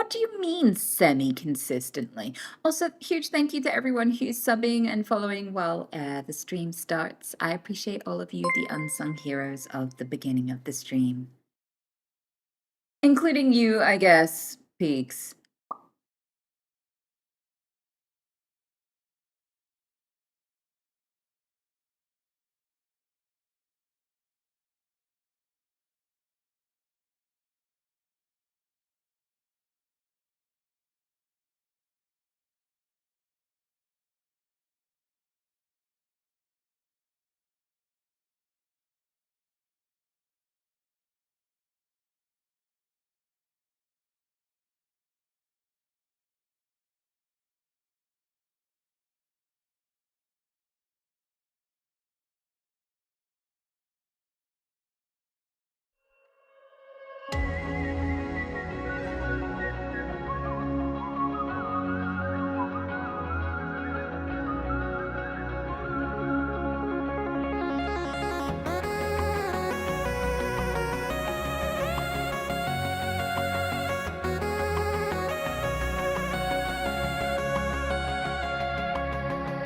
What do you mean semi-consistently? Also, huge thank you to everyone who's subbing and following while the stream starts. I appreciate all of you, the unsung heroes of the beginning of the stream. Including you, I guess, Peaks.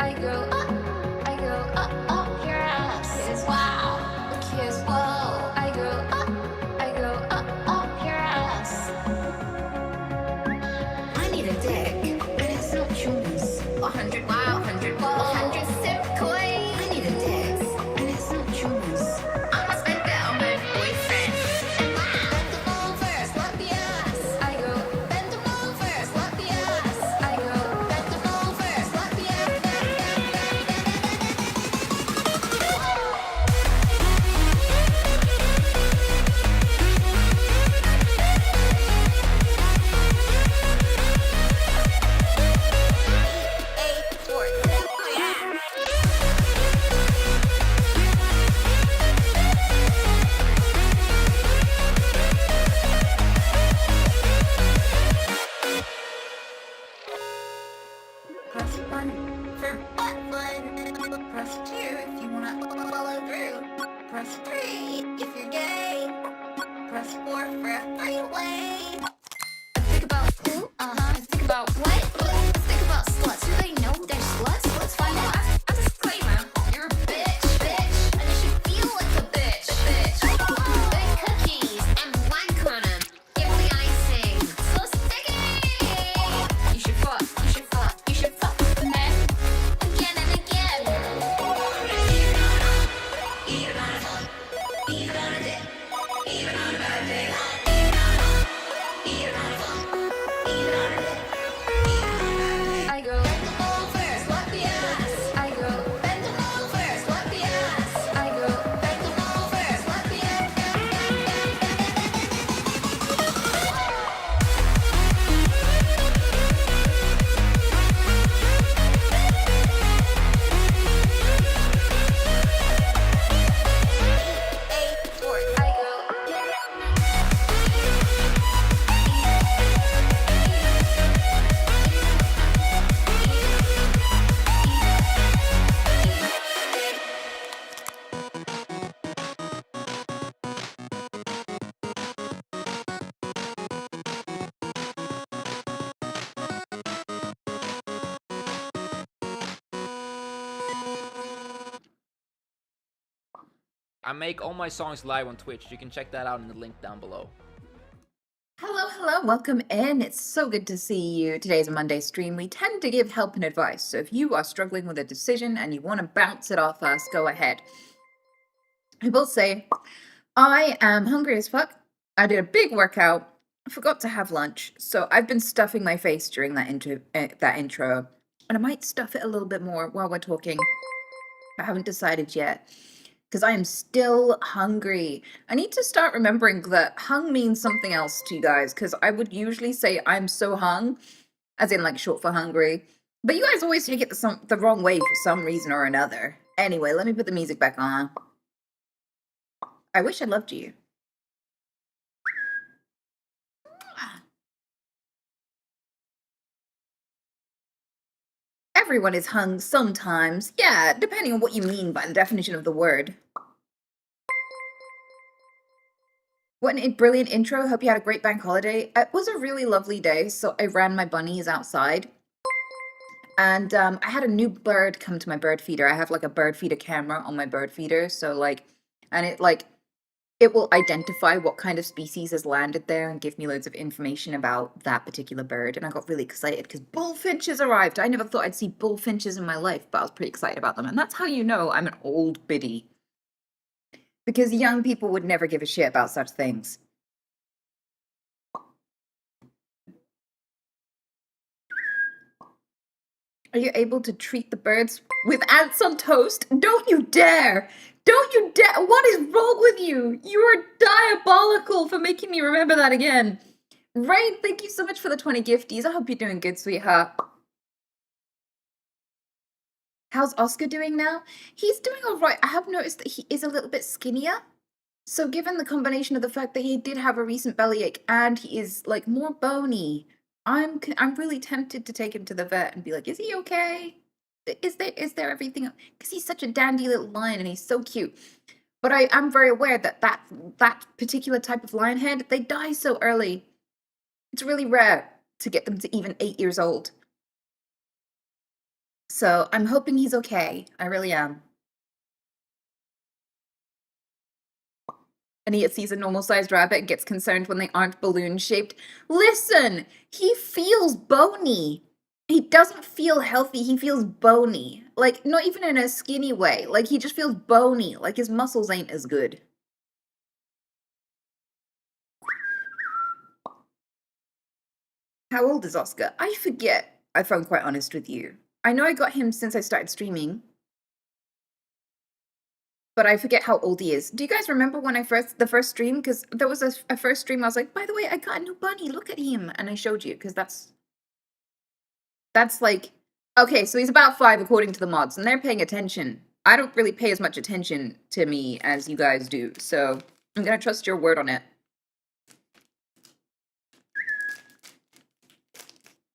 I go up your ass. Kiss, wow. Kiss, whoa. I go up your ass. I need a dick, and it's not yours. 100 wow, 100 whoa, 100 sip coin. I need a dick, and it's not yours. I'ma spend it on my boyfriend. And wow, bend them over, slap the ass. I go, bend them over, slap the ass. I go, bend them over, slap the ass. Press 1 for butt fun. Press 2 if you wanna follow through. Press 3 if you're gay. Press 4 for a three-way. I think about who? I think about what? Let's think about sluts. Do they know they're sluts? Let's find out. A disclaimer. You're a bitch. And you should feel like a bitch. Bake cookies and blank on 'em. Give the icing. So sticky. You should fuck. Men again and again. Even on a dick. Even on a bad day. Even on a dick. I go bend them over, slap the ass. I go bend them over, slap the ass. I go bend them over, slap the ass. I go. I make all my songs live on Twitch. You can check that out in the link down below. Hello, welcome in. It's so good to see you. Today's a Monday stream. We tend to give help and advice, so if you are struggling with a decision and you want to bounce it off us, go ahead. I will say, I am hungry as fuck. I did a big workout. I forgot to have lunch, so I've been stuffing my face during that intro, and I might stuff it a little bit more while we're talking. I haven't decided yet, because I am still hungry. I need to start remembering that hung means something else to you guys, because I would usually say I'm so hung, as in like short for hungry, but you guys always take it the wrong way for some reason or another. Anyway, let me put the music back on. I wish I loved you. Everyone is hung sometimes. Yeah, depending on what you mean by the definition of the word. What a brilliant intro. Hope you had a great bank holiday. It was a really lovely day, so I ran my bunnies outside. And I had a new bird come to my bird feeder. I have like a bird feeder camera on my bird feeder, so like, and it will identify what kind of species has landed there and give me loads of information about that particular bird. And I got really excited because bullfinches arrived. I never thought I'd see bullfinches in my life, but I was pretty excited about them. And that's how you know I'm an old biddy. Because young people would never give a shit about such things. Are you able to treat the birds with ants on toast? Don't you dare! Don't you dare! What is wrong with you? You are diabolical for making me remember that again. Rain, thank you so much for the 20 gifties. I hope you're doing good, sweetheart. How's Oscar doing now? He's doing all right. I have noticed that he is a little bit skinnier. So given the combination of the fact that he did have a recent bellyache and he is like more bony, I'm really tempted to take him to the vet and be like, is he okay? Is there everything? Because he's such a dandy little lion and he's so cute. But I am very aware that that particular type of lion head, they die so early. It's really rare to get them to even 8 years old. So I'm hoping he's okay. I really am. And he sees a normal-sized rabbit and gets concerned when they aren't balloon-shaped. Listen! He feels bony! He doesn't feel healthy, he feels bony. Like, not even in a skinny way. Like, he just feels bony. Like, his muscles ain't as good. How old is Oscar? I forget, if I'm quite honest with you. I know I got him since I started streaming. But I forget how old he is. Do you guys remember when the first stream? Because there was a first stream I was like, by the way, I got a new bunny, look at him. And I showed you, because that's like, okay, so he's about 5 according to the mods, and they're paying attention. I don't really pay as much attention to me as you guys do, so I'm gonna trust your word on it.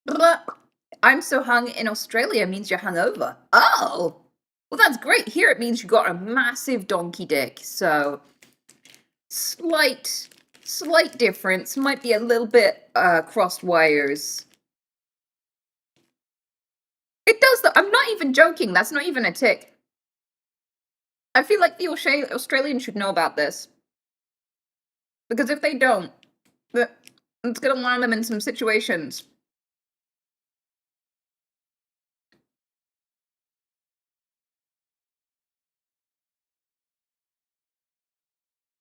Blah. I'm so hung in Australia means you're hungover. Oh! Well, that's great. Here it means you got a massive donkey dick, so slight difference. Might be a little bit crossed wires. It does though. I'm not even joking. That's not even a tick. I feel like the Australians should know about this. Because if they don't, it's gonna land them in some situations.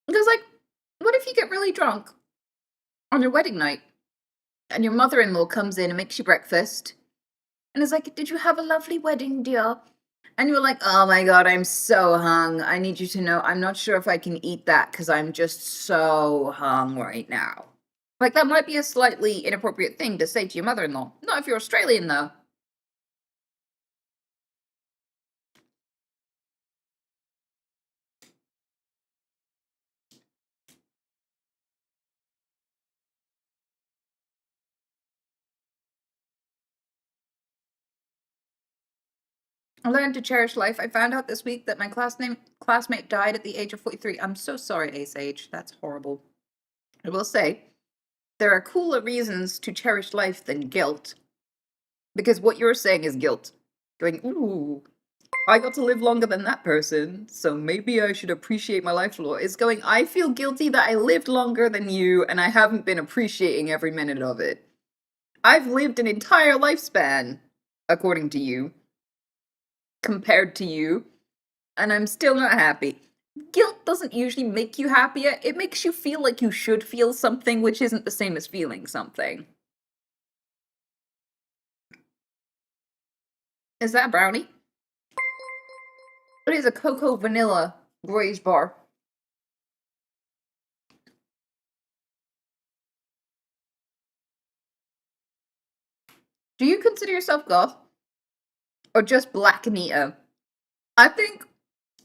Because, like, what if you get really drunk on your wedding night and your mother-in-law comes in and makes you breakfast and is like, did you have a lovely wedding, dear? And you're like, oh my god, I'm so hung. I need you to know I'm not sure if I can eat that because I'm just so hung right now. Like, that might be a slightly inappropriate thing to say to your mother-in-law. Not if you're Australian, though. I learned to cherish life. I found out this week that my classmate died at the age of 43. I'm so sorry, Ace Age. That's horrible. I will say, there are cooler reasons to cherish life than guilt. Because what you're saying is guilt. Going, ooh, I got to live longer than that person, so maybe I should appreciate my life more. It's going, I feel guilty that I lived longer than you and I haven't been appreciating every minute of it. I've lived an entire lifespan, according to you, compared to you, and I'm still not happy. Guilt doesn't usually make you happier. It makes you feel like you should feel something, which isn't the same as feeling something. Is that a brownie? It is a cocoa vanilla glaze bar. Do you consider yourself goth? Or just Black Anita? I think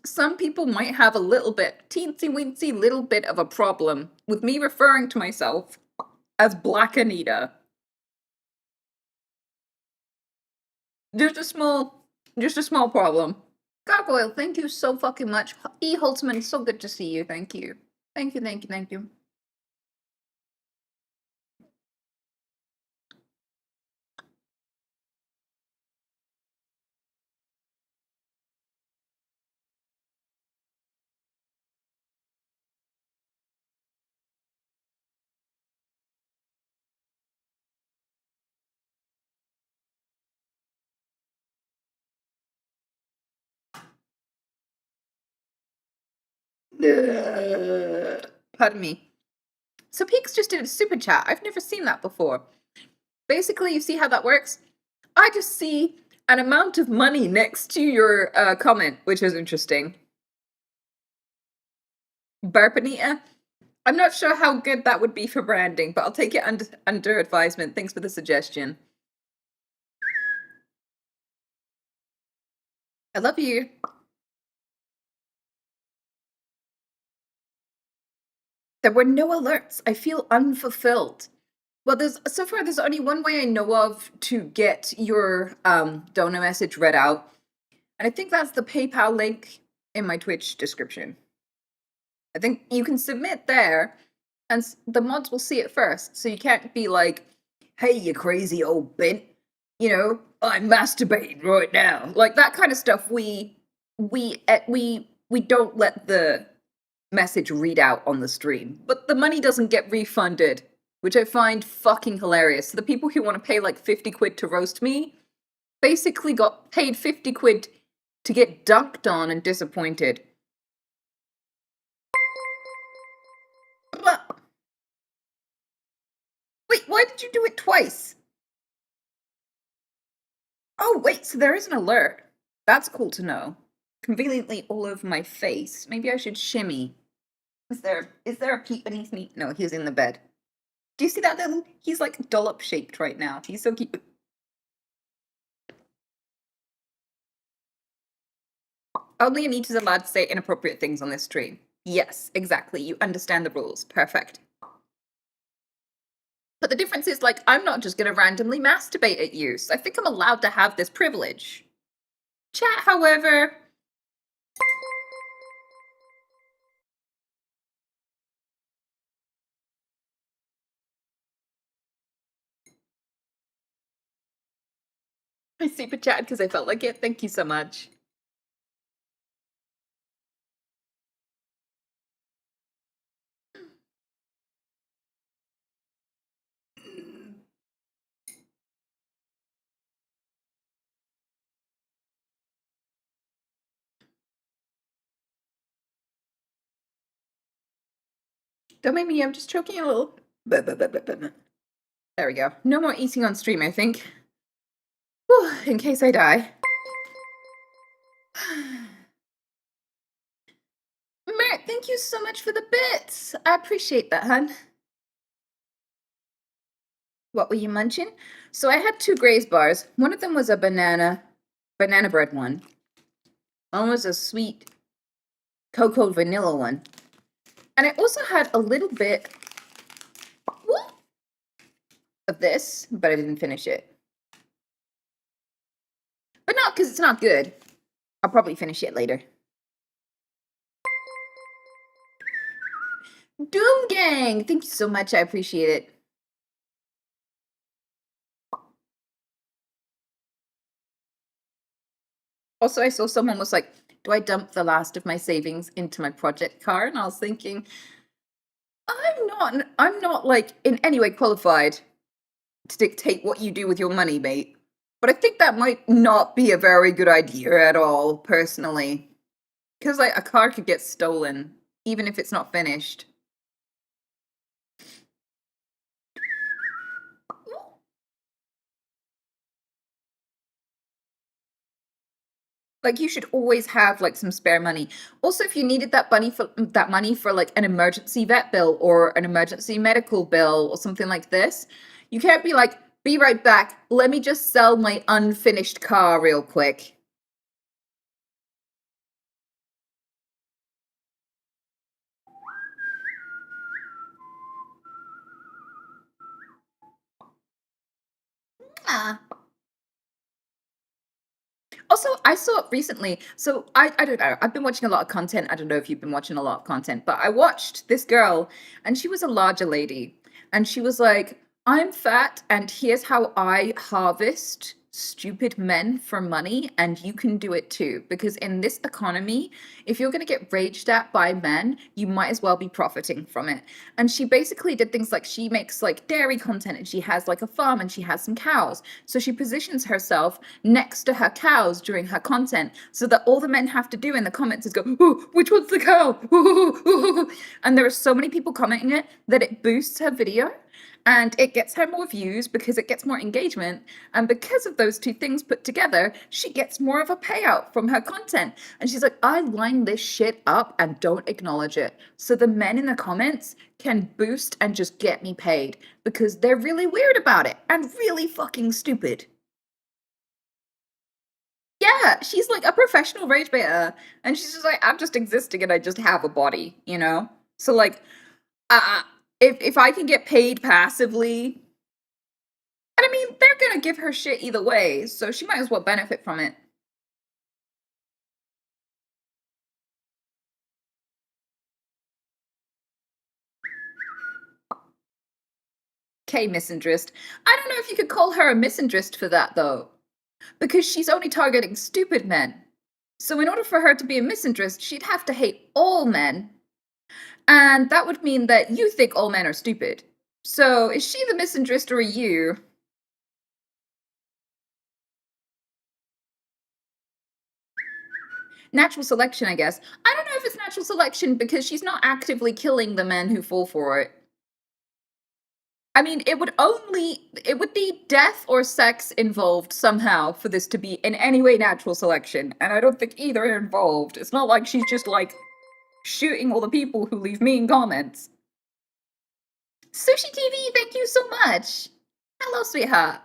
some people might have a little bit, teensy weensy little bit of a problem with me referring to myself as Black Anita. Just a small problem. Gargoyle, thank you so fucking much. E. Holtzman, so good to see you. Thank you. Thank you. Pardon me. So Peaks just did a super chat. I've never seen that before. Basically, you see how that works? I just see an amount of money next to your comment, which is interesting. Burp Anita. I'm not sure how good that would be for branding, but I'll take it under advisement. Thanks for the suggestion. I love you. There were no alerts. I feel unfulfilled. Well, there's only one way I know of to get your donor message read out, and I think that's the PayPal link in my Twitch description. I think you can submit there, and the mods will see it first. So you can't be like, "Hey, you crazy old bint," I'm masturbating right now. Like that kind of stuff. We don't let the message read out on the stream, but the money doesn't get refunded, which I find fucking hilarious. So the people who want to pay like 50 quid to roast me basically got paid 50 quid to get dunked on and disappointed. But wait, why did you do it twice? Oh, wait, so there is an alert. That's cool to know. Conveniently all over my face. Maybe I should shimmy. Is there a peep beneath me? No, he's in the bed. Do you see that little? He's like dollop shaped right now. He's so cute. Only Anita's allowed to say inappropriate things on this stream. Yes, exactly. You understand the rules. Perfect. But the difference is, like, I'm not just going to randomly masturbate at you. So I think I'm allowed to have this privilege. Chat, however... I super chatted because I felt like it. Thank you so much. Don't make me, I'm just choking a little. There we go. No more eating on stream, I think. Whew, in case I die. Mert, thank you so much for the bits. I appreciate that, hun. What were you munching? So I had 2 Graze bars. One of them was a banana bread one. One was a sweet cocoa vanilla one. And I also had a little bit of this, but I didn't finish it. But not because it's not good. I'll probably finish it later. Doom Gang! Thank you so much. I appreciate it. Also, I saw someone was like, do I dump the last of my savings into my project car? And I was thinking, I'm not like in any way qualified to dictate what you do with your money, mate. But I think that might not be a very good idea at all, personally. Because like a car could get stolen, even if it's not finished. Like you should always have like some spare money. Also, if you needed that money for like an emergency vet bill or an emergency medical bill or something like this, you can't be like, be right back. Let me just sell my unfinished car real quick. Ah. Also, I saw it recently. So I don't know. I've been watching a lot of content. I don't know if you've been watching a lot of content, but I watched this girl and she was a larger lady. And she was like, I'm fat and here's how I harvest stupid men for money, and you can do it too. Because in this economy, if you're going to get raged at by men, you might as well be profiting from it. And she basically did things like she makes like dairy content, and she has like a farm, and she has some cows. So she positions herself next to her cows during her content so that all the men have to do in the comments is go, "Ooh, which one's the cow?" Ooh, ooh, ooh. And there are so many people commenting it that it boosts her video. And it gets her more views because it gets more engagement. And because of those two things put together, she gets more of a payout from her content. And she's like, I line this shit up and don't acknowledge it. So the men in the comments can boost and just get me paid because they're really weird about it and really fucking stupid. Yeah, she's like a professional rage baiter. And she's just like, I'm just existing and I just have a body, you know? So like, uh, if I can get paid passively, and I mean, they're gonna give her shit either way, so she might as well benefit from it. Okay, misandrist. I don't know if you could call her a misandrist for that, though, because she's only targeting stupid men. So, in order for her to be a misandrist, she'd have to hate all men, and that would mean that you think all men are stupid. So, is she the misandrist or are you? Natural selection, I guess. I don't know if it's natural selection because she's not actively killing the men who fall for it. I mean, it would need death or sex involved somehow for this to be in any way natural selection, and I don't think either are involved. It's not like she's just like shooting all the people who leave mean comments. Sushi TV, thank you so much. Hello, sweetheart.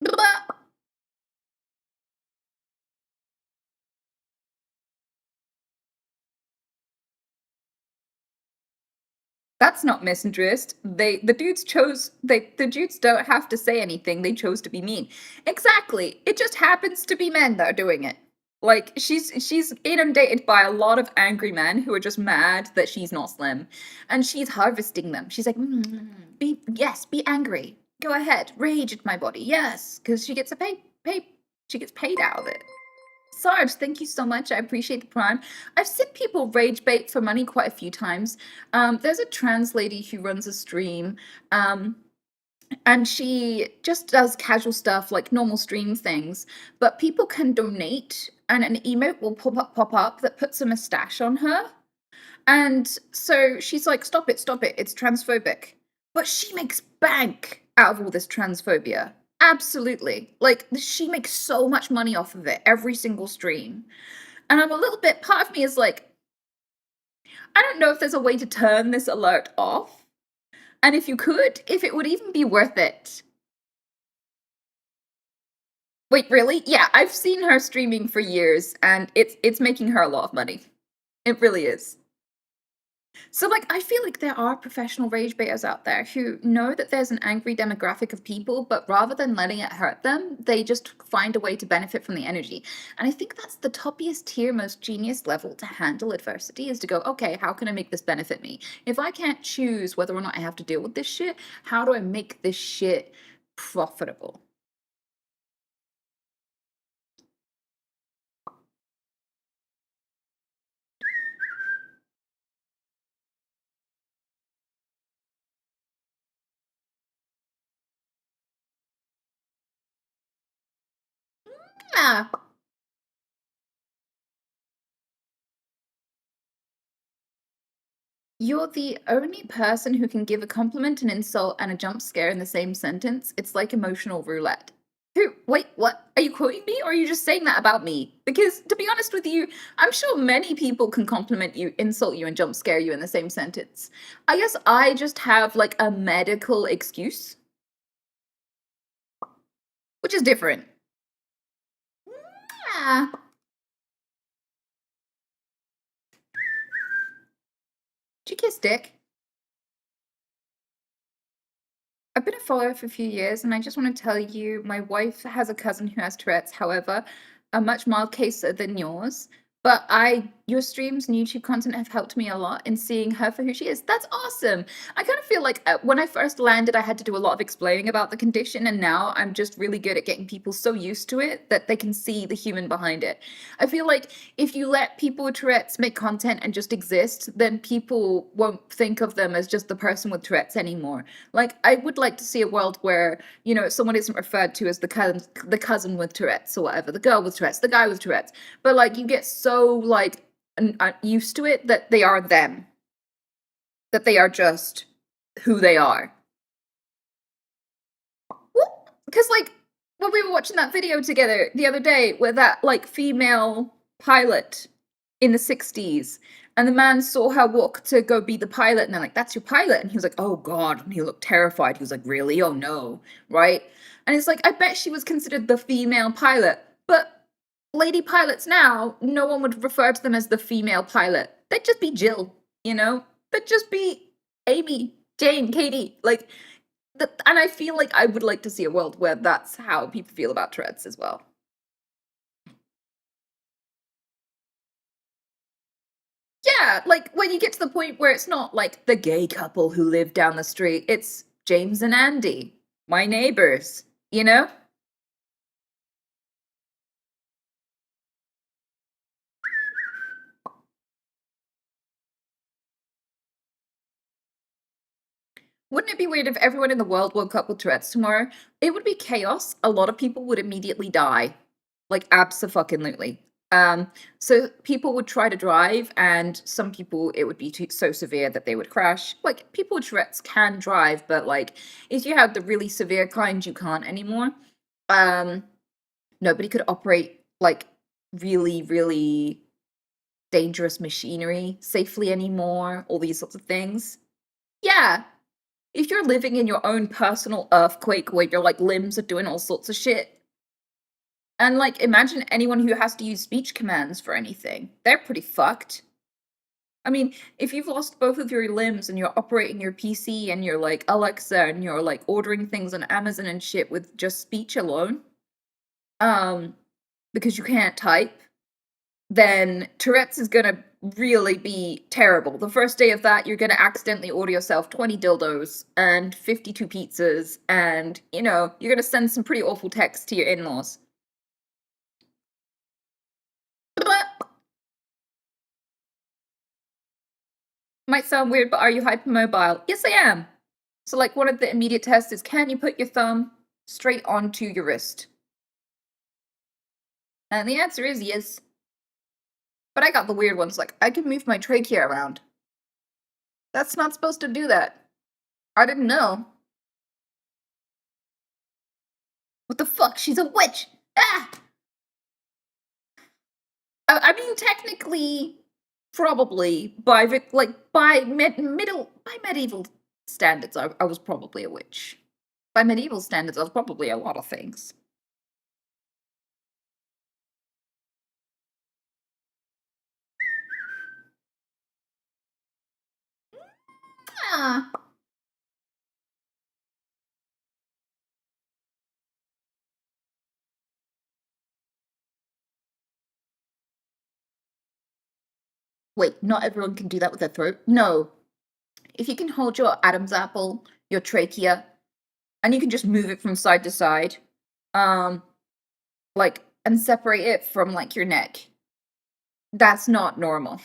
Blah. That's not misandrist. The dudes don't have to say anything. They chose to be mean. Exactly. It just happens to be men that are doing it. Like she's inundated by a lot of angry men who are just mad that she's not slim, and she's harvesting them. She's like, be angry. Go ahead, rage at my body. Yes, because she gets a she gets paid out of it. Sarge, thank you so much. I appreciate the prime. I've seen people rage bait for money quite a few times. There's a trans lady who runs a stream, and she just does casual stuff like normal stream things, but people can donate, and an emote will pop up that puts a mustache on her. And so she's like, stop it, it's transphobic. But she makes bank out of all this transphobia. Absolutely. Like, she makes so much money off of it every single stream. And I'm a little bit, part of me is like, I don't know if there's a way to turn this alert off. And if you could, if it would even be worth it. Wait, really? Yeah, I've seen her streaming for years, and it's making her a lot of money. It really is. So, like, I feel like there are professional rage baiters out there who know that there's an angry demographic of people, but rather than letting it hurt them, they just find a way to benefit from the energy. And I think that's the toppiest tier, most genius level to handle adversity is to go, okay, how can I make this benefit me? If I can't choose whether or not I have to deal with this shit, how do I make this shit profitable? Yeah. You're the only person who can give a compliment, an insult, and a jump scare in the same sentence. It's like emotional roulette. Who? Wait, what? Are you quoting me or are you just saying that about me? Because to be honest with you, I'm sure many people can compliment you, insult you, and jump scare you in the same sentence. I guess I just have like a medical excuse, which is different. Yeah. Did you kiss Dick? I've been a follower for a few years, and I just want to tell you my wife has a cousin who has Tourette's, however, a much mild case than yours. But your streams and YouTube content have helped me a lot in seeing her for who she is. That's awesome. I kind of feel like when I first landed, I had to do a lot of explaining about the condition, and now I'm just really good at getting people so used to it that they can see the human behind it. I feel like if you let people with Tourette's make content and just exist, then people won't think of them as just the person with Tourette's anymore. Like, I would like to see a world where, someone isn't referred to as the cousin with Tourette's or whatever, the girl with Tourette's, the guy with Tourette's, but like you get so like used to it that they are them, that they are just who they are. Because like when we were watching that video together the other day with that like female pilot in the 60s, and the man saw her walk to go be the pilot, and they're like, that's your pilot, and he was like, oh god, and he looked terrified. He was like, really? Oh no. Right? And it's like, I bet she was considered the female pilot, but lady pilots now, no one would refer to them as the female pilot. They'd just be Jill, they'd just be Amy, Jane, Katie, like, and I feel like I would like to see a world where that's how people feel about Tourette's as well. Yeah, like when you get to the point where it's not like the gay couple who live down the street, it's James and Andy, my neighbors, you know? Wouldn't it be weird if everyone in the world woke up with Tourette's tomorrow? It would be chaos. A lot of people would immediately die. Like, abso-fucking-lutely. So people would try to drive, and some people, it would be so severe that they would crash. Like, people with Tourette's can drive, but, like, if you have the really severe kind, you can't anymore. Nobody could operate, like, really, really dangerous machinery safely anymore, all these sorts of things. Yeah, if you're living in your own personal earthquake where your like limbs are doing all sorts of shit, and like imagine anyone who has to use speech commands for anything, they're pretty fucked. I mean, if you've lost both of your limbs and you're operating your PC and you're like Alexa and you're like ordering things on Amazon and shit with just speech alone, um because you can't type, then Tourette's is gonna really be terrible. The first day of that, you're gonna accidentally order yourself 20 dildos and 52 pizzas, and you're gonna send some pretty awful texts to your in-laws. Might sound weird, but are you hypermobile? Yes, I am. So, like, one of the immediate tests is, can you put your thumb straight onto your wrist? And the answer is yes. But I got the weird ones, like, I can move my trachea around. That's not supposed to do that. I didn't know. What the fuck? She's a witch! Ah! I mean, technically, probably by medieval standards, I was probably a witch. By medieval standards, I was probably a lot of things. Ah. Wait, not everyone can do that with their throat? No. If you can hold your Adam's apple, your trachea, and you can just move it from side to side, and separate it from, like, your neck, that's not normal.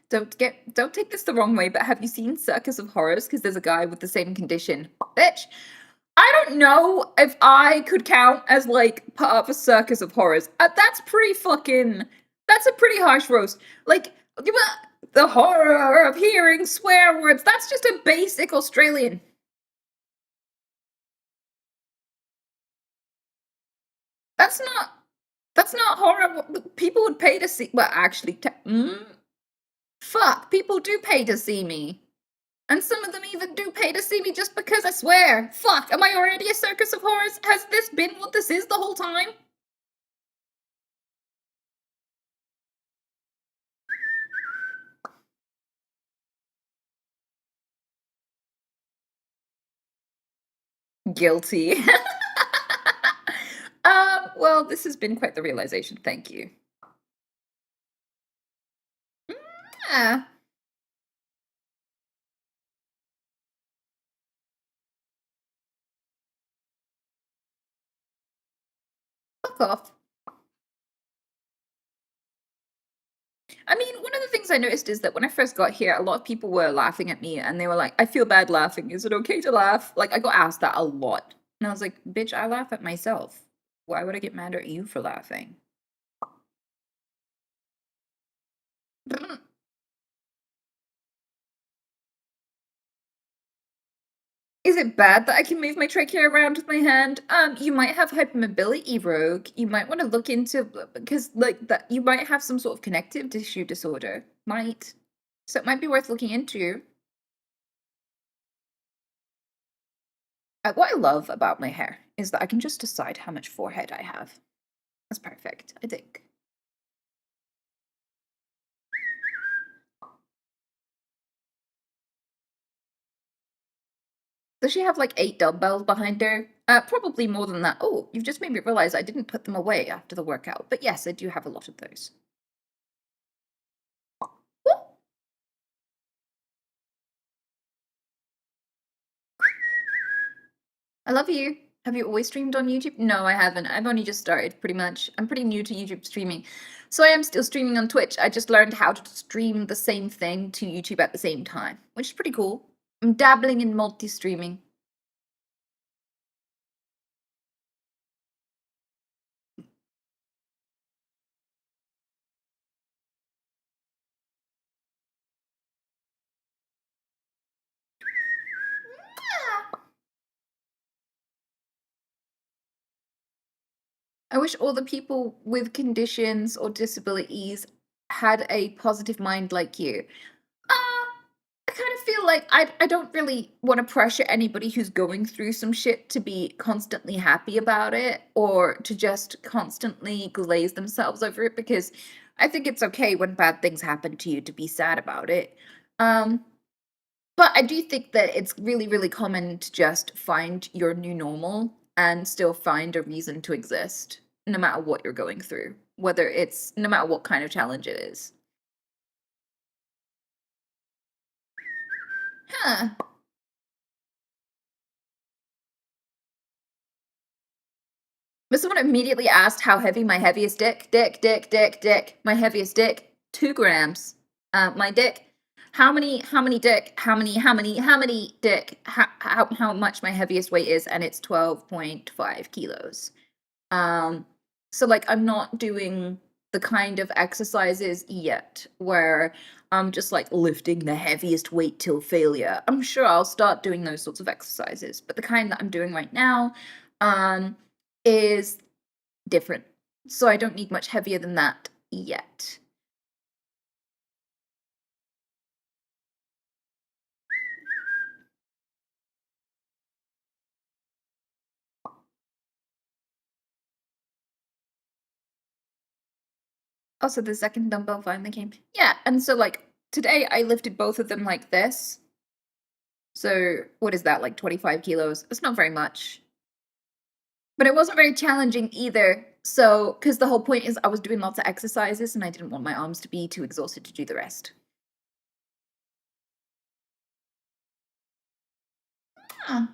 Don't take this the wrong way, but have you seen Circus of Horrors? Because there's a guy with the same condition. Bitch, I don't know if I could count as like part of a Circus of Horrors. That's pretty fucking. That's a pretty harsh roast. Like the horror of hearing swear words. That's just a basic Australian. That's not. That's not horror. People would pay to see. Well, actually, fuck. People do pay to see me. And some of them even do pay to see me just because, I swear. Fuck, am I already a circus of horrors? Has this been what this is the whole time? Guilty. Well, this has been quite the realization. Thank you. Yeah. Fuck off. I mean, one of the things I noticed is that when I first got here, a lot of people were laughing at me and they were like, I feel bad laughing. Is it okay to laugh? Like, I got asked that a lot. And I was like, bitch, I laugh at myself. Why would I get mad at you for laughing? Is it bad that I can move my trachea around with my hand? You might have hypermobility, Rogue. You might want to look into, because like that you might have some sort of connective tissue disorder. Might. So it might be worth looking into. What I love about my hair is that I can just decide how much forehead I have. That's perfect, I think. Does she have like 8 dumbbells behind her? Probably more than that. Oh, you've just made me realize I didn't put them away after the workout. But yes, I do have a lot of those. Woo! I love you. Have you always streamed on YouTube? No, I haven't. I've only just started, pretty much. I'm pretty new to YouTube streaming. So I am still streaming on Twitch. I just learned how to stream the same thing to YouTube at the same time, which is pretty cool. I'm dabbling in multi-streaming. I wish all the people with conditions or disabilities had a positive mind like you. I kind of feel like I don't really want to pressure anybody who's going through some shit to be constantly happy about it or to just constantly glaze themselves over it, because I think it's okay when bad things happen to you to be sad about it. Um, but I do think that it's really, really common to just find your new normal and still find a reason to exist, no matter what you're going through, whether it's no matter what kind of challenge it is. Huh. But someone immediately asked how heavy my heaviest dick, my heaviest dick, 2 grams. My dick, how many dick, how many dick, how much my heaviest weight is, and it's 12.5 kilos. So like I'm not doing the kind of exercises yet where I'm just like lifting the heaviest weight till failure. I'm sure I'll start doing those sorts of exercises, but the kind that I'm doing right now, is different. So I don't need much heavier than that yet. Also, the second dumbbell finally came. Yeah, and so like today I lifted both of them like this. So what is that, like 25 kilos? It's not very much. But it wasn't very challenging either. So, because the whole point is I was doing lots of exercises and I didn't want my arms to be too exhausted to do the rest. Yeah.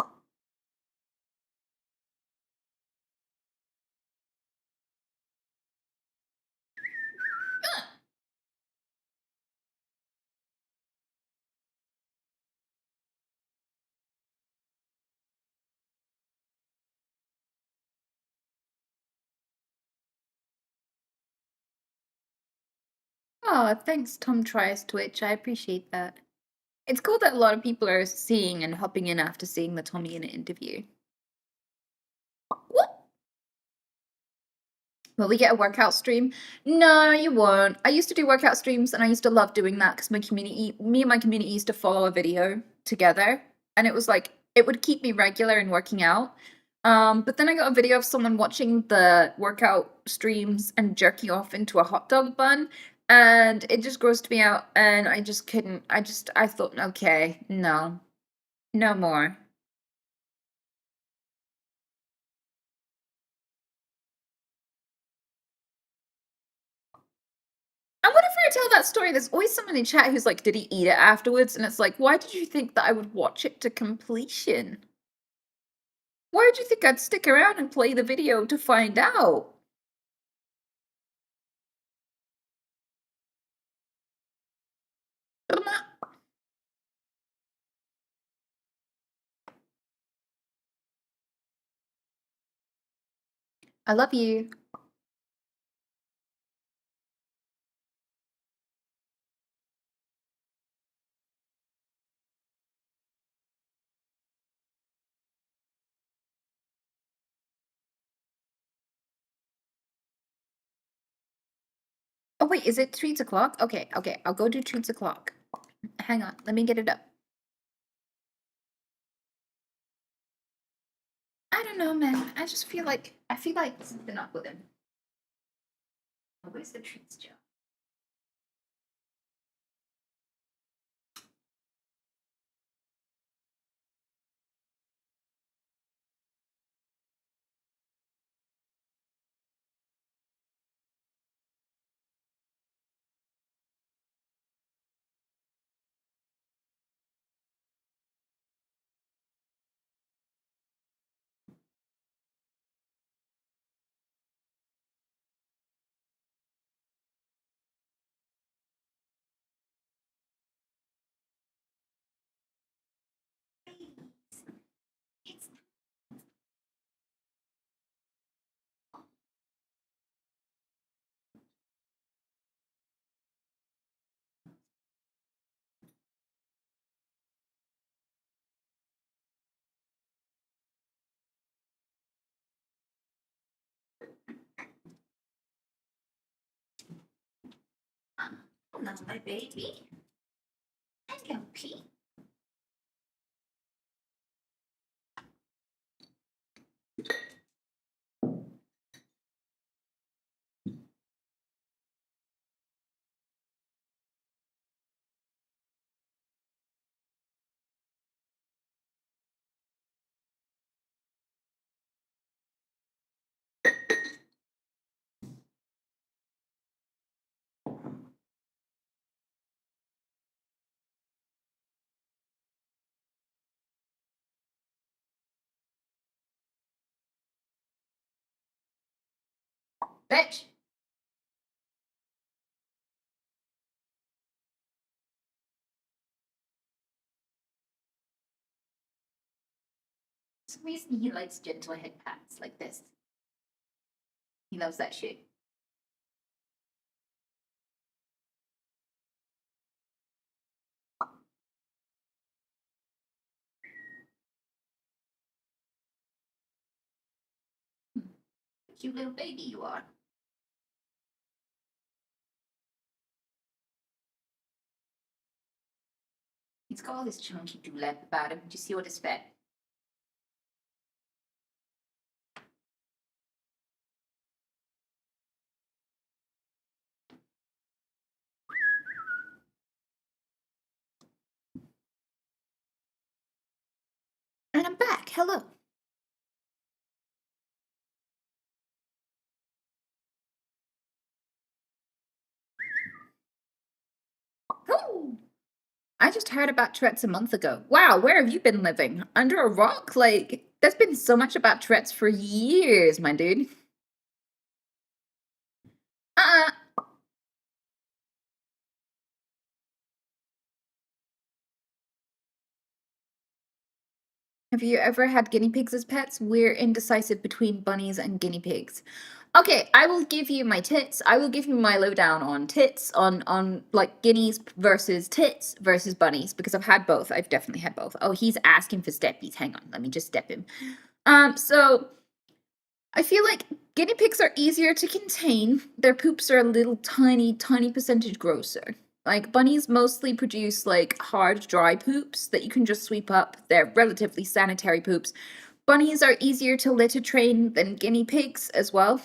Oh, thanks, Tom Tries Twitch. I appreciate that. It's cool that a lot of people are seeing and hopping in after seeing the Tommy in an interview. What? Will we get a workout stream? No, you won't. I used to do workout streams and I used to love doing that because me and my community used to follow a video. together, and it was like it would keep me regular in working out. But then I got a video of someone watching the workout streams and jerking off into a hot dog bun, and it just grossed me out, and I just couldn't. I thought, okay, no, no more. I wonder if I tell that story, there's always someone in chat who's like, did he eat it afterwards? And it's like, why did you think that I would watch it to completion? Why did you think I'd stick around and play the video to find out? I love you. Oh wait, is it treats o'clock? Okay, okay, I'll go do treats o'clock. Hang on, let me get it up. I don't know, man. I just feel like something up with him. Oh, where's the treats jar? It's oh, that's my baby. Hello, Pete. Bitch. For some reason he likes gentle head pats like this. He loves that shit. Cute little baby you are. He's got all this chunky doolap about him. Do you see what it's fed? And I'm back. Hello. Oh, I just heard about Tourette's a month ago. Wow, where have you been living? Under a rock? Like, there's been so much about Tourette's for years, my dude. Uh-uh. Have you ever had guinea pigs as pets? We're indecisive between bunnies and guinea pigs. Okay, I will give you my tits. I will give you my lowdown on tits, on like guineas versus tits versus bunnies, because I've had both. I've definitely had both. Oh, he's asking for steppies. Hang on, let me just step him. So I feel like guinea pigs are easier to contain. Their poops are a little tiny percentage grosser. Like, bunnies mostly produce, like, hard, dry poops that you can just sweep up. They're relatively sanitary poops. Bunnies are easier to litter train than guinea pigs as well.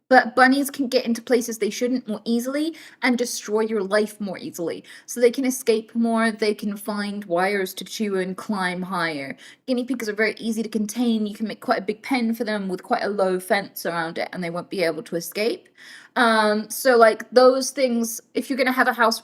But bunnies can get into places they shouldn't more easily and destroy your life more easily. So they can escape more, they can find wires to chew and climb higher. Guinea pigs are very easy to contain. You can make quite a big pen for them with quite a low fence around it and they won't be able to escape. So like those things, if you're gonna have a house,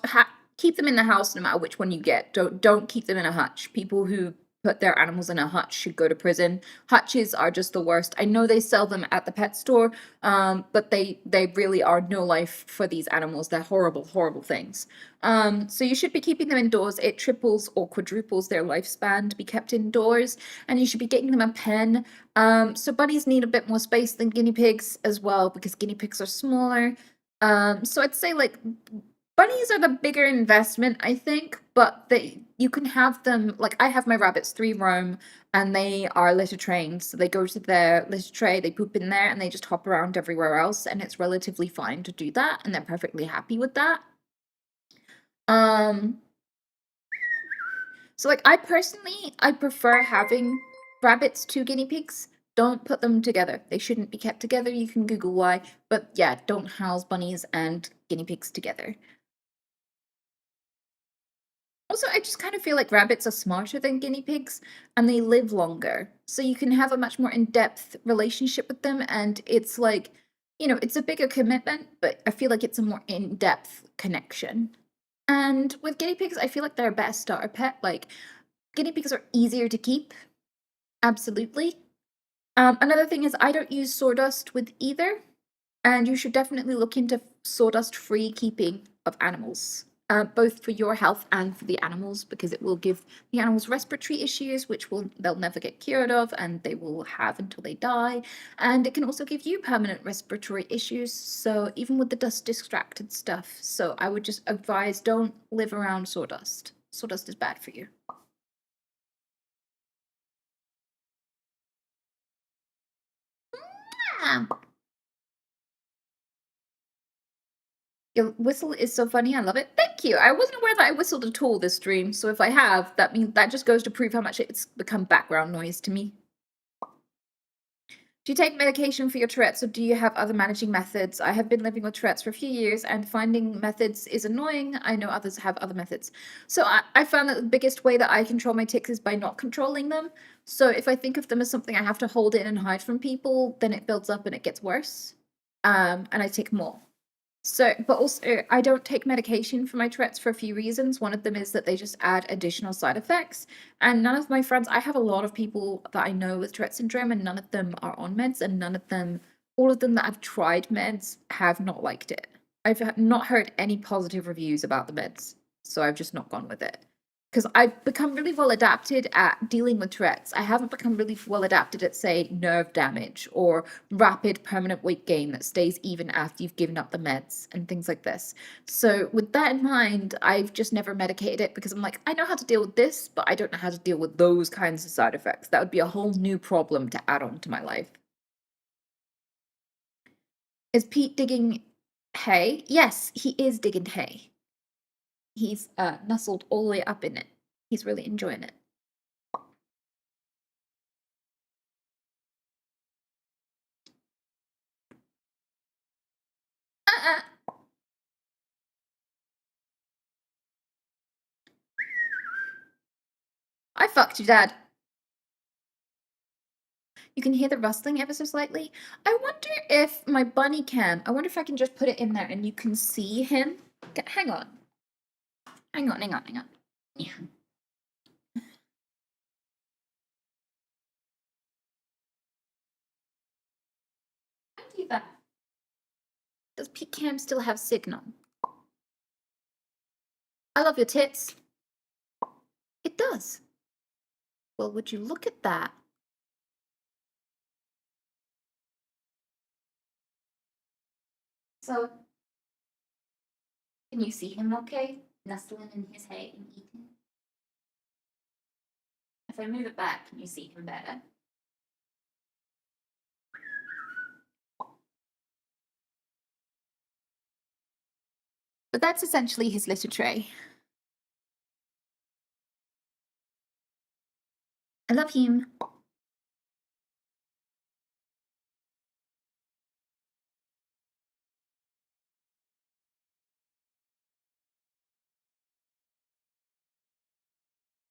keep them in the house no matter which one you get. Don't keep them in a hutch. People who put their animals in a hutch should go to prison. Hutches are just the worst. I know they sell them at the pet store, but they really are no life for these animals. They're horrible, horrible things. So you should be keeping them indoors. It triples or quadruples their lifespan to be kept indoors, and you should be getting them a pen. So bunnies need a bit more space than guinea pigs as well, because guinea pigs are smaller. So I'd say like bunnies are the bigger investment, I think, but you can have them, like I have my rabbits, 3 roam, and they are litter trained. So they go to their litter tray, they poop in there, and they just hop around everywhere else, and it's relatively fine to do that, and they're perfectly happy with that. Um, so like I personally, I prefer having rabbits to guinea pigs. Don't put them together. They shouldn't be kept together. You can Google why, but yeah, don't house bunnies and guinea pigs together. Also, I just kind of feel like rabbits are smarter than guinea pigs and they live longer. So you can have a much more in-depth relationship with them. And it's like, it's a bigger commitment, but I feel like it's a more in-depth connection. And with guinea pigs, I feel like they're a better starter pet. Like, guinea pigs are easier to keep. Absolutely. Another thing is I don't use sawdust with either. And you should definitely look into sawdust-free keeping of animals, both for your health and for the animals, because it will give the animals respiratory issues, which they'll never get cured of, and they will have until they die. And it can also give you permanent respiratory issues. So even with the dust distracted stuff, so I would just advise don't live around sawdust. Sawdust is bad for you. Ah. Your whistle is so funny. I love it. Thank you. I wasn't aware that I whistled at all this stream, so if I have, that means that just goes to prove how much it's become background noise to me. Do you take medication for your Tourette's, or do you have other managing methods? I have been living with Tourette's for a few years, and finding methods is annoying. I know others have other methods. So I found that the biggest way that I control my tics is by not controlling them. So if I think of them as something I have to hold in and hide from people, then it builds up and it gets worse. And I take more. So, but also, I don't take medication for my Tourette's for a few reasons. One of them is that they just add additional side effects. And none of my friends, I have a lot of people that I know with Tourette syndrome, and none of them are on meds, and all of them that have tried meds have not liked it. I've not heard any positive reviews about the meds, so I've just not gone with it. Because I've become really well adapted at dealing with Tourette's. I haven't become really well adapted at, say, nerve damage or rapid permanent weight gain that stays even after you've given up the meds and things like this. So with that in mind, I've just never medicated it because I'm like, I know how to deal with this, but I don't know how to deal with those kinds of side effects. That would be a whole new problem to add on to my life. Is Pete digging hay? Yes, he is digging hay. He's nestled all the way up in it. He's really enjoying it. Uh-uh. I fucked your dad. You can hear the rustling ever so slightly. I wonder if my bunny can. I wonder if I can just put it in there and you can see him. Hang on. Hang on, hang on, hang on. Yeah. Do that. Does Pcam still have signal? I love your tits. It does. Well, would you look at that? So, can you see him okay? Nestling in his hay and eating? If I move it back, can you see him better? But that's essentially his litter tray. I love him.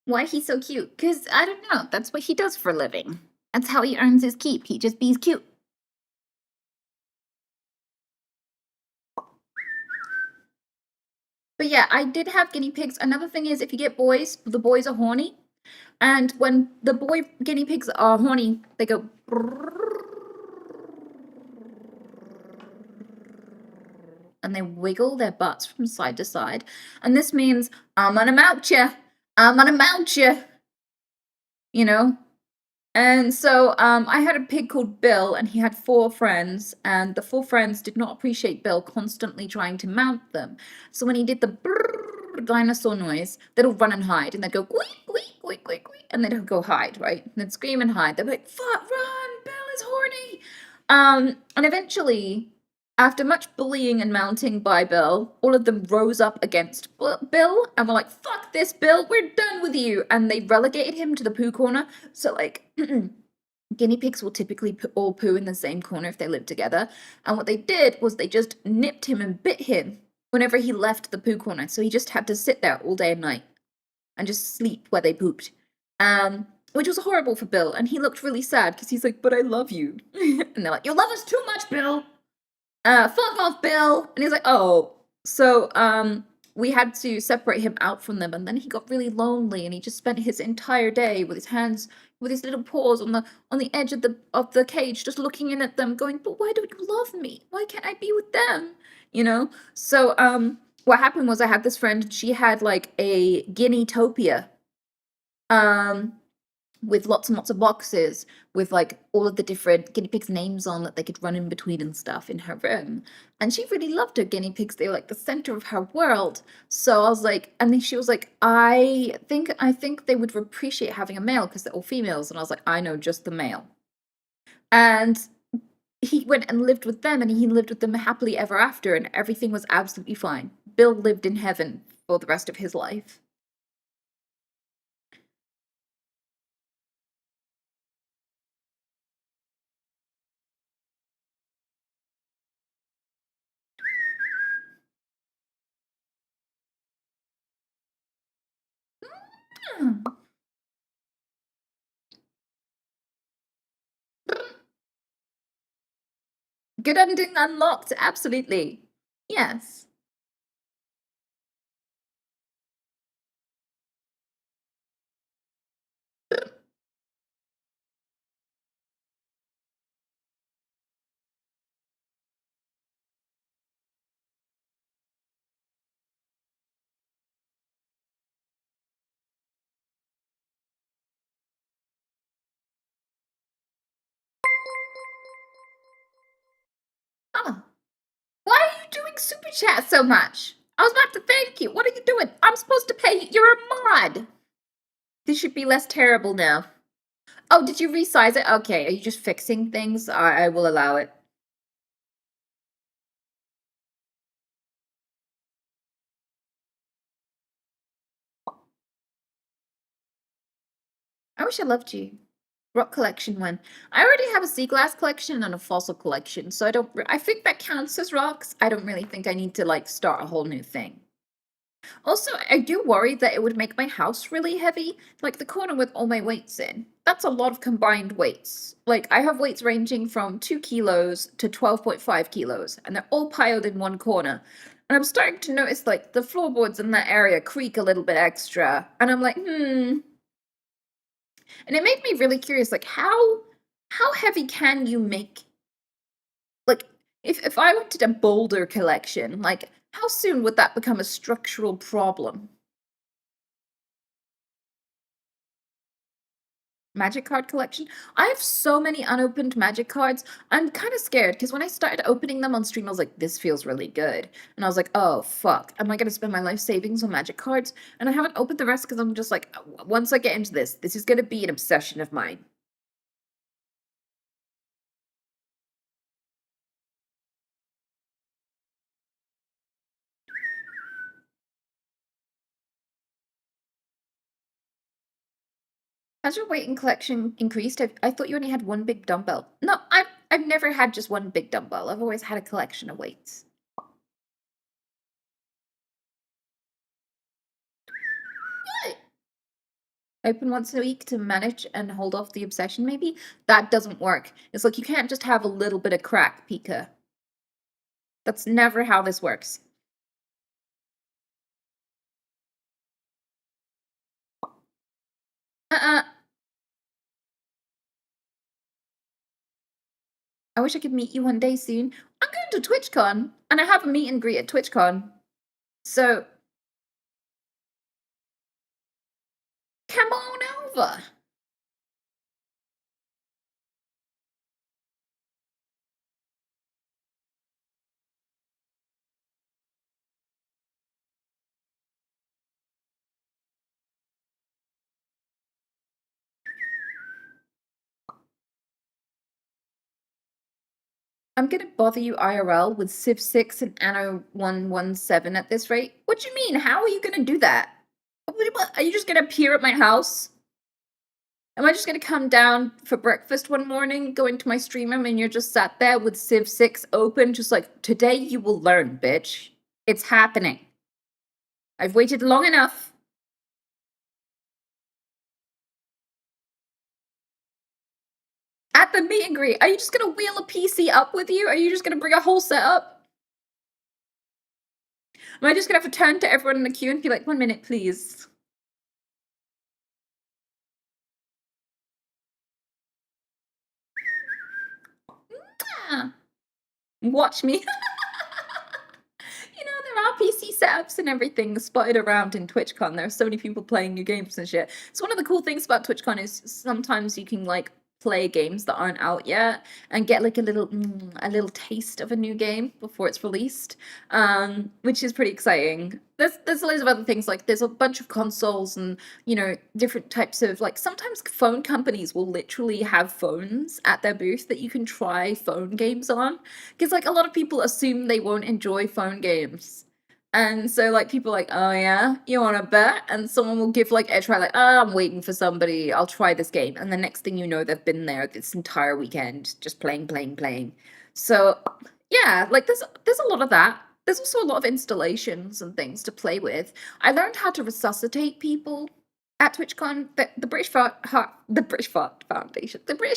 Why he's so cute? Because I don't know. That's what he does for a living. That's how he earns his keep. He just bees cute. But yeah, I did have guinea pigs. Another thing is, if you get boys, the boys are horny. And when the boy guinea pigs are horny, they go. And they wiggle their butts from side to side. And this means, I'm gonna mount you. I'm gonna mount you. You know? And so I had a pig called Bill, and he had 4 friends, and the 4 friends did not appreciate Bill constantly trying to mount them. So when he did the dinosaur noise, they'd all run and hide, and they'd go squeak, squeak, squeak, squeak, squeak, and they'd go hide, right? And they'd scream and hide. They'd be like, "Fuck, run! Bill is horny!" And eventually, after much bullying and mounting by Bill, all of them rose up against Bill and were like, "Fuck this, Bill! We're done with you!" And they relegated him to the poo corner. So, like, guinea pigs will typically all poo in the same corner if they live together. And what they did was they just nipped him and bit him whenever he left the poo corner. So he just had to sit there all day and night and just sleep where they pooped. Which was horrible for Bill. And he looked really sad because he's like, "But I love you." And they're like, "You love us too much, Bill. Fuck off, Bill." And he's like, "Oh." So, we had to separate him out from them, and then he got really lonely, and he just spent his entire day with his hands, with his little paws on the edge of the cage, just looking in at them, going, "But why don't you love me? Why can't I be with them?" You know? So, what happened was I had this friend, she had like a guinea-topia. With lots and lots of boxes with like all of the different guinea pigs' names on that they could run in between and stuff in her room. And she really loved her guinea pigs. They were like the center of her world. So I was like, and then she was like, I think they would appreciate having a male because they're all females. And I was like, I know just the male. And he went and lived with them, and he lived with them happily ever after, and everything was absolutely fine. Bill lived in heaven for the rest of his life. Good ending unlocked, absolutely. Yes. Oh, why are you doing super chat so much? I was about to thank you. What are you doing? I'm supposed to pay you. You're a mod. This should be less terrible now. Oh, did you resize it? Okay, are you just fixing things? I will allow it. I wish I loved you. Rock collection one. I already have a sea glass collection and a fossil collection, so I think that counts as rocks. I don't really think I need to like start a whole new thing. Also, I do worry that it would make my house really heavy, like the corner with all my weights in. That's a lot of combined weights. Like, I have weights ranging from 2 kilos to 12.5 kilos, and they're all piled in one corner. And I'm starting to notice, like, the floorboards in that area creak a little bit extra. And I'm like, And it made me really curious, like, how heavy can you make, like, if I wanted a boulder collection, like, how soon would that become a structural problem? Magic card collection. I have so many unopened magic cards. I'm kind of scared because when I started opening them on stream, I was like, this feels really good. And I was like, oh, fuck. Am I going to spend my life savings on magic cards? And I haven't opened the rest because I'm just like, once I get into this is going to be an obsession of mine. Has your weight and collection increased? I thought you only had one big dumbbell. No, I've never had just one big dumbbell. I've always had a collection of weights. What? Open once a week to manage and hold off the obsession, maybe? That doesn't work. It's like you can't just have a little bit of crack, Pika. That's never how this works. Uh-uh. I wish I could meet you one day soon. I'm going to TwitchCon, and I have a meet and greet at TwitchCon. So, come on over. I'm gonna bother you IRL with Civ 6 and Anno 117 at this rate. What do you mean? How are you gonna do that? Are you just gonna appear at my house? Am I just gonna come down for breakfast one morning, go into my stream room, and you're just sat there with Civ 6 open, just like, today you will learn, bitch. It's happening. I've waited long enough. At the meet and greet, are you just gonna wheel a PC up with you? Are you just gonna bring a whole setup? Am I just gonna have to turn to everyone in the queue and be like, 1 minute, please? Ah, watch me. There are PC setups and everything spotted around in TwitchCon. There are so many people playing new games and shit. So one of the cool things about TwitchCon is sometimes you can like play games that aren't out yet and get like a little taste of a new game before it's released, which is pretty exciting. There's loads of other things, like there's a bunch of consoles and different types of, like, sometimes phone companies will literally have phones at their booth that you can try phone games on, because like a lot of people assume they won't enjoy phone games. And so, like, people are like, oh yeah, you want to bet? And someone will give like a try, like, oh, I'm waiting for somebody, I'll try this game. And the next thing you know, they've been there this entire weekend just playing. So yeah, like there's a lot of that. There's also a lot of installations and things to play with. I learned how to resuscitate people at TwitchCon. The British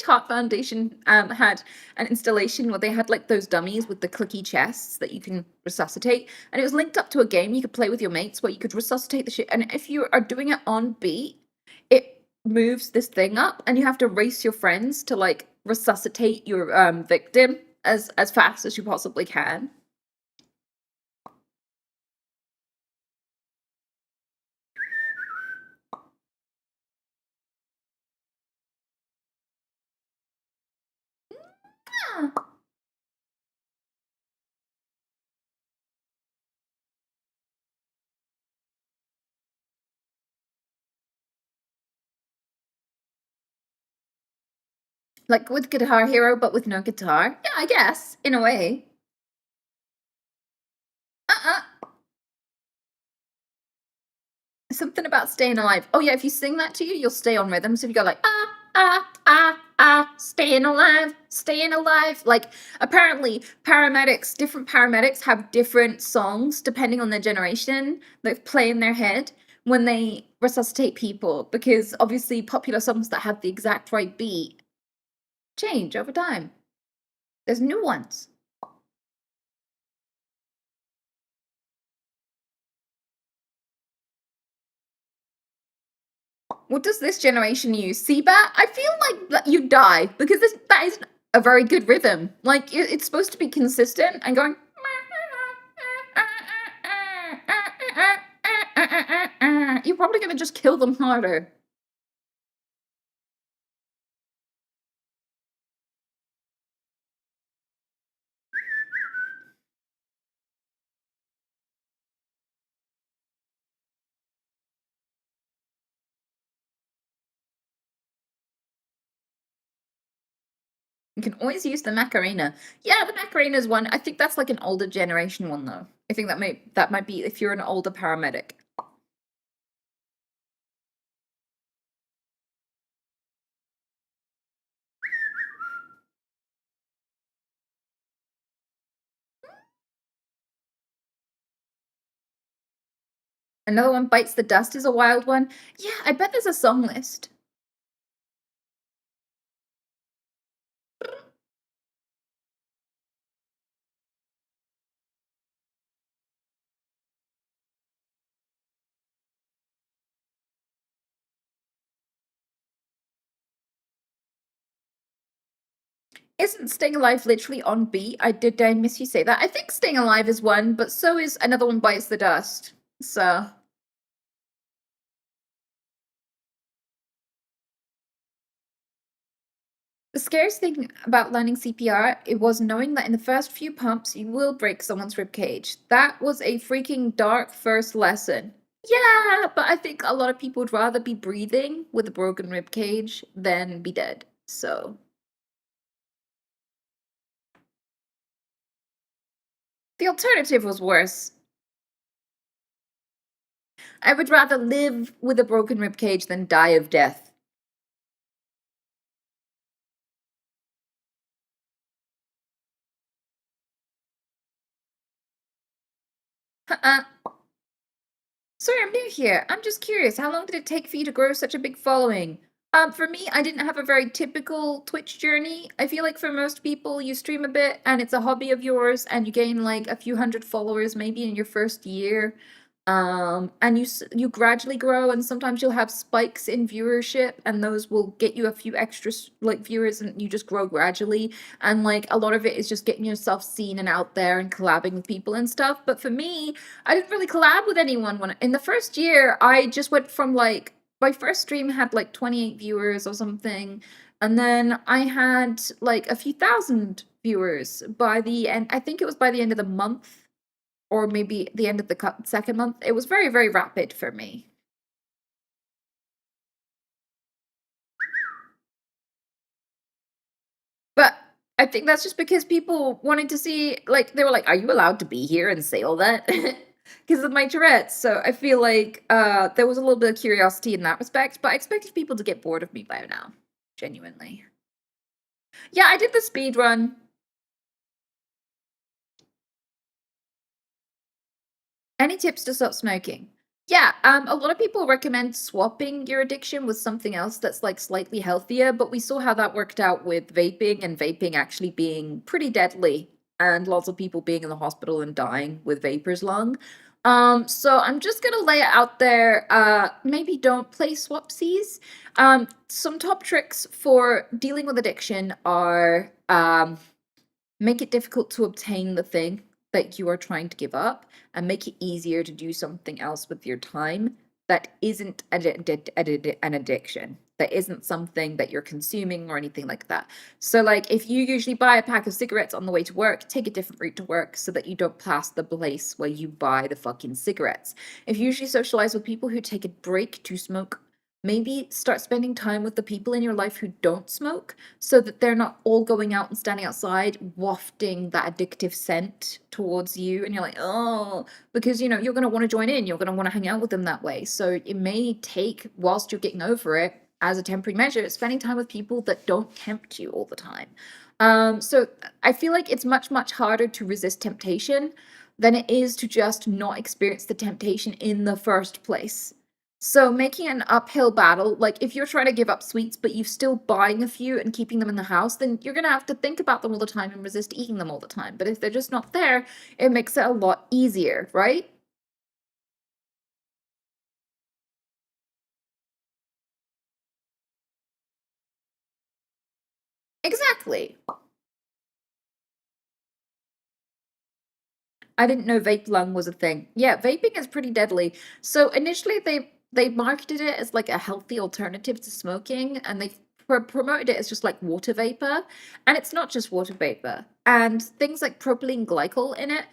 Heart Foundation had an installation where they had like those dummies with the clicky chests that you can resuscitate, and it was linked up to a game you could play with your mates where you could resuscitate the shit. And if you are doing it on beat, it moves this thing up, and you have to race your friends to like resuscitate your victim as fast as you possibly can. Yeah. Like with Guitar Hero, but with no guitar. Yeah, I guess, in a way. Uh-uh. Something about staying alive. Oh yeah, if you sing that to you, you'll stay on rhythm. So if you go like staying alive. Like, apparently different paramedics have different songs depending on their generation that play in their head when they resuscitate people, because obviously popular songs that have the exact right beat change over time. There's new ones. What does this generation use? Seabat? I feel like that you die because that is a very good rhythm. Like, it's supposed to be consistent and going. You're probably gonna just kill them harder. You can always use the Macarena. Yeah, the Macarena is one. I think that's like an older generation one though. I think that might be if you're an older paramedic. Another one, Bites the Dust, is a wild one. Yeah, I bet there's a song list. Isn't Staying Alive literally on beat? Did I miss you say that? I think Staying Alive is one, but so is another one, Bites the Dust. So the scariest thing about learning CPR, it was knowing that in the first few pumps you will break someone's rib cage. That was a freaking dark first lesson. Yeah, but I think a lot of people would rather be breathing with a broken rib cage than be dead. So the alternative was worse. I would rather live with a broken rib cage than die of death. Uh, Sorry, I'm new here. I'm just curious, how long did it take for you to grow such a big following? For me, I didn't have a very typical Twitch journey. I feel like for most people, you stream a bit and it's a hobby of yours and you gain like a few hundred followers maybe in your first year. And you gradually grow, and sometimes you'll have spikes in viewership, and those will get you a few extra like viewers, and you just grow gradually. And like a lot of it is just getting yourself seen and out there and collabing with people and stuff. But for me, I didn't really collab with anyone when in the first year. I just went from like my first stream had like 28 viewers or something, and then I had like a few thousand viewers by the end. I think it was by the end of the month, or maybe the end of the second month. It was very, very rapid for me. But I think that's just because people wanted to see, like, they were like, are you allowed to be here and say all that? Because of my Tourette. So I feel like there was a little bit of curiosity in that respect, but I expected people to get bored of me by now. Genuinely. Yeah, I did the speed run. Any tips to stop smoking? Yeah, a lot of people recommend swapping your addiction with something else that's like slightly healthier, but we saw how that worked out with vaping, and vaping actually being pretty deadly, and lots of people being in the hospital and dying with vapor's lung. So I'm just gonna lay it out there. Maybe don't play swapsies. Some top tricks for dealing with addiction are make it difficult to obtain the thing that you are trying to give up, and make it easier to do something else with your time that isn't an addiction, that isn't something that you're consuming or anything like that. So like if you usually buy a pack of cigarettes on the way to work, take a different route to work so that you don't pass the place where you buy the fucking cigarettes. If you usually socialize with people who take a break to smoke, maybe start spending time with the people in your life who don't smoke, so that they're not all going out and standing outside wafting that addictive scent towards you, and you're like, oh, because you know you're going to want to join in, you're going to want to hang out with them that way. So it may take, whilst you're getting over it, as a temporary measure, spending time with people that don't tempt you all the time. So I feel like it's much, much harder to resist temptation than it is to just not experience the temptation in the first place. So making an uphill battle, like if you're trying to give up sweets, but you're still buying a few and keeping them in the house, then you're gonna have to think about them all the time and resist eating them all the time. But if they're just not there, it makes it a lot easier, right? Exactly. I didn't know vape lung was a thing. Yeah, vaping is pretty deadly. So initially they marketed it as like a healthy alternative to smoking, and they promoted it as just like water vapor, and it's not just water vapor. And things like propylene glycol in it,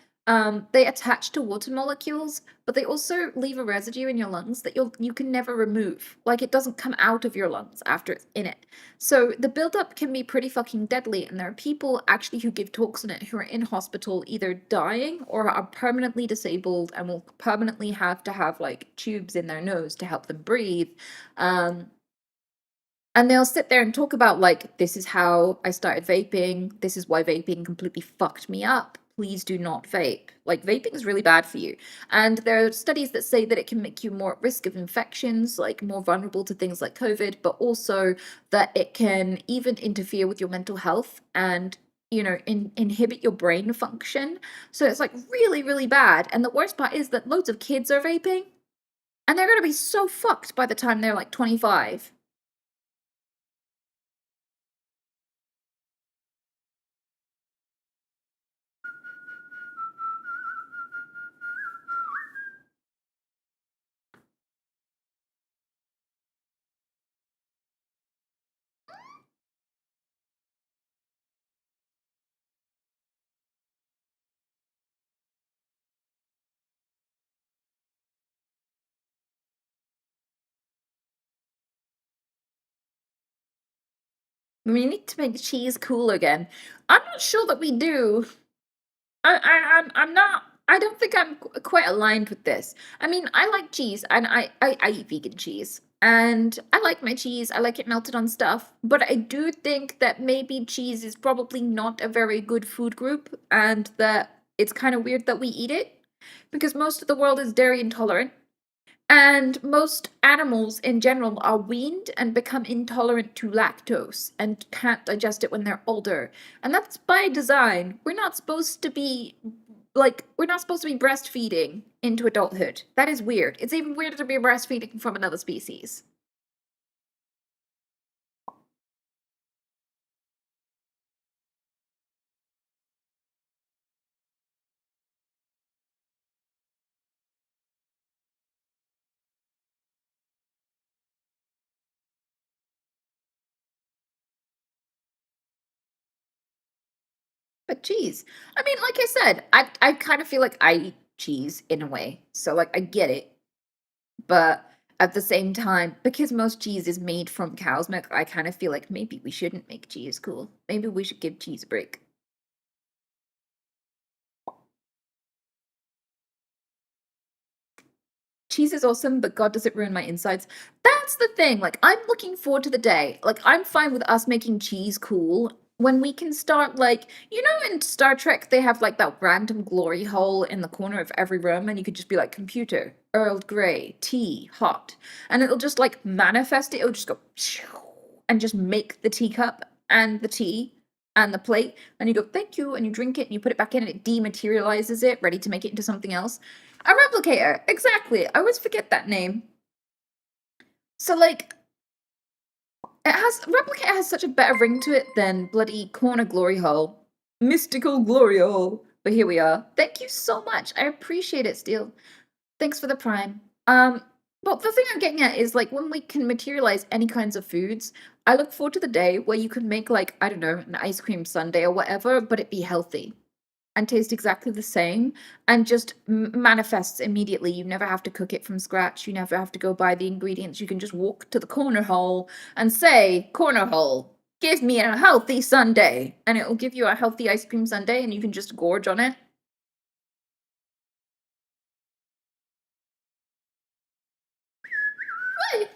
they attach to water molecules, but they also leave a residue in your lungs that you can never remove. Like it doesn't come out of your lungs after it's in it. So the buildup can be pretty fucking deadly, and there are people actually who give talks on it who are in hospital either dying or are permanently disabled and will permanently have to have like tubes in their nose to help them breathe. Um, and they'll sit there and talk about like, this is how I started vaping, this is why vaping completely fucked me up, please do not vape. Like, vaping is really bad for you. And there are studies that say that it can make you more at risk of infections, like more vulnerable to things like COVID, but also that it can even interfere with your mental health and, inhibit your brain function. So it's like really, really bad. And the worst part is that loads of kids are vaping, and they're going to be so fucked by the time they're like 25. We need to make cheese cool again. I'm not sure that we do. I'm not. I don't think I'm quite aligned with this. I mean, I like cheese, and I eat vegan cheese, and I like my cheese. I like it melted on stuff, but I do think that maybe cheese is probably not a very good food group, and that it's kind of weird that we eat it because most of the world is dairy intolerant. And most animals in general are weaned and become intolerant to lactose and can't digest it when they're older. And that's by design. We're not supposed to be breastfeeding into adulthood. That is weird. It's even weirder to be breastfeeding from another species. But cheese. I mean, like I said, I kind of feel like I eat cheese in a way. So like I get it. But at the same time, because most cheese is made from cow's milk, I kind of feel like maybe we shouldn't make cheese cool. Maybe we should give cheese a break. Cheese is awesome, but God, does it ruin my insides? That's the thing. Like, I'm looking forward to the day. Like, I'm fine with us making cheese cool when we can start, like, in Star Trek, they have like that random glory hole in the corner of every room, and you could just be like, computer, Earl Grey, tea, hot. And it'll just like manifest it. It'll just go and just make the teacup and the tea and the plate. And you go, thank you. And you drink it and you put it back in and it dematerializes it, ready to make it into something else. A replicator, exactly. I always forget that name. So like, replicator has such a better ring to it than bloody corner glory hole, mystical glory hole. But here we are. Thank you so much. I appreciate it, Steel. Thanks for the prime. But the thing I'm getting at is like when we can materialize any kinds of foods, I look forward to the day where you can make like, I don't know, an ice cream sundae or whatever, but it be healthy and taste exactly the same and just manifests immediately. You never have to cook it from scratch. You never have to go buy the ingredients. You can just walk to the corner hole and say, corner hole, give me a healthy sundae. And it will give you a healthy ice cream sundae and you can just gorge on it. What?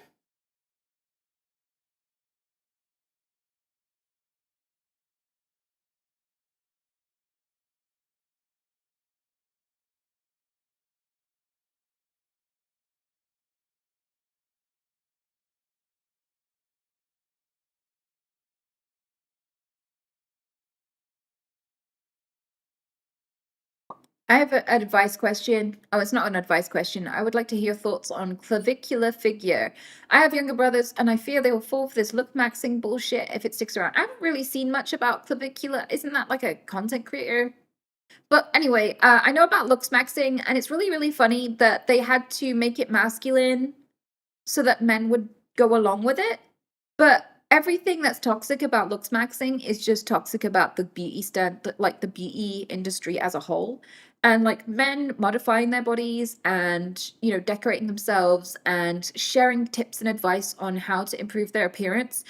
I have an advice question. Oh, it's not an advice question. I would like to hear thoughts on clavicular figure. I have younger brothers, and I fear they will fall for this lookmaxxing bullshit if it sticks around. I haven't really seen much about clavicular. Isn't that like a content creator? But anyway, I know about looksmaxxing, and it's really, really funny that they had to make it masculine so that men would go along with it. But everything that's toxic about looksmaxxing is just toxic about the like the beauty industry as a whole. And like men modifying their bodies and, decorating themselves and sharing tips and advice on how to improve their appearance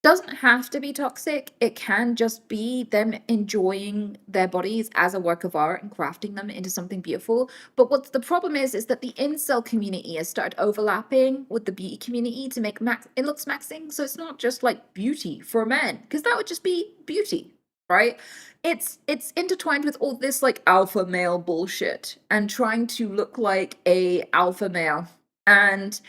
doesn't have to be toxic. It can just be them enjoying their bodies as a work of art and crafting them into something beautiful. But what the problem is that the incel community has started overlapping with the beauty community to make it looks maxing. So it's not just like beauty for men, because that would just be beauty. right? It's intertwined with all this like alpha male bullshit and trying to look like a alpha male. And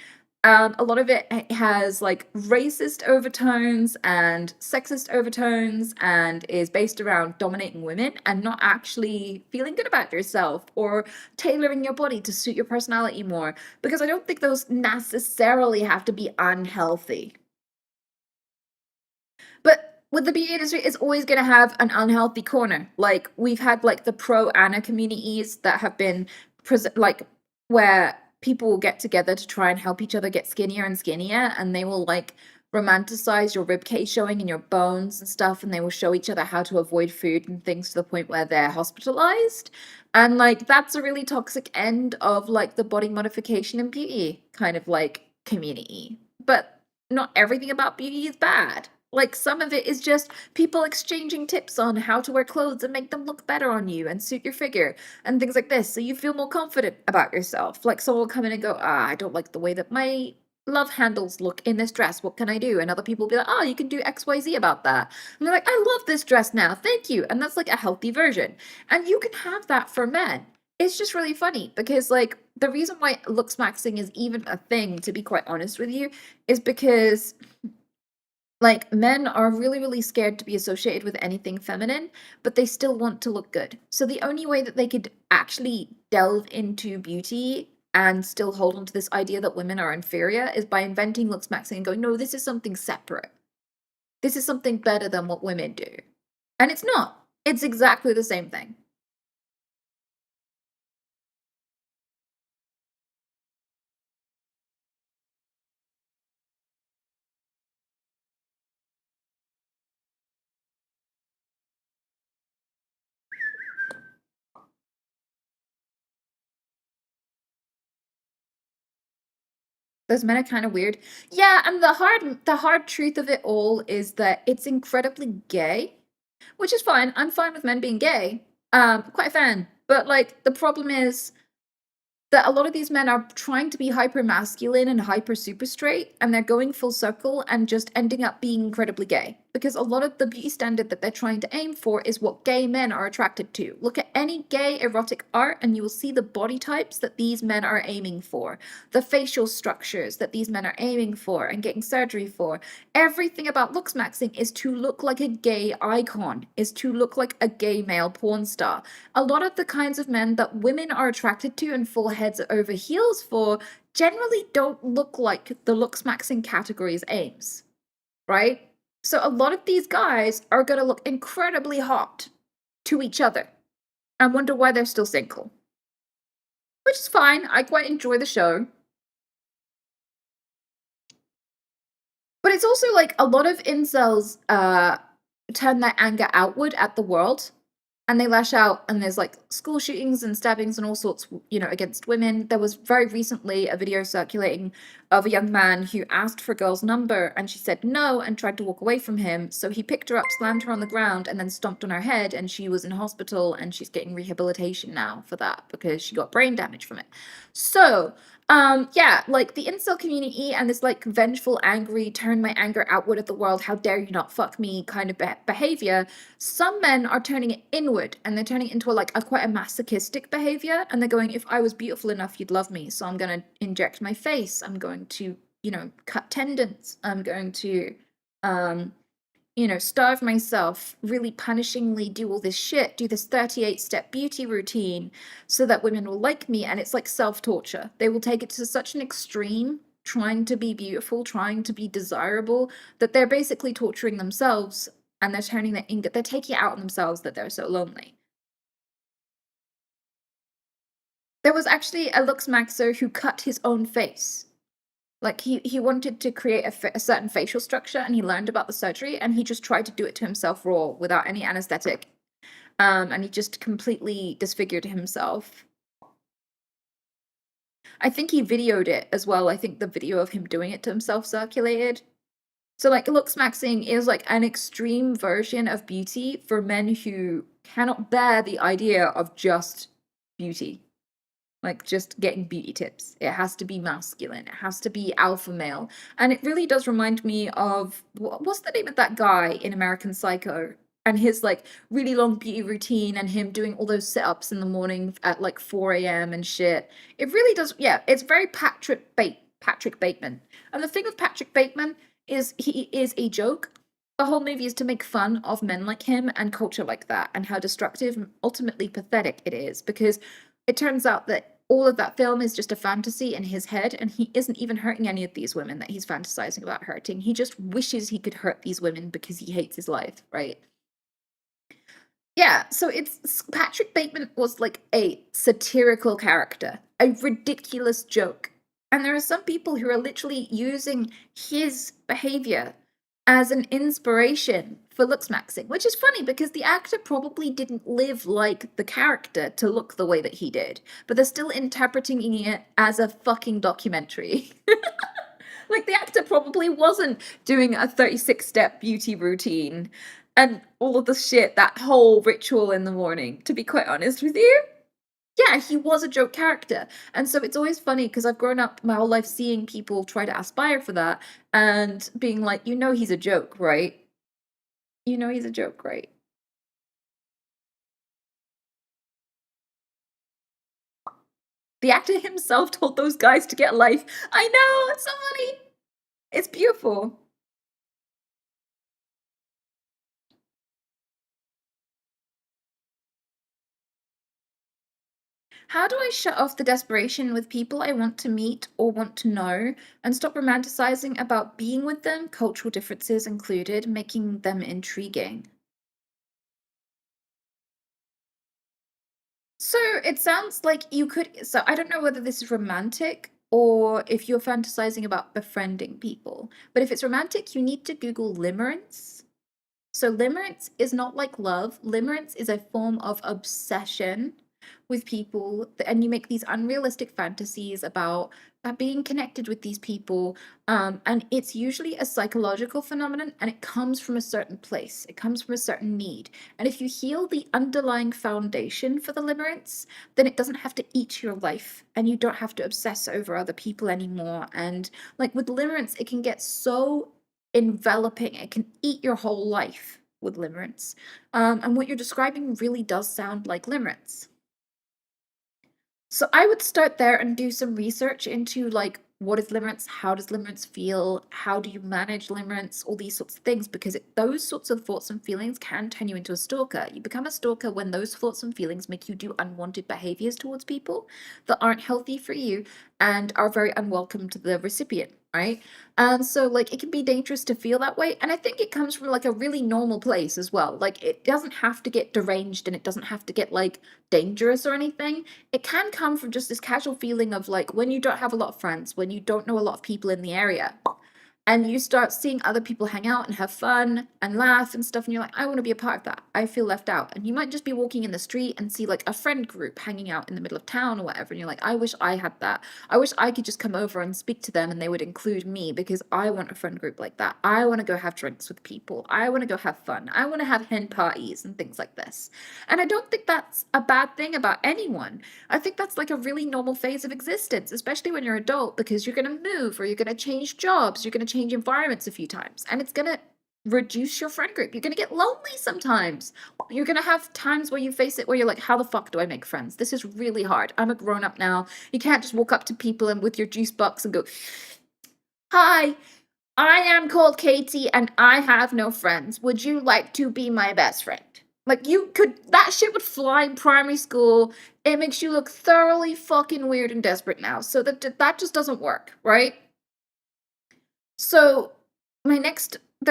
a lot of it has like racist overtones and sexist overtones and is based around dominating women and not actually feeling good about yourself or tailoring your body to suit your personality more. Because I don't think those necessarily have to be unhealthy. But with the beauty industry, it's always going to have an unhealthy corner. Like we've had like the pro Anna communities that have been like where people will get together to try and help each other get skinnier and skinnier, and they will like romanticize your rib cage showing and your bones and stuff, and they will show each other how to avoid food and things to the point where they're hospitalized. And like that's a really toxic end of like the body modification and beauty kind of like community. But not everything about beauty is bad. Like some of it is just people exchanging tips on how to wear clothes and make them look better on you and suit your figure and things like this, so you feel more confident about yourself. Like someone will come in and go, I don't like the way that my love handles look in this dress. What can I do? And other people will be like, oh, you can do XYZ about that. And they're like, I love this dress now. Thank you. And that's like a healthy version. And you can have that for men. It's just really funny because like the reason why looksmaxxing is even a thing, to be quite honest with you, is because like men are really, really scared to be associated with anything feminine, but they still want to look good. So the only way that they could actually delve into beauty and still hold on to this idea that women are inferior is by inventing looksmaxxing and going, no, this is something separate. This is something better than what women do. And it's not. It's exactly the same thing. Those men are kind of weird. Yeah, and the hard truth of it all is that it's incredibly gay, which is fine. I'm fine with men being gay. Quite a fan. But like the problem is that a lot of these men are trying to be hyper masculine and hyper super straight, and they're going full circle and just ending up being incredibly gay. Because a lot of the beauty standard that they're trying to aim for is what gay men are attracted to. Look at any gay erotic art, and you will see the body types that these men are aiming for, the facial structures that these men are aiming for and getting surgery for. Everything about looksmaxxing is to look like a gay icon, is to look like a gay male porn star. A lot of the kinds of men that women are attracted to and fall heads over heels for generally don't look like the looksmaxxing category's aims, right? So a lot of these guys are going to look incredibly hot to each other and wonder why they're still single. Which is fine. I quite enjoy the show. But it's also like a lot of incels turn their anger outward at the world, and they lash out, and there's like school shootings and stabbings and all sorts, against women. There was very recently a video circulating of a young man who asked for a girl's number and she said no and tried to walk away from him. So he picked her up, slammed her on the ground, and then stomped on her head, and she was in hospital and she's getting rehabilitation now for that because she got brain damage from it. So yeah, like the incel community and this like vengeful, angry, turn my anger outward at the world, how dare you not fuck me kind of behavior. Some men are turning it inward, and they're turning it into a quite a masochistic behavior, and they're going, if I was beautiful enough, you'd love me, so I'm going to inject my face, I'm going to, cut tendons, I'm going to, starve myself, really punishingly do all this shit, do this 38-step beauty routine so that women will like me. And it's like self-torture. They will take it to such an extreme, trying to be beautiful, trying to be desirable, that they're basically torturing themselves, and they're turning their anger, they're taking it out on themselves that they're so lonely. There was actually a looksmaxer who cut his own face. Like he wanted to create a certain facial structure, and he learned about the surgery, and he just tried to do it to himself raw without any anesthetic. And he just completely disfigured himself. I think he videoed it as well. I think the video of him doing it to himself circulated. So like looksmaxxing is like an extreme version of beauty for men who cannot bear the idea of just beauty. Like just getting beauty tips. It has to be masculine. It has to be alpha male. And it really does remind me of what's the name of that guy in American Psycho? and his like really long beauty routine and him doing all those sit-ups in the morning at like 4 a.m. and shit. It really does, yeah, it's very Patrick Bateman. And the thing with Patrick Bateman is he is a joke. The whole movie is to make fun of men like him and culture like that and how destructive and ultimately pathetic it is, because it turns out that all of that film is just a fantasy in his head, and he isn't even hurting any of these women that he's fantasizing about hurting. He just wishes he could hurt these women because he hates his life, right? Yeah, so it's Patrick Bateman was like a satirical character, a ridiculous joke. And there are some people who are literally using his behavior as an inspiration for looksmaxxing, which is funny because the actor probably didn't live like the character to look the way that he did, but they're still interpreting it as a fucking documentary. Like, the actor probably wasn't doing a 36-step beauty routine and all of the shit, that whole ritual in the morning, to be quite honest with you. Yeah, he was a joke character. And so it's always funny because I've grown up my whole life seeing people try to aspire for that and being like, you know, he's a joke, right? You know, he's a joke, right? The actor himself told those guys to get a life. I know, it's so funny. It's beautiful. How do I shut off the desperation with people I want to meet or want to know and stop romanticizing about being with them, cultural differences included, making them intriguing? So it sounds like you could. So I don't know whether this is romantic or if you're fantasizing about befriending people. But if it's romantic, you need to Google limerence. So limerence is not like love. Limerence is a form of obsession with people, and you make these unrealistic fantasies about being connected with these people. And it's usually a psychological phenomenon, and it comes from a certain place. It comes from a certain need. And if you heal the underlying foundation for the limerence, then it doesn't have to eat your life, and you don't have to obsess over other people anymore. And like with limerence, it can get so enveloping. It can eat your whole life with limerence. And what you're describing really does sound like limerence. So I would start there and do some research into like what is limerence, how does limerence feel, how do you manage limerence, all these sorts of things, because those sorts of thoughts and feelings can turn you into a stalker. You become a stalker when those thoughts and feelings make you do unwanted behaviors towards people that aren't healthy for you and are very unwelcome to the recipient, right? And so like it can be dangerous to feel that way, and I think it comes from like a really normal place as well. Like it doesn't have to get deranged and it doesn't have to get like dangerous or anything. It can come from just this casual feeling of like when you don't have a lot of friends, when you don't know a lot of people in the area, and you start seeing other people hang out and have fun and laugh and stuff, and you're like, I want to be a part of that. I feel left out. And you might just be walking in the street and see like a friend group hanging out in the middle of town or whatever, and you're like, I wish I had that. I wish I could just come over and speak to them and they would include me because I want a friend group like that. I want to go have drinks with people. I want to go have fun. I want to have hen parties and things like this. And I don't think that's a bad thing about anyone. I think that's like a really normal phase of existence, especially when you're an adult, because you're going to move or you're going to change jobs, you're going to change environments a few times, and it's going to reduce your friend group. You're going to get lonely sometimes. You're going to have times where you face it where you're like, how the fuck do I make friends? This is really hard. I'm a grown up now. You can't just walk up to people and with your juice box and go, hi, I am called Katie and I have no friends. Would you like to be my best friend? Like, you could, that shit would fly in primary school. It makes you look thoroughly fucking weird and desperate now. So that just doesn't work, right? So the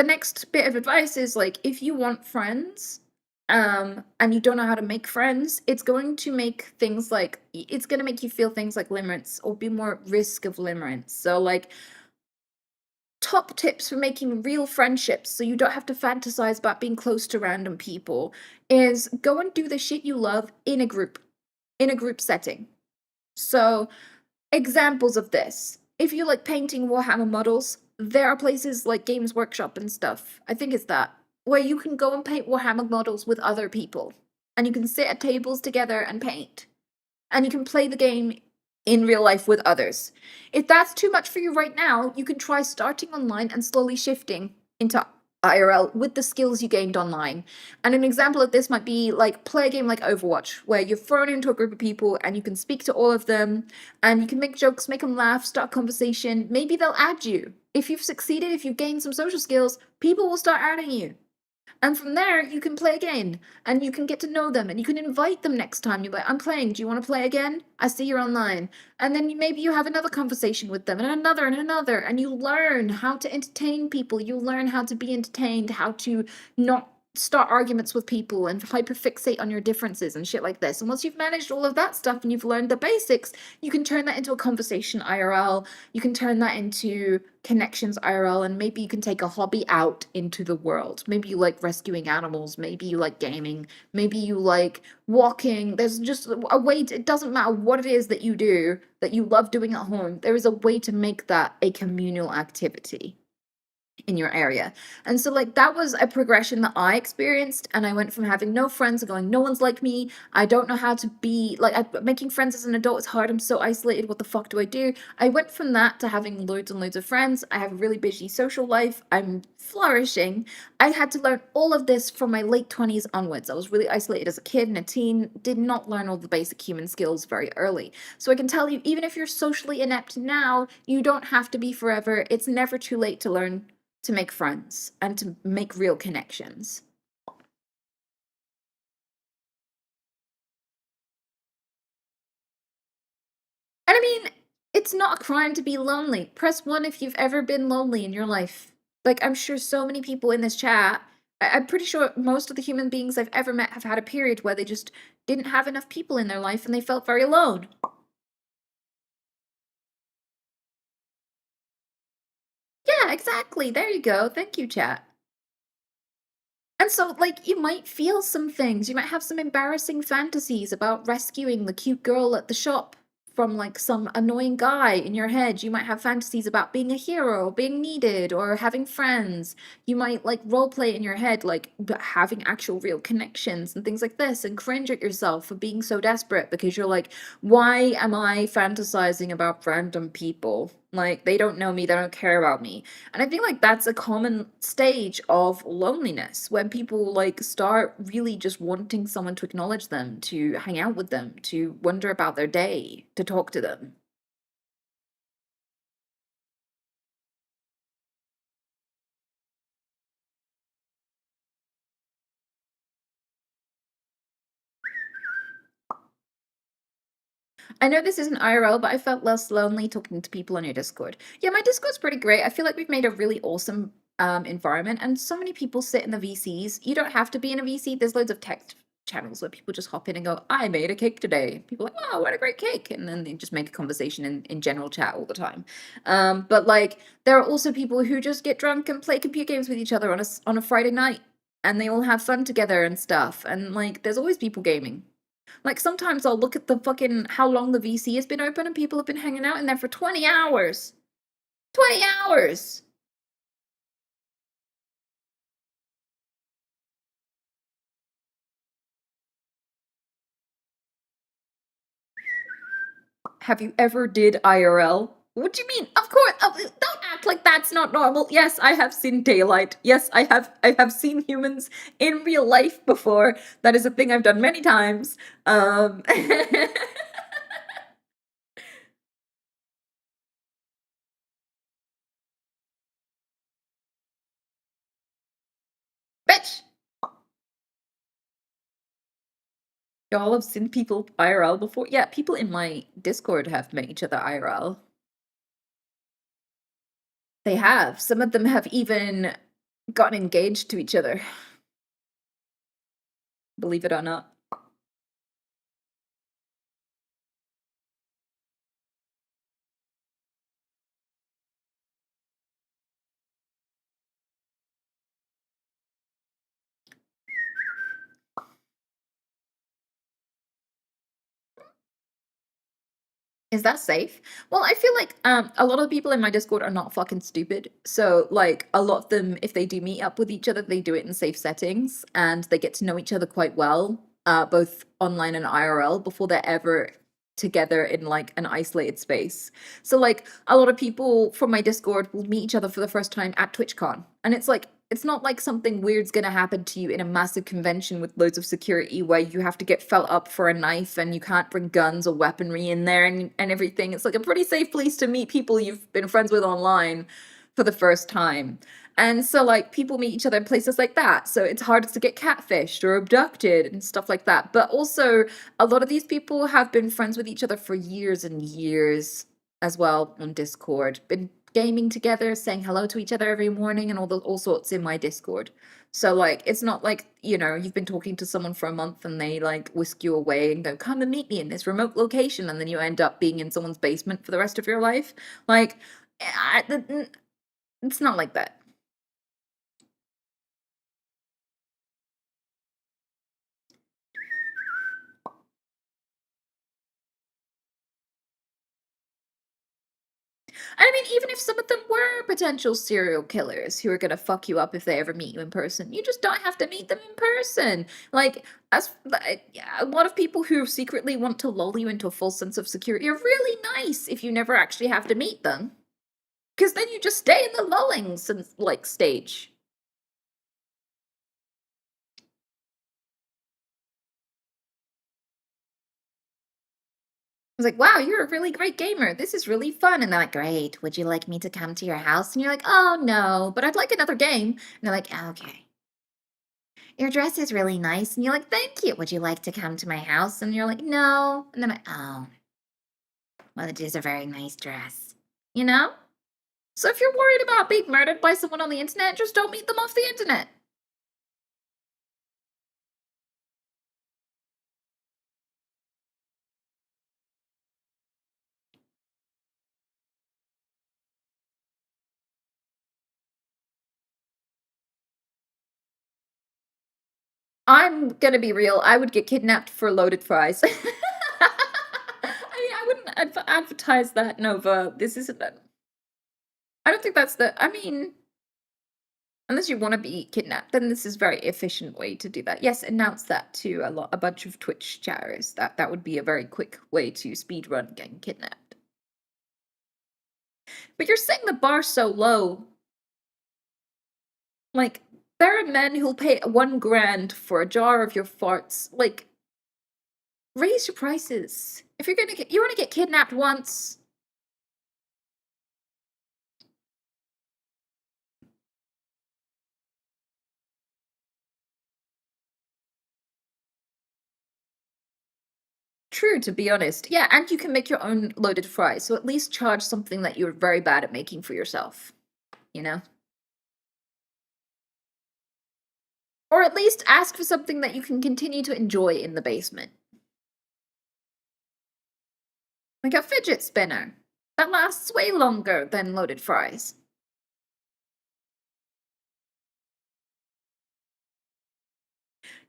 next bit of advice is like, if you want friends, and you don't know how to make friends, it's going to make things like, it's going to make you feel things like limerence or be more at risk of limerence. So like, top tips for making real friendships so you don't have to fantasize about being close to random people is go and do the shit you love in a group setting. So examples of this, if you like painting Warhammer models, there are places like Games Workshop and stuff, I think it's that, where you can go and paint Warhammer models with other people, and you can sit at tables together and paint, and you can play the game in real life with others. If that's too much for you right now, you can try starting online and slowly shifting into IRL with the skills you gained online. And an example of this might be like play a game like Overwatch, where you're thrown into a group of people and you can speak to all of them and you can make jokes, make them laugh, start a conversation. Maybe they'll add you. If you've succeeded, if you've gained some social skills, people will start adding you. And from there, you can play again and you can get to know them and you can invite them next time. You're like, I'm playing. Do you want to play again? I see you're online. And then maybe you have another conversation with them and another. And you learn how to entertain people. You learn how to be entertained, how to not start arguments with people and hyperfixate on your differences and shit like this. And once you've managed all of that stuff and you've learned the basics, you can turn that into a conversation IRL. You can turn that into connections IRL, and maybe you can take a hobby out into the world. Maybe you like rescuing animals, maybe you like gaming, maybe you like walking. There's just a way to, it doesn't matter what it is that you do that you love doing at home, there is a way to make that a communal activity in your area. And so like that was a progression that I experienced, and I went from having no friends to going, no one's like me, I don't know how to be like, making friends as an adult is hard, I'm so isolated, what the fuck do I do? I went from that to having loads and loads of friends. I have a really busy social life, I'm flourishing. I had to learn all of this from my late 20s onwards. I was really isolated as a kid and a teen, did not learn all the basic human skills very early. So I can tell you, even if you're socially inept now, you don't have to be forever. It's never too late to learn to make friends and to make real connections. And I mean, it's not a crime to be lonely. Press 1 if you've ever been lonely in your life. Like, I'm sure so many people in this chat, I'm pretty sure most of the human beings I've ever met have had a period where they just didn't have enough people in their life and they felt very alone. Yeah, exactly. There you go. Thank you, chat. And so, like, you might feel some things. You might have some embarrassing fantasies about rescuing the cute girl at the shop from, like, some annoying guy in your head. You might have fantasies about being a hero, being needed, or having friends. You might, like, roleplay in your head, like, having actual real connections and things like this, and cringe at yourself for being so desperate because you're like, why am I fantasizing about random people? Like, they don't know me, they don't care about me. And I feel like that's a common stage of loneliness when people like start really just wanting someone to acknowledge them, to hang out with them, to wonder about their day, to talk to them. I know this isn't IRL, but I felt less lonely talking to people on your Discord. Yeah, my Discord's pretty great. I feel like we've made a really awesome environment, and so many people sit in the VCs. You don't have to be in a VC. There's loads of text channels where people just hop in and go, I made a cake today. People are like, oh, what a great cake. And then they just make a conversation in general chat all the time. But like, there are also people who just get drunk and play computer games with each other on a Friday night, and they all have fun together and stuff. And like, there's always people gaming. Like sometimes I'll look at the fucking how long the VC has been open and people have been hanging out in there for 20 hours. 20 hours. Have you ever did IRL? What do you mean? Of course. Don't act like that's not normal. Yes, I have seen daylight. Yes, I have seen humans in real life before. That is a thing I've done many times. Bitch. Y'all have seen people IRL before? Yeah, people in my Discord have met each other IRL. They have. Some of them have even gotten engaged to each other, believe it or not. Is that safe? Well, I feel like a lot of the people in my Discord are not fucking stupid. So like a lot of them, if they do meet up with each other, they do it in safe settings and they get to know each other quite well, both online and IRL before they're ever together in like an isolated space. So like a lot of people from my Discord will meet each other for the first time at TwitchCon. And it's like it's not like something weird's gonna happen to you in a massive convention with loads of security where you have to get felt up for a knife and you can't bring guns or weaponry in there and everything. It's like a pretty safe place to meet people you've been friends with online for the first time. And so, like, people meet each other in places like that. So it's harder to get catfished or abducted and stuff like that. But also, a lot of these people have been friends with each other for years and years as well on Discord. Been gaming together, saying hello to each other every morning, and all sorts in my Discord. So like, it's not like, you know, you've been talking to someone for a month and they like whisk you away and go, come and meet me in this remote location, and then you end up being in someone's basement for the rest of your life. Like, it's not like that. I mean, even if some of them were potential serial killers who are gonna fuck you up if they ever meet you in person, you just don't have to meet them in person. Like, yeah, a lot of people who secretly want to lull you into a false sense of security are really nice if you never actually have to meet them, because then you just stay in the lulling like stage. I was like, wow, you're a really great gamer. This is really fun. And they're like, great. Would you like me to come to your house? And you're like, oh, no, but I'd like another game. And they're like, okay. Your dress is really nice. And you're like, thank you. Would you like to come to my house? And you're like, no. And then oh, well, it is a very nice dress. You know? So if you're worried about being murdered by someone on the internet, just don't meet them off the internet. I'm gonna be real. I would get kidnapped for loaded fries. I mean, I wouldn't advertise that, Nova. This isn't. I don't think that's the. I mean, unless you want to be kidnapped, then this is a very efficient way to do that. Yes, announce that to a bunch of Twitch chatters. That would be a very quick way to speedrun getting kidnapped. But you're setting the bar so low. Like, there are men who'll pay 1 grand for a jar of your farts. Like, raise your prices. If you're gonna you want to get kidnapped once. True, to be honest. Yeah, and you can make your own loaded fries, so at least charge something that you're very bad at making for yourself. You know? Or at least ask for something that you can continue to enjoy in the basement. Like a fidget spinner. That lasts way longer than loaded fries.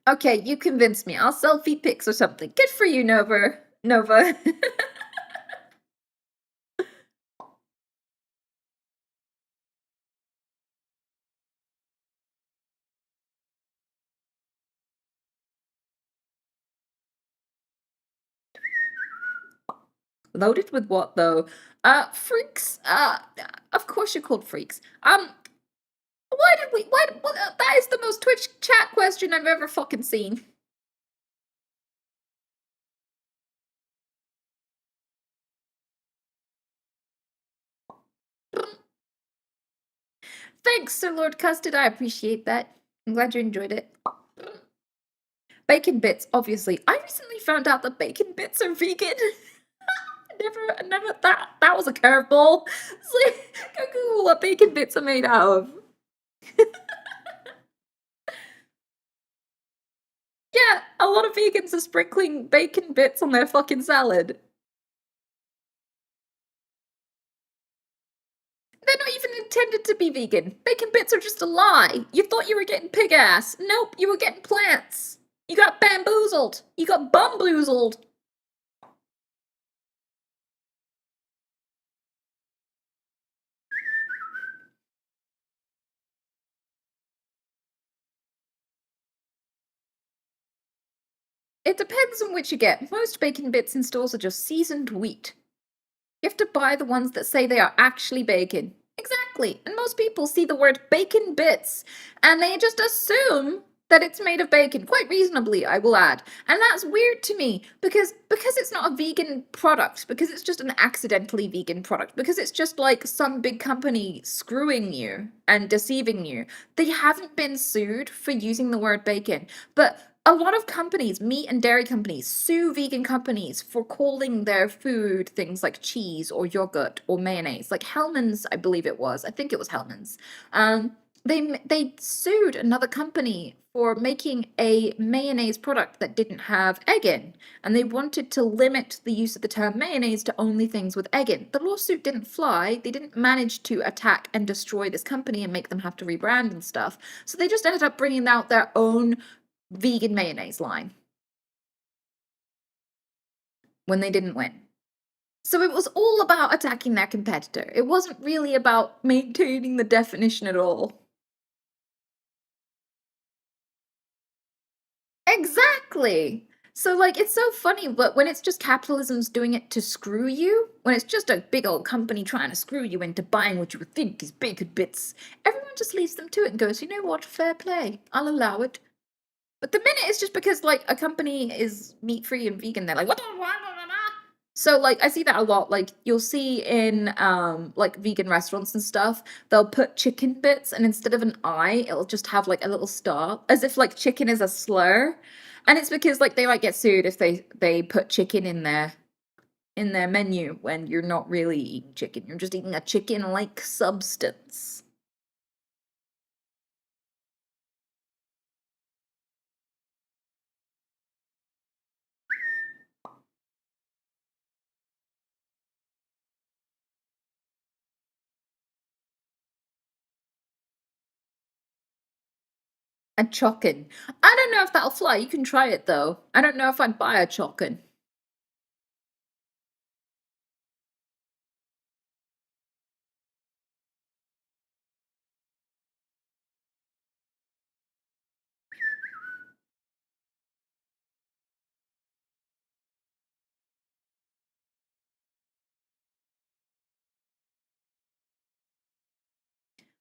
Okay, you convinced me. I'll sell feet pics or something. Good for you, Nova. Nova. Loaded with what though? Freaks. Of course you're called freaks. That is the most Twitch chat question I've ever fucking seen. Thanks, Sir Lord Custard. I appreciate that. I'm glad you enjoyed it. Bacon bits, obviously. I recently found out that bacon bits are vegan. That was a curveball. It's like, go Google what bacon bits are made out of. Yeah, a lot of vegans are sprinkling bacon bits on their fucking salad. They're not even intended to be vegan. Bacon bits are just a lie. You thought you were getting pig ass. Nope, you were getting plants. You got bamboozled. You got bumboozled. It depends on which you get. Most bacon bits in stores are just seasoned wheat. You have to buy the ones that say they are actually bacon. Exactly. And most people see the word bacon bits and they just assume that it's made of bacon, quite reasonably, I will add. And that's weird to me because it's not a vegan product, because it's just an accidentally vegan product, because it's just like some big company screwing you and deceiving you. They haven't been sued for using the word bacon, but a lot of companies, meat and dairy companies, sue vegan companies for calling their food things like cheese or yogurt or mayonnaise. Like Hellman's, I believe it was. I think it was Hellman's. They sued another company for making a mayonnaise product that didn't have egg in, and they wanted to limit the use of the term mayonnaise to only things with egg in. The lawsuit didn't fly. They didn't manage to attack and destroy this company and make them have to rebrand and stuff. So they just ended up bringing out their own vegan mayonnaise line when they didn't win. So it was all about attacking their competitor. It wasn't really about maintaining the definition at all. Exactly. So like it's so funny, but when it's just capitalism's doing it to screw you, when it's just a big old company trying to screw you into buying what you would think is bacon bits, everyone just leaves them to it and goes, you know what, fair play, I'll allow it. But the minute it's just because like a company is meat free and vegan, they're like, what the blah, blah, blah, blah. So like I see that a lot. Like you'll see in like vegan restaurants and stuff, they'll put chicken bits and instead of an I, it'll just have like a little star, as if like chicken is a slur. And it's because like they might get sued if they put chicken in their menu when you're not really eating chicken. You're just eating a chicken-like substance. A chocken. I don't know if that'll fly. You can try it though. I don't know if I'd buy a chocken.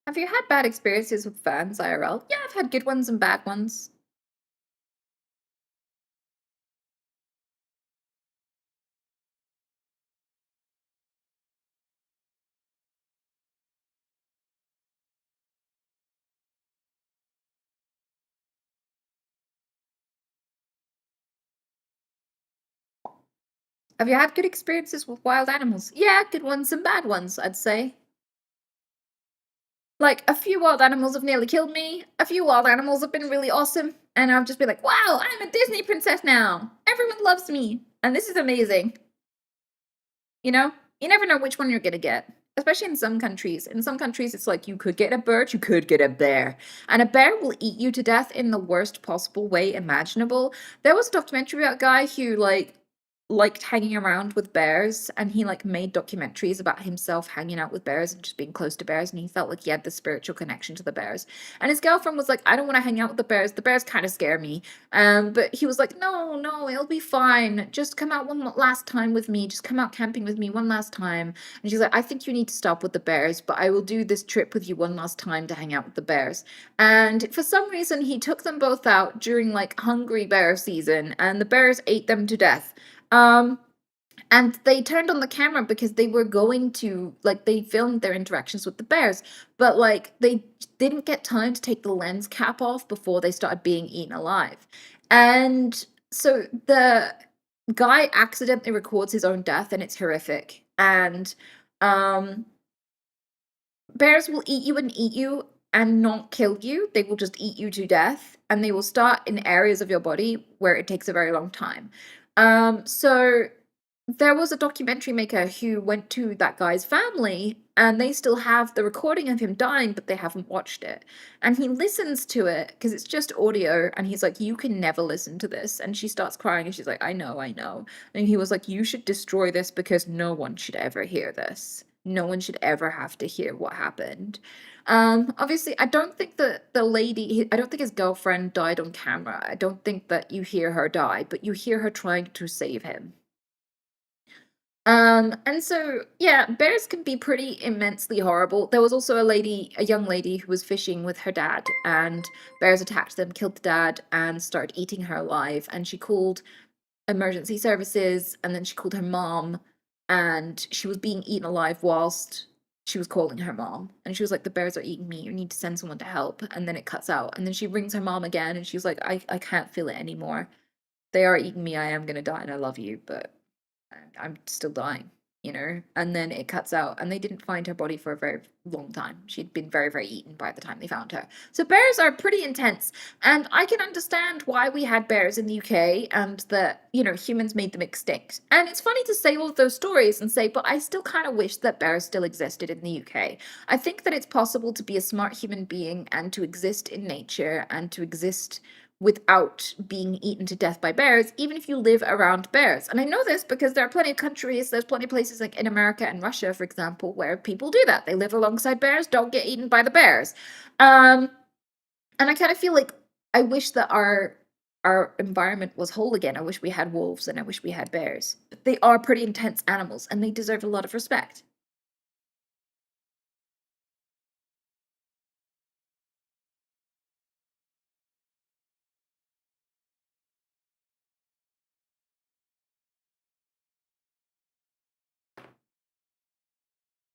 Have you had bad experiences with fans IRL? Yeah, I've had good ones and bad ones. Have you had good experiences with wild animals? Yeah, good ones and bad ones, I'd say. Like, a few wild animals have nearly killed me. A few wild animals have been really awesome. And I've just been like, wow, I'm a Disney princess now. Everyone loves me. And this is amazing. You know? You never know which one you're gonna get. Especially in some countries. In some countries, it's like you could get a bird, you could get a bear. And a bear will eat you to death in the worst possible way imaginable. There was a documentary about a guy who, like, liked hanging around with bears, and he like made documentaries about himself hanging out with bears and just being close to bears, and he felt like he had the spiritual connection to the bears. And his girlfriend was like, I don't want to hang out with the bears kind of scare me. But he was like, no, it'll be fine, just come out one last time with me, just come out camping with me one last time. And she's like, I think you need to stop with the bears, but I will do this trip with you one last time to hang out with the bears. And for some reason he took them both out during like hungry bear season, and the bears ate them to death. um, and they turned on the camera because they were going to, like, they filmed their interactions with the bears, but like they didn't get time to take the lens cap off before they started being eaten alive. And so the guy accidentally records his own death, and it's horrific. And um bears will eat you and not kill you. They will just eat you to death, and they will start in areas of your body where it takes a very long time. So there was a documentary maker who went to that guy's family, and they still have the recording of him dying, but they haven't watched it. And he listens to it because it's just audio, and he's like, you can never listen to this. And she starts crying, and she's like, I know, I know. And he was like, you should destroy this because no one should ever hear this. No one should ever have to hear what happened. Obviously, I don't think that the lady, I don't think his girlfriend died on camera. I don't think that you hear her die, but you hear her trying to save him. And so, yeah, bears can be pretty immensely horrible. There was also a young lady who was fishing with her dad, and bears attacked them, killed the dad, and started eating her alive. And she called emergency services, and then she called her mom, and she was being eaten alive whilst she was calling her mom. And she was like, "The bears are eating me. You need to send someone to help." And then it cuts out, and then she rings her mom again, and she's like, I can't feel it anymore. They are eating me. I am gonna die, and I love you, but I'm still dying, you know? And then it cuts out, and they didn't find her body for a very long time. She'd been very, very eaten by the time they found her. So bears are pretty intense, and I can understand why we had bears in the UK and that, you know, humans made them extinct. And it's funny to say all of those stories and say, but I still kind of wish that bears still existed in the UK. I think that it's possible to be a smart human being and to exist in nature and to exist without being eaten to death by bears, even if you live around bears. And I know this because there are plenty of countries, there's plenty of places like in America and Russia, for example, where people do that. They live alongside bears, don't get eaten by the bears. And I kind of feel like I wish that our environment was whole again. I wish we had wolves and I wish we had bears. But they are pretty intense animals and they deserve a lot of respect.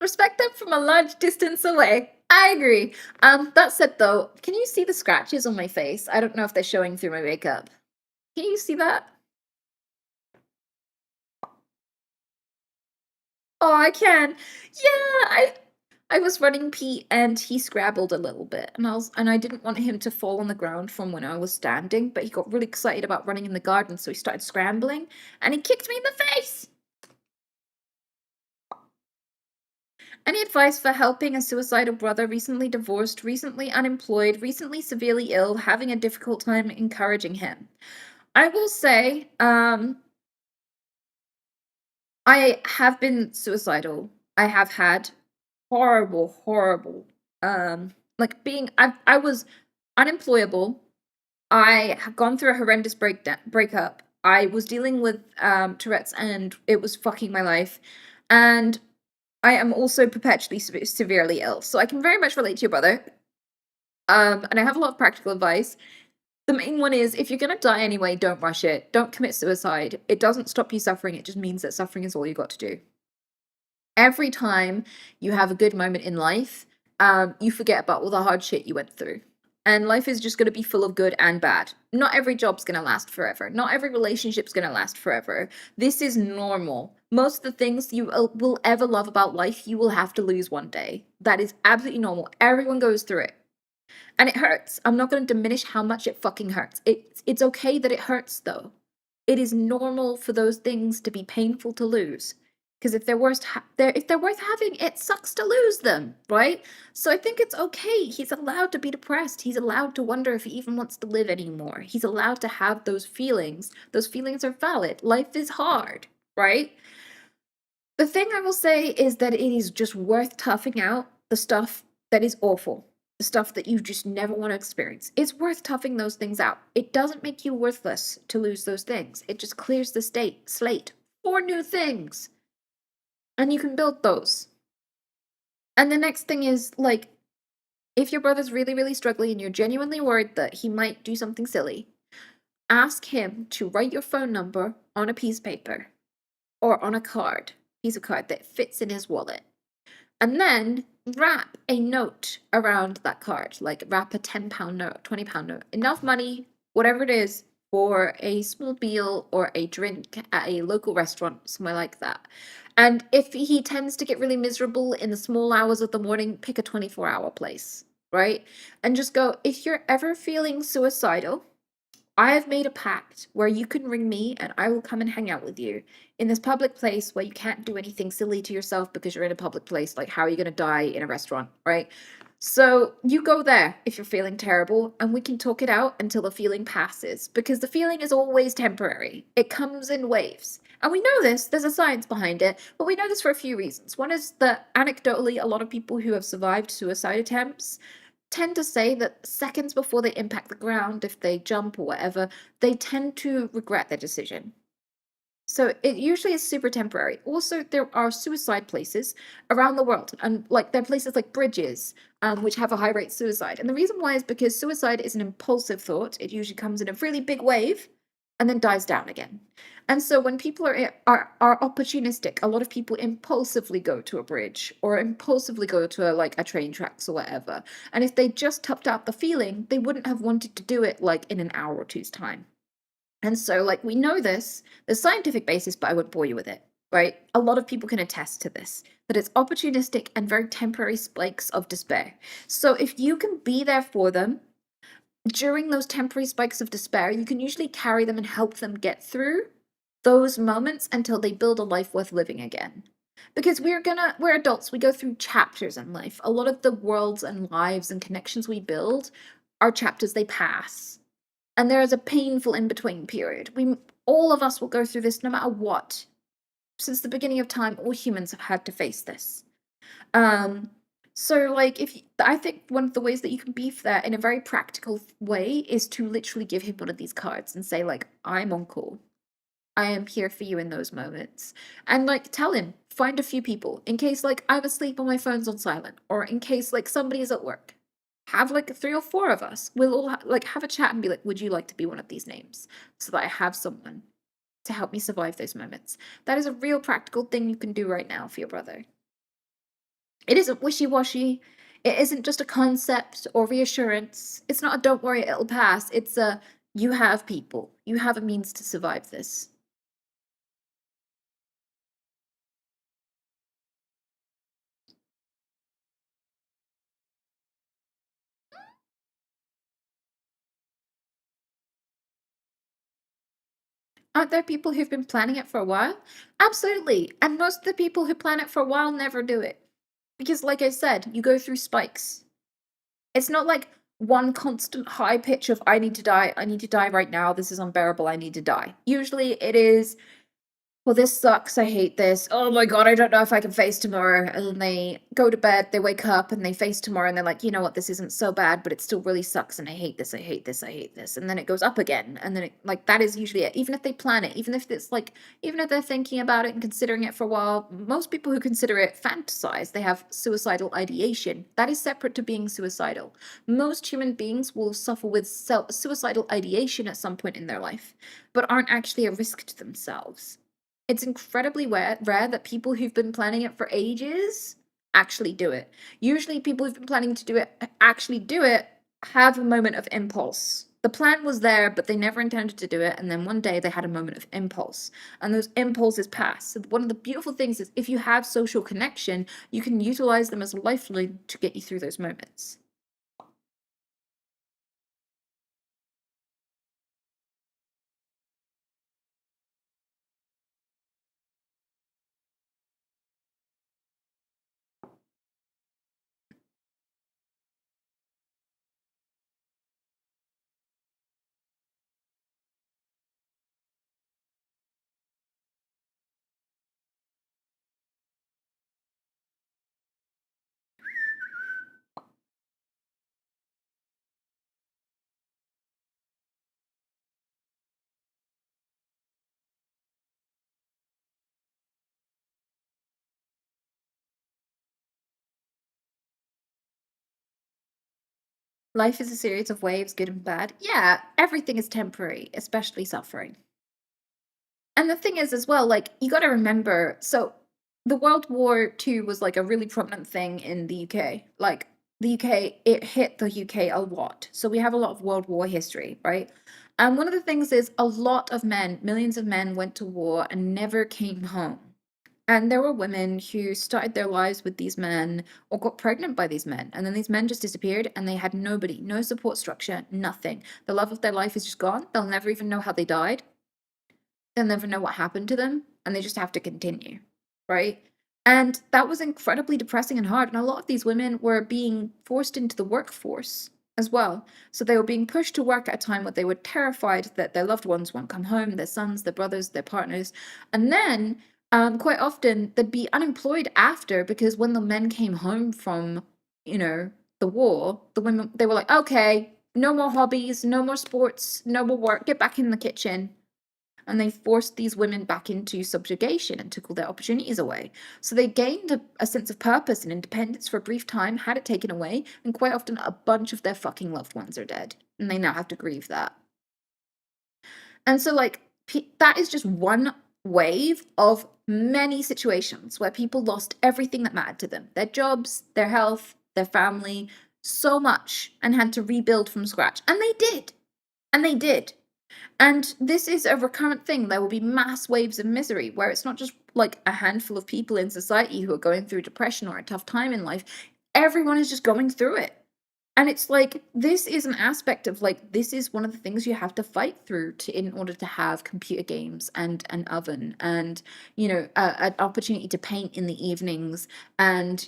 Respect them from a large distance away. I agree. That said though, can you see the scratches on my face? I don't know if they're showing through my makeup. Can you see that? Oh, I can. Yeah, I was running Pete and he scrabbled a little bit and I didn't want him to fall on the ground from when I was standing, but he got really excited about running in the garden, so he started scrambling and he kicked me in the face. Any advice for helping a suicidal brother, recently divorced, recently unemployed, recently severely ill, having a difficult time encouraging him? I will say, I have been suicidal. I have had horrible, horrible, like being, I was unemployable. I have gone through a horrendous breakup. I was dealing with Tourette's and it was fucking my life. And I am also perpetually severely ill. So I can very much relate to your brother. And I have a lot of practical advice. The main one is if you're gonna die anyway, don't rush it. Don't commit suicide. It doesn't stop you suffering, it just means that suffering is all you got to do. Every time you have a good moment in life, you forget about all the hard shit you went through. And life is just going to be full of good and bad. Not every job's going to last forever. Not every relationship's going to last forever. This is normal. Most of the things you will ever love about life, you will have to lose one day. That is absolutely normal. Everyone goes through it. And it hurts. I'm not going to diminish how much it fucking hurts. It's okay that it hurts though. It is normal for those things to be painful to lose. Because if if they're worth having, it sucks to lose them, right? So I think it's okay. He's allowed to be depressed. He's allowed to wonder if he even wants to live anymore. He's allowed to have those feelings. Those feelings are valid. Life is hard, right? The thing I will say is that it is just worth toughing out the stuff that is awful, the stuff that you just never want to experience. It's worth toughing those things out. It doesn't make you worthless to lose those things. It just clears the slate for new things. And you can build those. And the next thing is like, if your brother's really, really struggling and you're genuinely worried that he might do something silly, ask him to write your phone number on a piece of paper or on a piece of card that fits in his wallet. And then wrap a note around that card, like wrap a £10 note, £20 note, enough money, whatever it is, for a small meal or a drink at a local restaurant, somewhere like that. And if he tends to get really miserable in the small hours of the morning, pick a 24-hour place, right? And just go, if you're ever feeling suicidal, I have made a pact where you can ring me and I will come and hang out with you in this public place where you can't do anything silly to yourself because you're in a public place. Like, how are you going to die in a restaurant, right? So you go there if you're feeling terrible and we can talk it out until the feeling passes because the feeling is always temporary. It comes in waves. And we know this, there's a science behind it, but we know this for a few reasons. One is that anecdotally, a lot of people who have survived suicide attempts tend to say that seconds before they impact the ground, if they jump or whatever, they tend to regret their decision. So it usually is super temporary. Also, there are suicide places around the world, and like there are places like bridges, which have a high rate of suicide. And the reason why is because suicide is an impulsive thought. It usually comes in a really big wave, and then dies down again. And so when people are opportunistic, a lot of people impulsively go to a bridge or impulsively go to like a train tracks or whatever. And if they just toughed out the feeling, they wouldn't have wanted to do it like in an hour or two's time. And so, like, we know this, there's scientific basis, but I won't bore you with it, right? A lot of people can attest to this, that it's opportunistic and very temporary spikes of despair. So, if you can be there for them during those temporary spikes of despair, you can usually carry them and help them get through those moments until they build a life worth living again. Because we're adults, we go through chapters in life. A lot of the worlds and lives and connections we build are chapters they pass, and there is a painful in between period. All of us will go through this no matter what. Since the beginning of time, all humans have had to face this. Um, so like if I think one of the ways that you can beef that in a very practical way is to literally give him one of these cards and say like, I'm on call. I am here for you in those moments. And like tell him, find a few people in case like I'm asleep and my phone's on silent, or in case like somebody is at work. Have like 3 or 4 of us. We'll all like have a chat and be like, would you like to be one of these names? So that I have someone to help me survive those moments. That is a real practical thing you can do right now for your brother. It isn't wishy-washy. It isn't just a concept or reassurance. It's not a don't worry, it'll pass. It's a you have people. You have a means to survive this. Aren't there people who've been planning it for a while? Absolutely. And most of the people who plan it for a while never do it. Because, like I said, you go through spikes. It's not like one constant high pitch of I need to die right now, this is unbearable, I need to die. Usually it is, well, this sucks, I hate this. Oh my god, I don't know if I can face tomorrow. And then they go to bed, they wake up, and they face tomorrow, and they're like, you know what, this isn't so bad, but it still really sucks, and I hate this, I hate this, I hate this. And then it goes up again, and then like, that is usually it. Even if they plan it, even if it's like, even if they're thinking about it and considering it for a while, most people who consider it fantasize. They have suicidal ideation. That is separate to being suicidal. Most human beings will suffer with suicidal ideation at some point in their life, but aren't actually a risk to themselves. It's incredibly rare that people who've been planning it for ages actually do it. Usually people who've been planning to do it actually do it have a moment of impulse. The plan was there, but they never intended to do it, and then one day they had a moment of impulse, and those impulses pass. So one of the beautiful things is if you have social connection, you can utilize them as a lifeline to get you through those moments. Life is a series of waves, good and bad. Yeah, everything is temporary, especially suffering. And the thing is as well, like, you gotta remember, so the World War II was like a really prominent thing in the UK. Like, the UK, it hit the UK a lot. So we have a lot of World War history, right? And one of the things is a lot of men, millions of men went to war and never came home. And there were women who started their lives with these men or got pregnant by these men. And then these men just disappeared and they had nobody, no support structure, nothing. The love of their life is just gone. They'll never even know how they died. They'll never know what happened to them, and they just have to continue, right? And that was incredibly depressing and hard. And a lot of these women were being forced into the workforce as well. So they were being pushed to work at a time when they were terrified that their loved ones won't come home, their sons, their brothers, their partners. And then quite often they'd be unemployed after, because when the men came home from, you know, the war, the women, they were like, okay, no more hobbies, no more sports, no more work, get back in the kitchen. and they forced these women back into subjugation and took all their opportunities away. So they gained a sense of purpose and independence for a brief time, had it taken away, and quite often a bunch of their fucking loved ones are dead, and they now have to grieve that. And so, like, that is just one wave of many situations where people lost everything that mattered to them, their jobs, their health, their family, so much, and had to rebuild from scratch. And they did. And they did. And this is a recurrent thing. There will be mass waves of misery where it's not just like a handful of people in society who are going through depression or a tough time in life. Everyone is just going through it. And it's like, this is an aspect of like, this is one of the things you have to fight through in order to have computer games and an oven and, an opportunity to paint in the evenings and,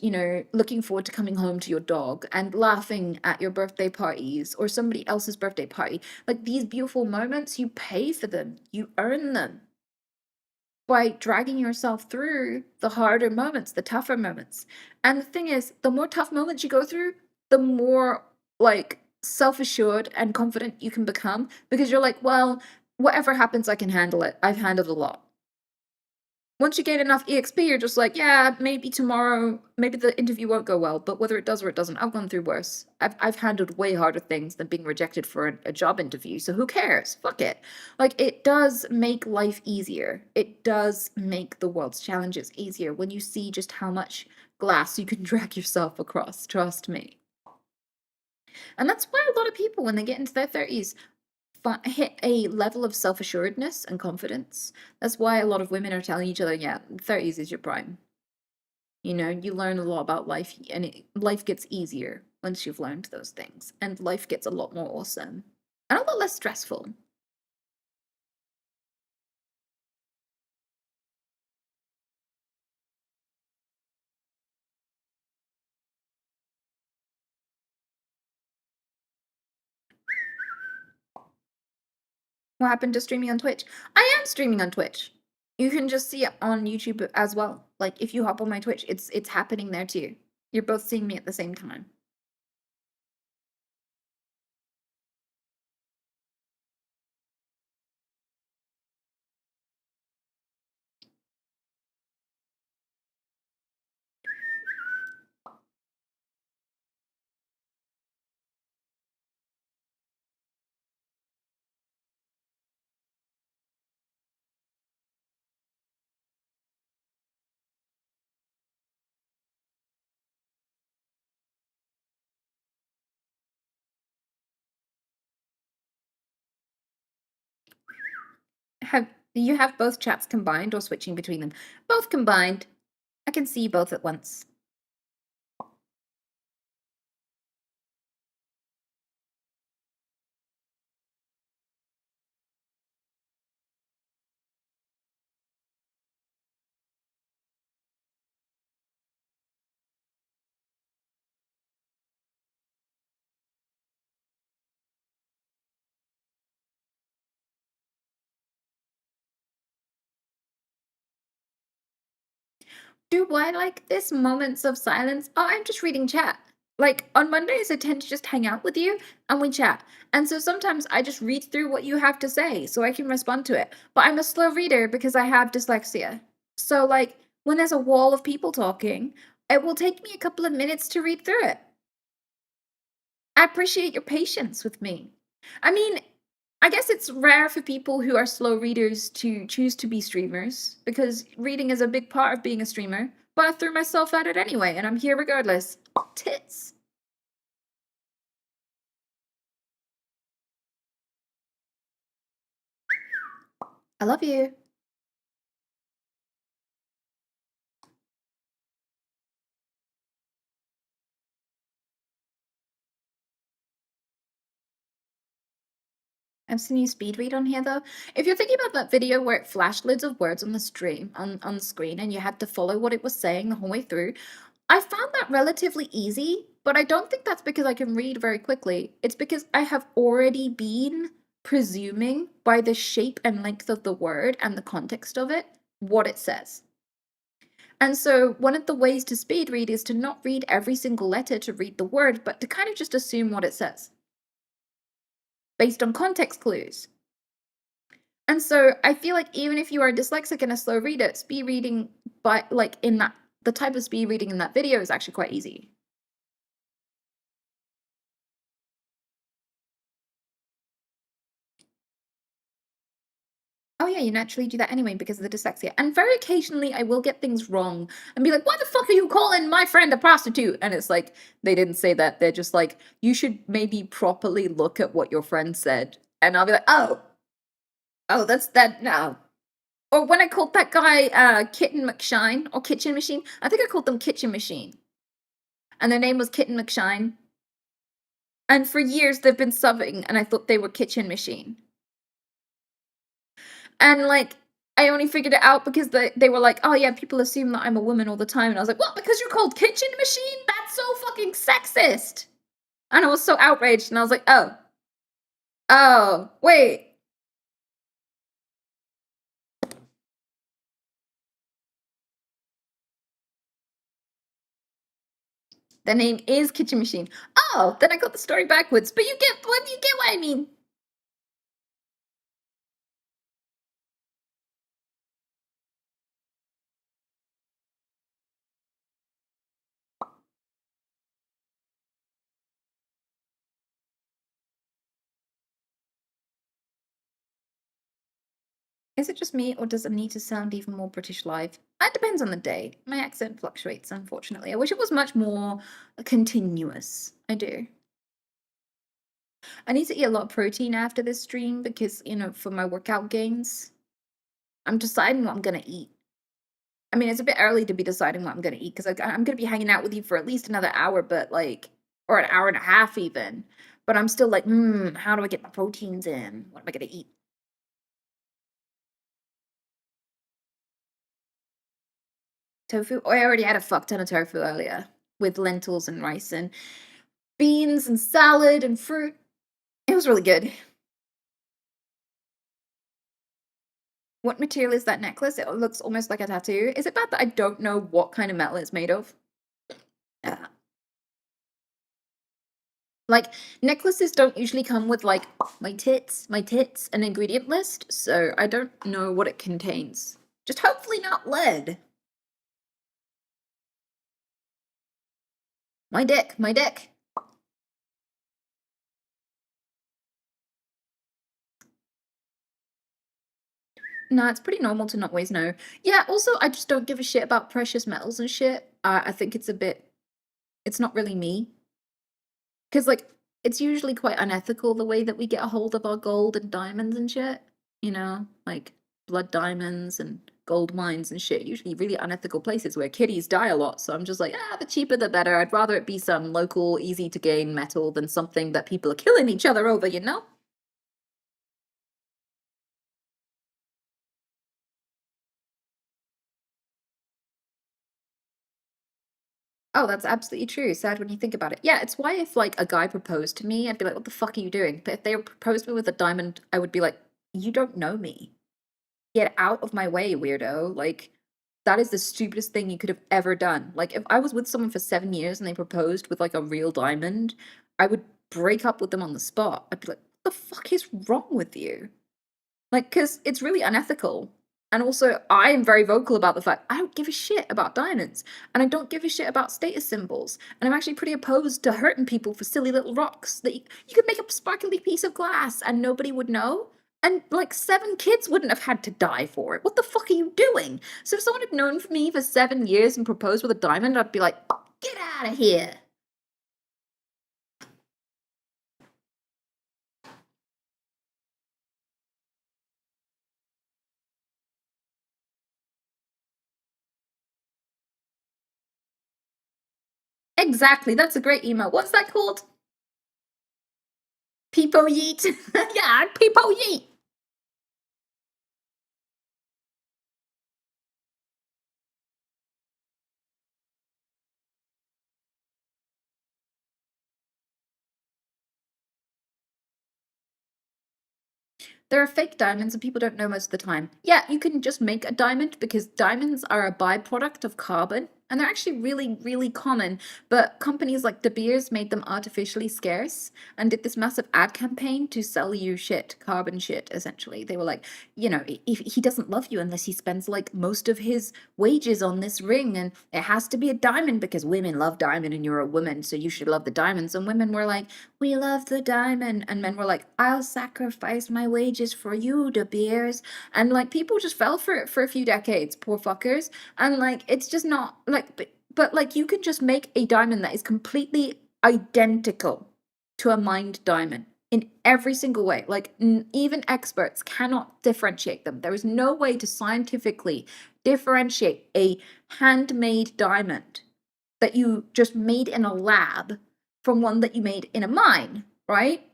looking forward to coming home to your dog and laughing at your birthday parties or somebody else's birthday party. Like, these beautiful moments, you pay for them, you earn them by dragging yourself through the harder moments, the tougher moments. And the thing is, the more tough moments you go through, the more like self-assured and confident you can become, because you're like, well, whatever happens, I can handle it. I've handled a lot. Once you gain enough EXP, you're just like, yeah, maybe tomorrow, maybe the interview won't go well, but whether it does or it doesn't, I've gone through worse. I've handled way harder things than being rejected for a job interview, so who cares? Fuck it. Like, it does make life easier. It does make the world's challenges easier when you see just how much glass you can drag yourself across, trust me. And that's why a lot of people, when they get into their 30s, hit a level of self-assuredness and confidence. That's why a lot of women are telling each other, yeah, 30s is your prime. You learn a lot about life, and life gets easier once you've learned those things, and life gets a lot more awesome and a lot less stressful. What happened to streaming on Twitch? I am streaming on Twitch. You can just see it on YouTube as well. Like, if you hop on my Twitch, it's happening there too. You're both seeing me at the same time. Have you have both chats combined or switching between them? Both combined. I can see both at once. Do I like this moments of silence? Oh, I'm just reading chat. Like, on Mondays, I tend to just hang out with you and we chat. And so sometimes I just read through what you have to say so I can respond to it. But I'm a slow reader because I have dyslexia. So, like, when there's a wall of people talking, it will take me a couple of minutes to read through it. I appreciate your patience with me. I mean, I guess it's rare for people who are slow readers to choose to be streamers, because reading is a big part of being a streamer, but I threw myself at it anyway, and I'm here regardless. Tits. I love you. I've seen you speed read on here though. If you're thinking about that video where it flashed loads of words on the stream on the screen and you had to follow what it was saying the whole way through, I found that relatively easy, but I don't think that's because I can read very quickly. It's because I have already been presuming by the shape and length of the word and the context of it what it says. And so one of the ways to speed read is to not read every single letter to read the word, but to kind of just assume what it says based on context clues. And so I feel like even if you are dyslexic and a slow reader, speed reading by like in that the type of speed reading in that video is actually quite easy. Oh yeah, you naturally do that anyway because of the dyslexia. And very occasionally I will get things wrong and be like, "Why the fuck are you calling my friend a prostitute?" And it's like they didn't say that. They're just like, "You should maybe properly look at what your friend said." And I'll be like, "Oh, that's that now." Or when I called that guy Kitten McShine or Kitchen Machine, I think I called them Kitchen Machine. And their name was Kitten McShine. And for years they've been subbing and I thought they were Kitchen Machine. And like I only figured it out because they were like, "Oh yeah, people assume that I'm a woman all the time." And I was like, "What? Because you're called Kitchen Machine? That's so fucking sexist." And I was so outraged and I was like, "Oh, wait." The name is Kitchen Machine. Oh, then I got the story backwards. But you get what I mean. Is it just me, or does Anita sound even more British live? It depends on the day. My accent fluctuates, unfortunately. I wish it was much more continuous. I do. I need to eat a lot of protein after this stream because, for my workout gains. I'm deciding what I'm gonna eat. I mean, it's a bit early to be deciding what I'm gonna eat because I'm gonna be hanging out with you for at least another hour, but like, or an hour and a half even. But I'm still like, how do I get my proteins in? What am I gonna eat? Tofu? Oh, I already had a fuck ton of tofu earlier with lentils and rice and beans and salad and fruit. It was really good. What material is that necklace? It looks almost like a tattoo. Is it bad that I don't know what kind of metal it's made of? Yeah. Like, necklaces don't usually come with, like, my tits, an ingredient list, so I don't know what it contains. Just hopefully not lead. My dick, my dick. Nah, it's pretty normal to not always know. Yeah, also, I just don't give a shit about precious metals and shit. I think it's not really me. Because, like, it's usually quite unethical the way that we get a hold of our gold and diamonds and shit. Like blood diamonds and gold mines and shit. Usually really unethical places where kiddies die a lot. So I'm just like, the cheaper the better. I'd rather it be some local, easy to gain metal than something that people are killing each other over? Oh, that's absolutely true. Sad when you think about it. Yeah, it's why if like a guy proposed to me, I'd be like, what the fuck are you doing? But if they proposed me with a diamond, I would be like, you don't know me. Get out of my way, weirdo. Like, that is the stupidest thing you could have ever done. Like, if I was with someone for 7 years and they proposed with like a real diamond, I would break up with them on the spot. I'd be like, what the fuck is wrong with you? Like, because it's really unethical. And also, I am very vocal about the fact I don't give a shit about diamonds. And I don't give a shit about status symbols. And I'm actually pretty opposed to hurting people for silly little rocks that you could make a sparkly piece of glass and nobody would know. And like 7 kids wouldn't have had to die for it. What the fuck are you doing? So if someone had known me for 7 years and proposed with a diamond, I'd be like, get out of here. Exactly. That's a great email. What's that called? Peepo yeet. Yeah, peepo yeet. There are fake diamonds and people don't know most of the time. Yeah, you can just make a diamond because diamonds are a byproduct of carbon And they're actually really, really common. But companies like De Beers made them artificially scarce and did this massive ad campaign to sell you shit, carbon shit, essentially. They were like, you know, if he doesn't love you unless he spends like most of his wages on this ring, and it has to be a diamond because women love diamond and you're a woman, so you should love the diamonds. And women were like, we love the diamond. And men were like, I'll sacrifice my wages for you, De Beers. And like people just fell for it for a few decades, poor fuckers. And like it's just not like but like you can just make a diamond that is completely identical to a mined diamond in every single way. Like even experts cannot differentiate them. There is no way to scientifically differentiate a handmade diamond that you just made in a lab from one that you made in a mine, right?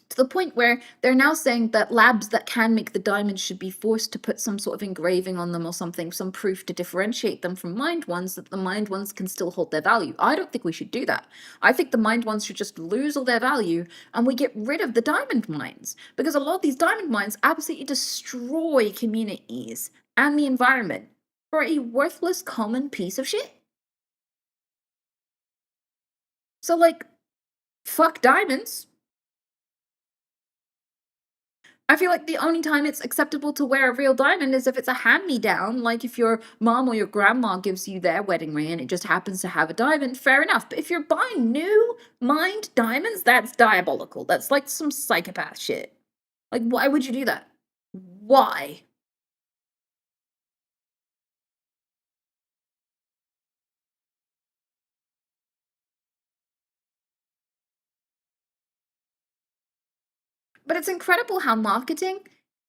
To the point where they're now saying that labs that can make the diamonds should be forced to put some sort of engraving on them or something, some proof to differentiate them from mined ones, that the mined ones can still hold their value. I don't think we should do that. I think the mined ones should just lose all their value and we get rid of the diamond mines, because a lot of these diamond mines absolutely destroy communities and the environment for a worthless common piece of shit. So like, fuck diamonds. I feel like the only time it's acceptable to wear a real diamond is if it's a hand-me-down, like if your mom or your grandma gives you their wedding ring and it just happens to have a diamond, fair enough. But if you're buying new mined diamonds, that's diabolical. That's like some psychopath shit. Like, why would you do that? Why? But it's incredible how marketing,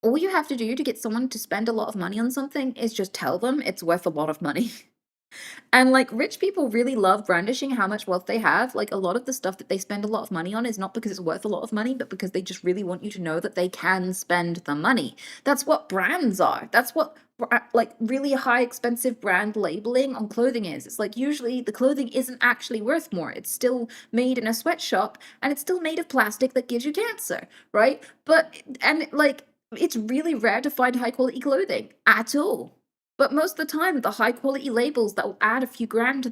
all you have to do to get someone to spend a lot of money on something is just tell them it's worth a lot of money. And like rich people really love brandishing how much wealth they have. Like a lot of the stuff that they spend a lot of money on is not because it's worth a lot of money, but because they just really want you to know that they can spend the money. That's what brands are. That's what like really high expensive brand labeling on clothing is. It's like usually the clothing isn't actually worth more. It's still made in a sweatshop and it's still made of plastic that gives you cancer, right? But and like it's really rare to find high quality clothing at all. But most of the time, the high quality labels that will add a few grand to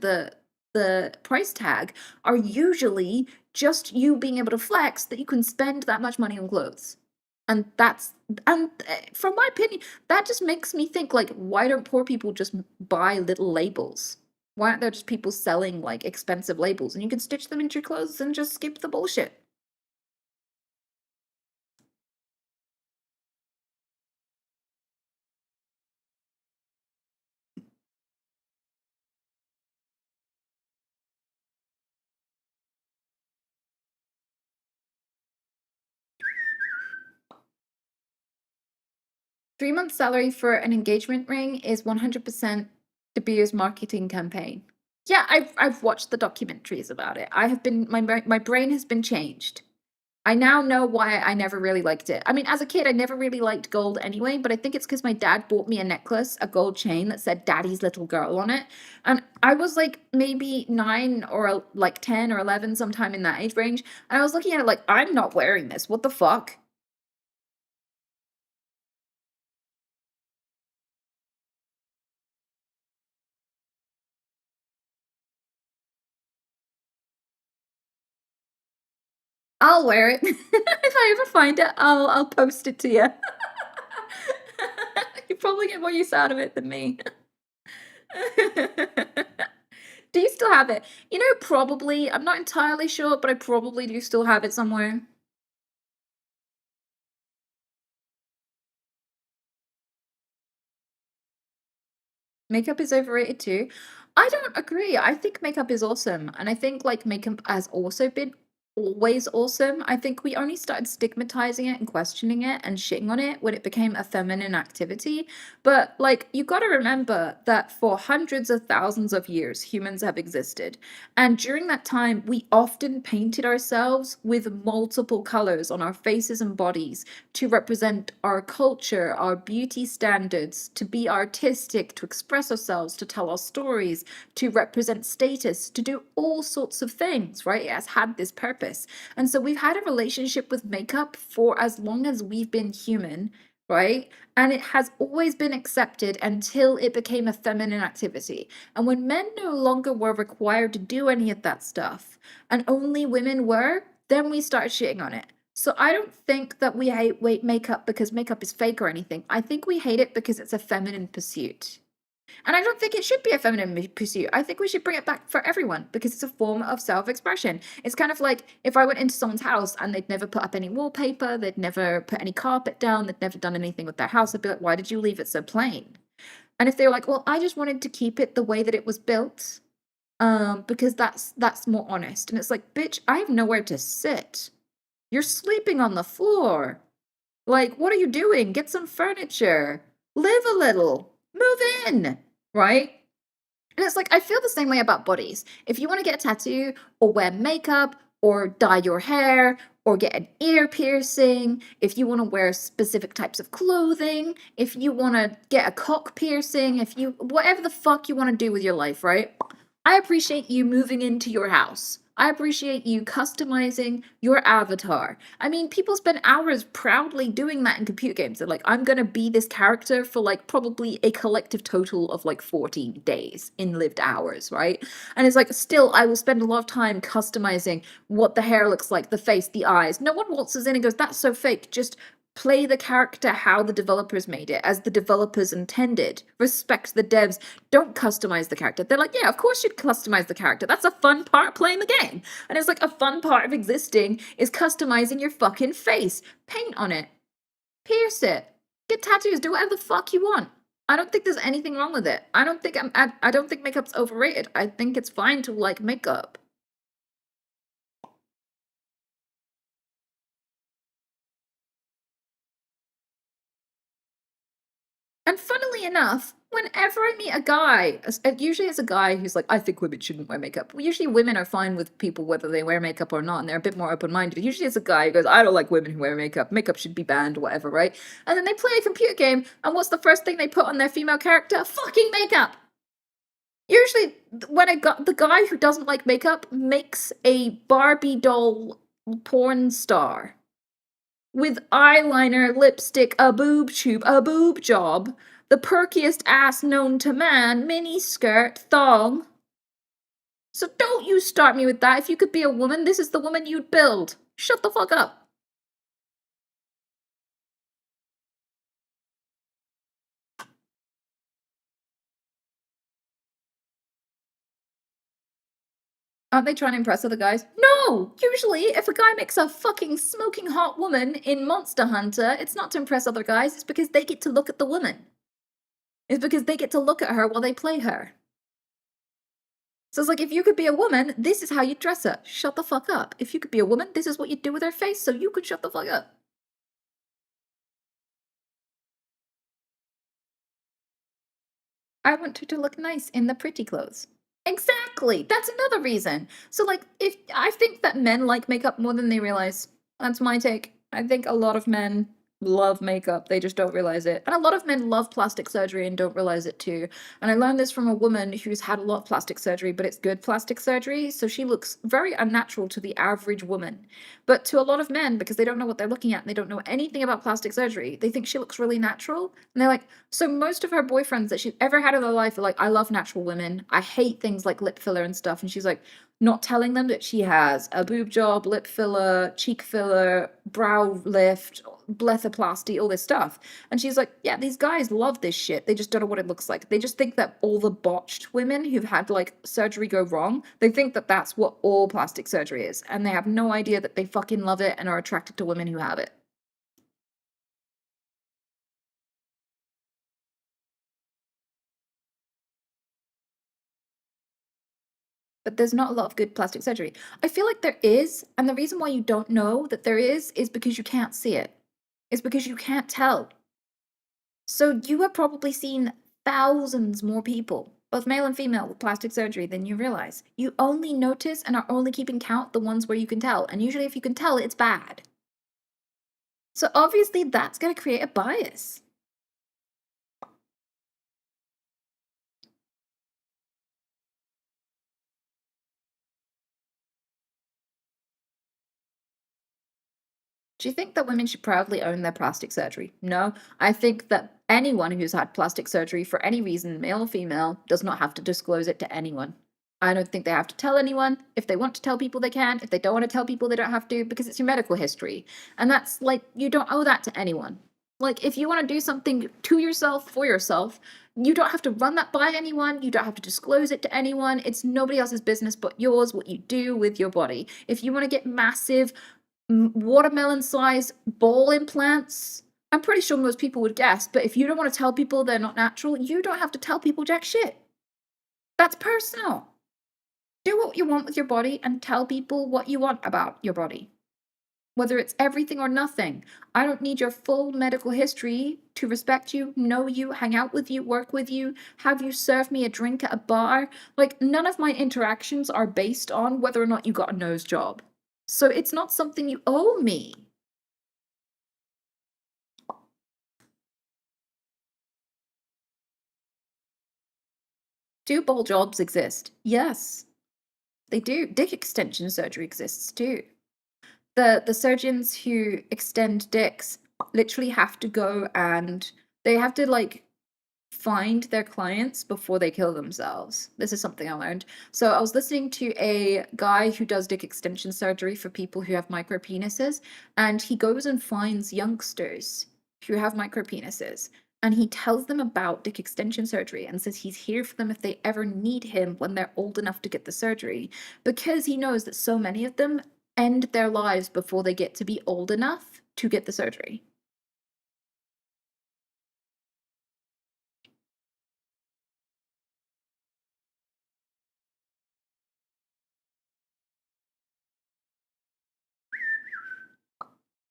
the price tag are usually just you being able to flex that you can spend that much money on clothes. And that's and from my opinion, that just makes me think like, why don't poor people just buy little labels? Why aren't there just people selling like expensive labels and you can stitch them into your clothes and just skip the bullshit? 3 months salary for an engagement ring is 100% De Beers marketing campaign. Yeah, I've watched the documentaries about it. I have been my brain has been changed. I now know why I never really liked it. I mean, as a kid, I never really liked gold anyway, but I think it's because my dad bought me a necklace, a gold chain that said Daddy's Little Girl on it. And I was like maybe 9 or like 10 or 11, sometime in that age range. And I was looking at it like, I'm not wearing this. What the fuck? I'll wear it. If I ever find it, I'll post it to you. You probably get more use out of it than me. Do you still have it? You know, probably. I'm not entirely sure, but I probably do still have it somewhere. Makeup is overrated too. I don't agree. I think makeup is awesome. And I think like makeup has also been always awesome. I think we only started stigmatizing it and questioning it and shitting on it when it became a feminine activity. But like you got to remember that for hundreds of thousands of years humans have existed. And during that time we often painted ourselves with multiple colors on our faces and bodies to represent our culture, our beauty standards, to be artistic, to express ourselves, to tell our stories, to represent status, to do all sorts of things, right? It has had this purpose. And so we've had a relationship with makeup for as long as we've been human, right? And it has always been accepted until it became a feminine activity. And when men no longer were required to do any of that stuff, and only women were, then we started shitting on it. So I don't think that we hate makeup because makeup is fake or anything. I think we hate it because it's a feminine pursuit. And I don't think it should be a feminine pursuit. I think we should bring it back for everyone because it's a form of self-expression. It's kind of like if I went into someone's house and they'd never put up any wallpaper, they'd never put any carpet down, they'd never done anything with their house, I'd be like, why did you leave it so plain? And if they were like, well, I just wanted to keep it the way that it was built, because that's more honest. And it's like, bitch, I have nowhere to sit. You're sleeping on the floor. Like, what are you doing? Get some furniture. Live a little. Move in. Right? And it's like, I feel the same way about bodies. If you want to get a tattoo or wear makeup or dye your hair or get an ear piercing, if you want to wear specific types of clothing, if you want to get a cock piercing, whatever the fuck you want to do with your life, right? I appreciate you moving into your house. I appreciate you customizing your avatar. I mean, people spend hours proudly doing that in computer games. They're like, I'm gonna be this character for like probably a collective total of like 14 days in lived hours, right? And it's like, still, I will spend a lot of time customizing what the hair looks like, the face, the eyes. No one waltzes in and goes, that's so fake. Just play the character how the developers made it, as the developers intended. Respect the devs. Don't customize the character. They're like, yeah, of course you'd customize the character. That's a fun part of playing the game. And it's like a fun part of existing is customizing your fucking face. Paint on it. Pierce it. Get tattoos. Do whatever the fuck you want. I don't think there's anything wrong with it. I don't think makeup's overrated. I think it's fine to like makeup. And funnily enough, whenever I meet a guy, usually it's a guy who's like, I think women shouldn't wear makeup. Well, usually women are fine with people whether they wear makeup or not, and they're a bit more open-minded. Usually it's a guy who goes, I don't like women who wear makeup. Makeup should be banned, whatever, right? And then they play a computer game, and what's the first thing they put on their female character? Fucking makeup! Usually, when the guy who doesn't like makeup makes a Barbie doll porn star with eyeliner, lipstick, a boob tube, a boob job, the perkiest ass known to man, mini skirt, thong. So don't you start me with that. If you could be a woman, this is the woman you'd build. Shut the fuck up. Aren't they trying to impress other guys? No! Usually, if a guy makes a fucking smoking hot woman in Monster Hunter, it's not to impress other guys, it's because they get to look at the woman. It's because they get to look at her while they play her. So it's like, if you could be a woman, this is how you dress her. Shut the fuck up. If you could be a woman, this is what you'd do with her face, so you could shut the fuck up. I want her to look nice in the pretty clothes. Exactly. That's another reason. So, like, if I think that men like makeup more than they realize. That's my take. I think a lot of men love makeup. They just don't realize it. And a lot of men love plastic surgery and don't realize it too. And I learned this from a woman who's had a lot of plastic surgery, but it's good plastic surgery. So she looks very unnatural to the average woman. But to a lot of men, because they don't know what they're looking at and they don't know anything about plastic surgery, they think she looks really natural. And they're like, so most of her boyfriends that she's ever had in her life are like, I love natural women. I hate things like lip filler and stuff. And she's like, not telling them that she has a boob job, lip filler, cheek filler, brow lift, blepharoplasty, all this stuff. And she's like, yeah, these guys love this shit. They just don't know what it looks like. They just think that all the botched women who've had like surgery go wrong, they think that that's what all plastic surgery is. And they have no idea that they fucking love it and are attracted to women who have it. But there's not a lot of good plastic surgery. I feel like there is, and the reason why you don't know that there is because you can't see it. It's because you can't tell. So you have probably seen thousands more people, both male and female, with plastic surgery than you realize. You only notice and are only keeping count the ones where you can tell, and usually if you can tell, it's bad. So obviously that's going to create a bias. Do you think that women should proudly own their plastic surgery? No. I think that anyone who's had plastic surgery for any reason, male or female, does not have to disclose it to anyone. I don't think they have to tell anyone. If they want to tell people, they can. If they don't want to tell people, they don't have to because it's your medical history. And that's like, you don't owe that to anyone. Like, if you want to do something to yourself, for yourself, you don't have to run that by anyone. You don't have to disclose it to anyone. It's nobody else's business but yours, what you do with your body. If you want to get massive watermelon-sized ball implants, I'm pretty sure most people would guess, but if you don't want to tell people they're not natural, you don't have to tell people jack shit. That's personal. Do what you want with your body and tell people what you want about your body. Whether it's everything or nothing. I don't need your full medical history to respect you, know you, hang out with you, work with you, have you serve me a drink at a bar. Like, none of my interactions are based on whether or not you got a nose job. So it's not something you owe me. Do ball jobs exist? Yes, they do. Dick extension surgery exists too. The surgeons who extend dicks literally have to go and they have to like find their clients before they kill themselves. This is something I learned. So I was listening to a guy who does dick extension surgery for people who have micro penises, and he goes and finds youngsters who have micro penises, and he tells them about dick extension surgery and says he's here for them if they ever need him when they're old enough to get the surgery, because he knows that so many of them end their lives before they get to be old enough to get the surgery.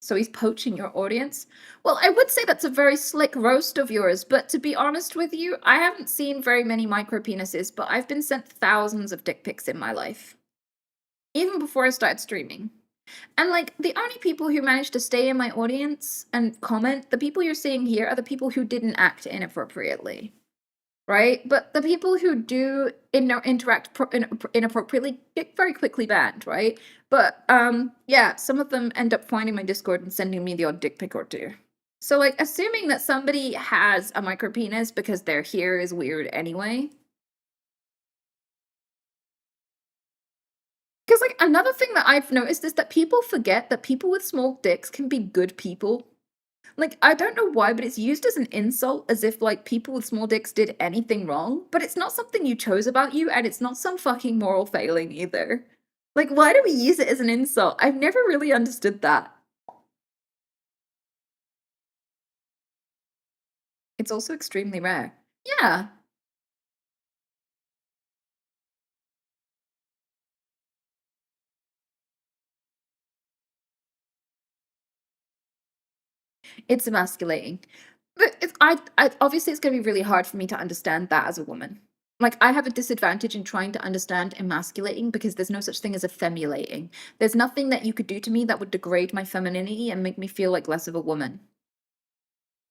So he's poaching your audience? Well, I would say that's a very slick roast of yours, but to be honest with you, I haven't seen very many micro penises, but I've been sent thousands of dick pics in my life. Even before I started streaming. And like, the only people who managed to stay in my audience and comment, the people you're seeing here are the people who didn't act inappropriately. Right? But the people who do interact inappropriately get very quickly banned, right? But yeah, some of them end up finding my Discord and sending me the odd dick pic or two. So like, assuming that somebody has a micro penis because they're here is weird anyway. Because like, another thing that I've noticed is that people forget that people with small dicks can be good people. Like, I don't know why, but it's used as an insult, as if, like, people with small dicks did anything wrong, but it's not something you chose about you, and it's not some fucking moral failing either. Like, why do we use it as an insult? I've never really understood that. It's also extremely rare. Yeah. It's emasculating. But obviously it's gonna be really hard for me to understand that as a woman. Like, I have a disadvantage in trying to understand emasculating because there's no such thing as effemulating. There's nothing that you could do to me that would degrade my femininity and make me feel like less of a woman.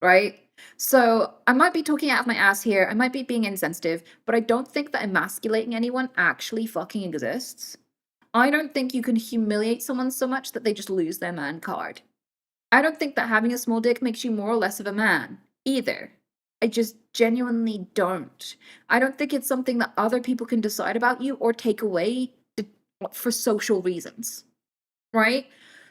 Right? So I might be talking out of my ass here, I might be being insensitive, but I don't think that emasculating anyone actually fucking exists. I don't think you can humiliate someone so much that they just lose their man card. I don't think that having a small dick makes you more or less of a man, either. I just genuinely don't. I don't think it's something that other people can decide about you or take away for social reasons, right?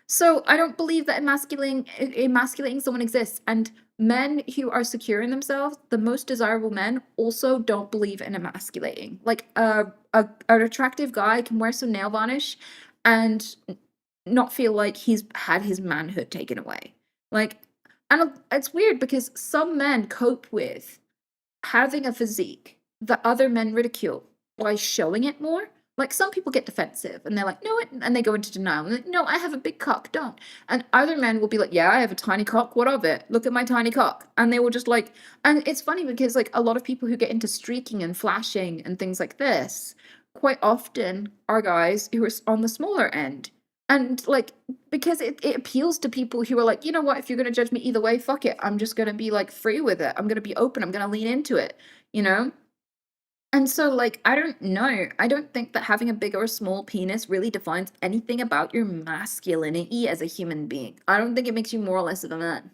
So I don't believe that emasculating someone exists. And men who are secure in themselves, the most desirable men, also don't believe in emasculating. Like an attractive guy can wear some nail varnish and not feel like he's had his manhood taken away. Like, and it's weird because some men cope with having a physique that other men ridicule by showing it more. Like, some people get defensive and they're like, no, and they go into denial. And like, no, I have a big cock, don't. And other men will be like, yeah, I have a tiny cock, what of it? Look at my tiny cock. And they will just like, and it's funny because like a lot of people who get into streaking and flashing and things like this quite often are guys who are on the smaller end. And like, because it appeals to people who are like, you know what, if you're gonna judge me either way, fuck it. I'm just gonna be like free with it. I'm gonna be open. I'm gonna lean into it, you know? And so, like, I don't know. I don't think that having a big or a small penis really defines anything about your masculinity as a human being. I don't think it makes you more or less of a man.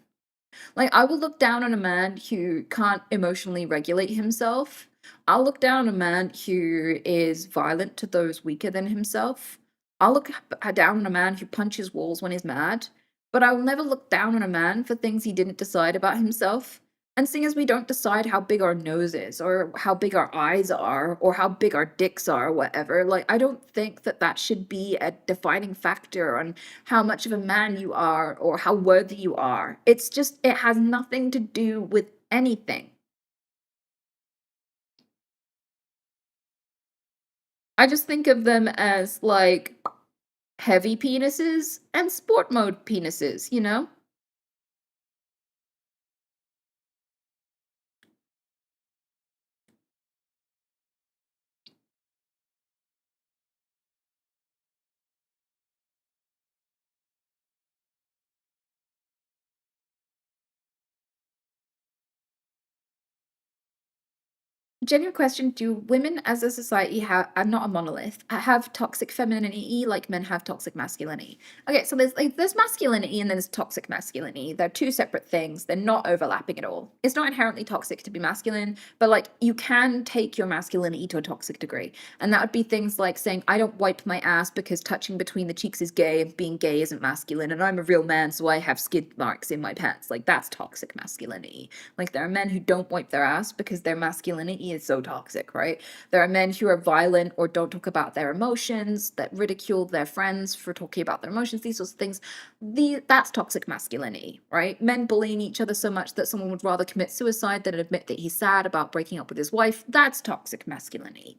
Like, I will look down on a man who can't emotionally regulate himself. I'll look down on a man who is violent to those weaker than himself. I'll look down on a man who punches walls when he's mad. But I will never look down on a man for things he didn't decide about himself. And seeing as we don't decide how big our nose is, or how big our eyes are, or how big our dicks are, or whatever, like, I don't think that that should be a defining factor on how much of a man you are or how worthy you are. It's just, it has nothing to do with anything. I just think of them as like heavy penises and sport mode penises, you know? Genuine question, do women as a society have, I'm not a monolith, have toxic femininity like men have toxic masculinity? Okay, so there's masculinity and then there's toxic masculinity. They're two separate things. They're not overlapping at all. It's not inherently toxic to be masculine, but like you can take your masculinity to a toxic degree. And that would be things like saying, I don't wipe my ass because touching between the cheeks is gay and being gay isn't masculine, and I'm a real man, so I have skid marks in my pants. Like that's toxic masculinity. Like there are men who don't wipe their ass because their masculinity is so toxic, right? There are men who are violent or don't talk about their emotions, that ridicule their friends for talking about their emotions, these sorts of things. That's toxic masculinity, right? Men bullying each other so much that someone would rather commit suicide than admit that he's sad about breaking up with his wife. That's toxic masculinity.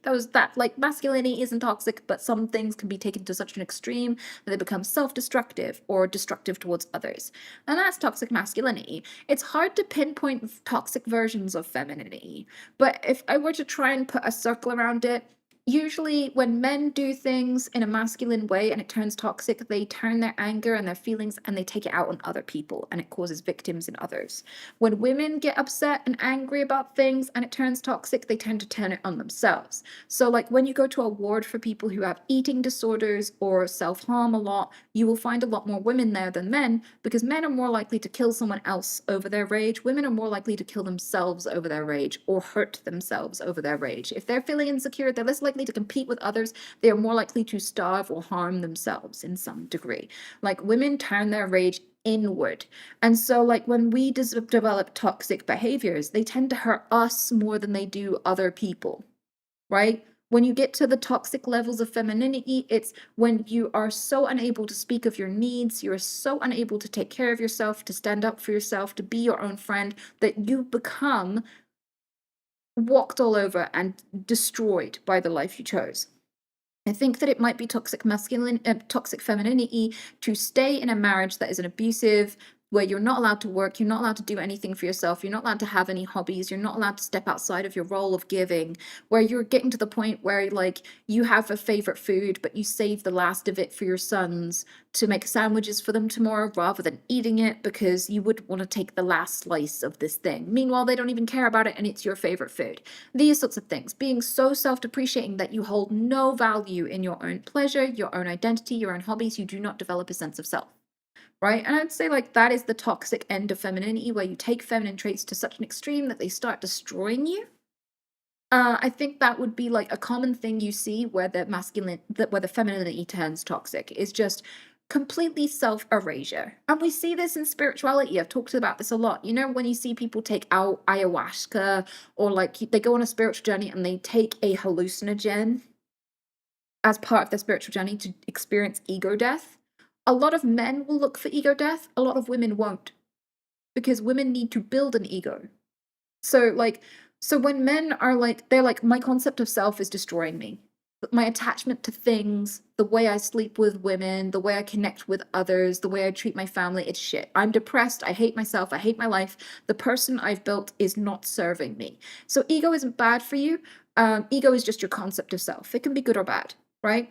Like masculinity isn't toxic, but some things can be taken to such an extreme that they become self-destructive or destructive towards others. And that's toxic masculinity. It's hard to pinpoint toxic versions of femininity, but if I were to try and put a circle around it, usually when men do things in a masculine way and it turns toxic, they turn their anger and their feelings and they take it out on other people and it causes victims in others. When women get upset and angry about things and it turns toxic, they tend to turn it on themselves. So, like when you go to a ward for people who have eating disorders or self harm a lot, you will find a lot more women there than men because men are more likely to kill someone else over their rage. Women are more likely to kill themselves over their rage or hurt themselves over their rage. If they're feeling insecure, they're less likely to compete with others. They are more likely to starve or harm themselves in some degree. Like women turn their rage inward. And so, like, when we develop toxic behaviors, they tend to hurt us more than they do other people, right? When you get to the toxic levels of femininity, it's when you are so unable to speak of your needs, you're so unable to take care of yourself, to stand up for yourself, to be your own friend, that you become walked all over and destroyed by the life you chose. I think that it might be toxic femininity to stay in a marriage that is an abusive, where you're not allowed to work, you're not allowed to do anything for yourself, you're not allowed to have any hobbies, you're not allowed to step outside of your role of giving, where you're getting to the point where like you have a favorite food, but you save the last of it for your sons to make sandwiches for them tomorrow rather than eating it because you would want to take the last slice of this thing. Meanwhile, they don't even care about it and it's your favorite food. These sorts of things, being so self-depreciating that you hold no value in your own pleasure, your own identity, your own hobbies, you do not develop a sense of self, right? And I'd say like that is the toxic end of femininity, where you take feminine traits to such an extreme that they start destroying you. I think that would be like a common thing you see where where the femininity turns toxic is just completely self-erasure. And we see this in spirituality. I've talked about this a lot. You know, when you see people take out ayahuasca or like they go on a spiritual journey and they take a hallucinogen as part of their spiritual journey to experience ego death. A lot of men will look for ego death, a lot of women won't, because women need to build an ego. So like so when men are like they're like my concept of self is destroying me. My attachment to things, the way I sleep with women, the way I connect with others, the way I treat my family, it's shit. I'm depressed, I hate myself, I hate my life. The person I've built is not serving me. So ego isn't bad for you. Ego is just your concept of self. It can be good or bad, right?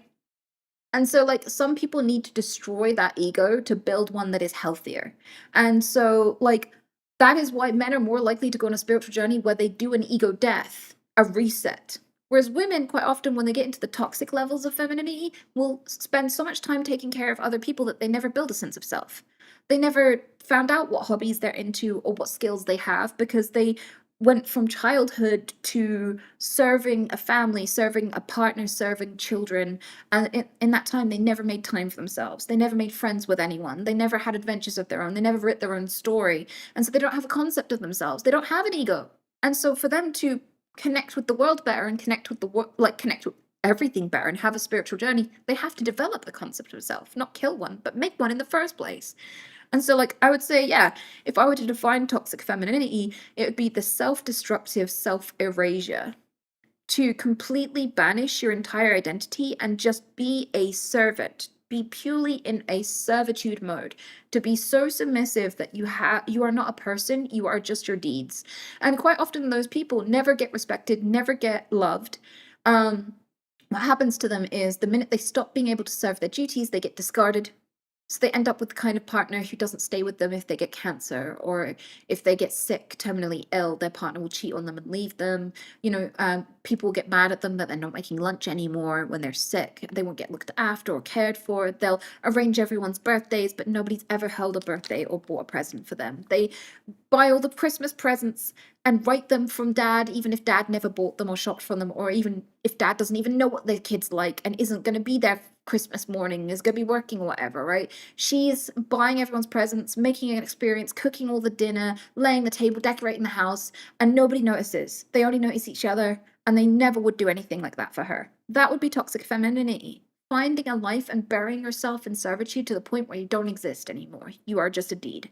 And so, like, some people need to destroy that ego to build one that is healthier. And so, like, that is why men are more likely to go on a spiritual journey where they do an ego death, a reset. Whereas women, quite often, when they get into the toxic levels of femininity, will spend so much time taking care of other people that they never build a sense of self. They never found out what hobbies they're into or what skills they have because they went from childhood to serving a family, serving a partner, serving children. And in that time, they never made time for themselves. They never made friends with anyone. They never had adventures of their own. They never wrote their own story. And so they don't have a concept of themselves. They don't have an ego. And so for them to connect with the world better and connect with the world, like connect with everything better and have a spiritual journey, they have to develop the concept of self, not kill one, but make one in the first place. And so, like, I would say, yeah, if I were to define toxic femininity, it would be the self-destructive self-erasure, to completely banish your entire identity and just be a servant, be purely in a servitude mode, to be so submissive that you are not a person, you are just your deeds. And quite often those people never get respected, never get loved. What happens to them is the minute they stop being able to serve their duties, they get discarded. So they end up with the kind of partner who doesn't stay with them if they get cancer, or if they get sick, terminally ill, their partner will cheat on them and leave them. People will get mad at them that they're not making lunch anymore when they're sick. They won't get looked after or cared for. They'll arrange everyone's birthdays, but nobody's ever held a birthday or bought a present for them. They buy all the Christmas presents and write them from dad, even if dad never bought them or shopped for them, or even if dad doesn't even know what their kids like and isn't going to be there Christmas morning, is going to be working or whatever, right? She's buying everyone's presents, making an experience, cooking all the dinner, laying the table, decorating the house, and nobody notices. They only notice each other, and they never would do anything like that for her. That would be toxic femininity. Finding a life and burying yourself in servitude to the point where you don't exist anymore. You are just a deed.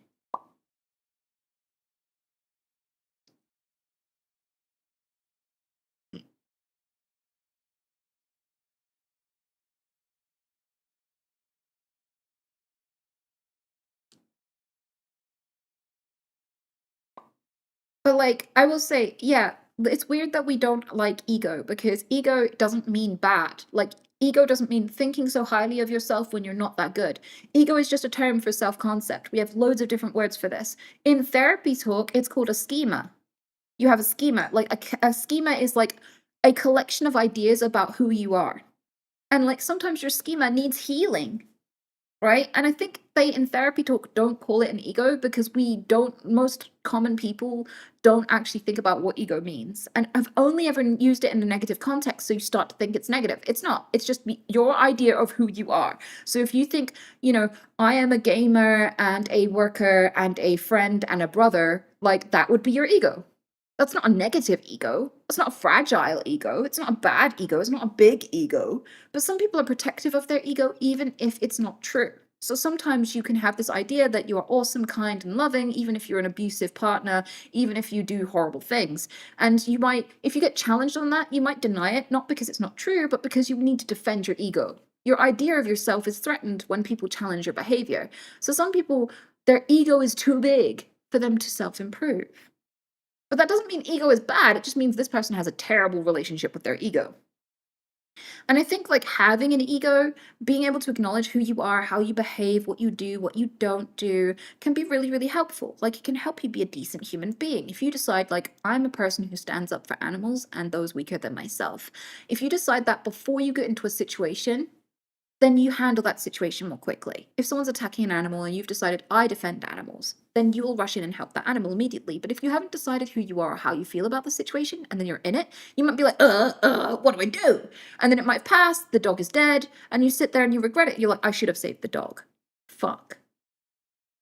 But, like, I will say, yeah, it's weird that we don't like ego, because ego doesn't mean bad. Like, ego doesn't mean thinking so highly of yourself when you're not that good. Ego is just a term for self-concept. We have loads of different words for this. In therapy talk, it's called a schema. You have a schema. Like, a schema is like a collection of ideas about who you are. And, like, sometimes your schema needs healing. Right? And I think they in therapy talk don't call it an ego because most common people don't actually think about what ego means. And I've only ever used it in a negative context, so you start to think it's negative. It's not. It's just your idea of who you are. So if you think, I am a gamer and a worker and a friend and a brother, like, that would be your ego. That's not a negative ego. It's not a fragile ego. It's not a bad ego. It's not a big ego. But some people are protective of their ego, even if it's not true. So sometimes you can have this idea that you are awesome, kind, and loving, even if you're an abusive partner, even if you do horrible things. And you might, if you get challenged on that, you might deny it, not because it's not true, but because you need to defend your ego. Your idea of yourself is threatened when people challenge your behavior. So some people, their ego is too big for them to self-improve. But that doesn't mean ego is bad. It just means this person has a terrible relationship with their ego. And I think, like, having an ego, being able to acknowledge who you are, how you behave, what you do, what you don't do, can be really, really helpful. Like, it can help you be a decent human being. If you decide, like, I'm a person who stands up for animals and those weaker than myself. If you decide that before you get into a situation, then you handle that situation more quickly. If someone's attacking an animal and you've decided, I defend animals, then you will rush in and help that animal immediately. But if you haven't decided who you are or how you feel about the situation, and then you're in it, you might be like, what do I do? And then it might pass, the dog is dead, and you sit there and you regret it. You're like, I should have saved the dog. Fuck.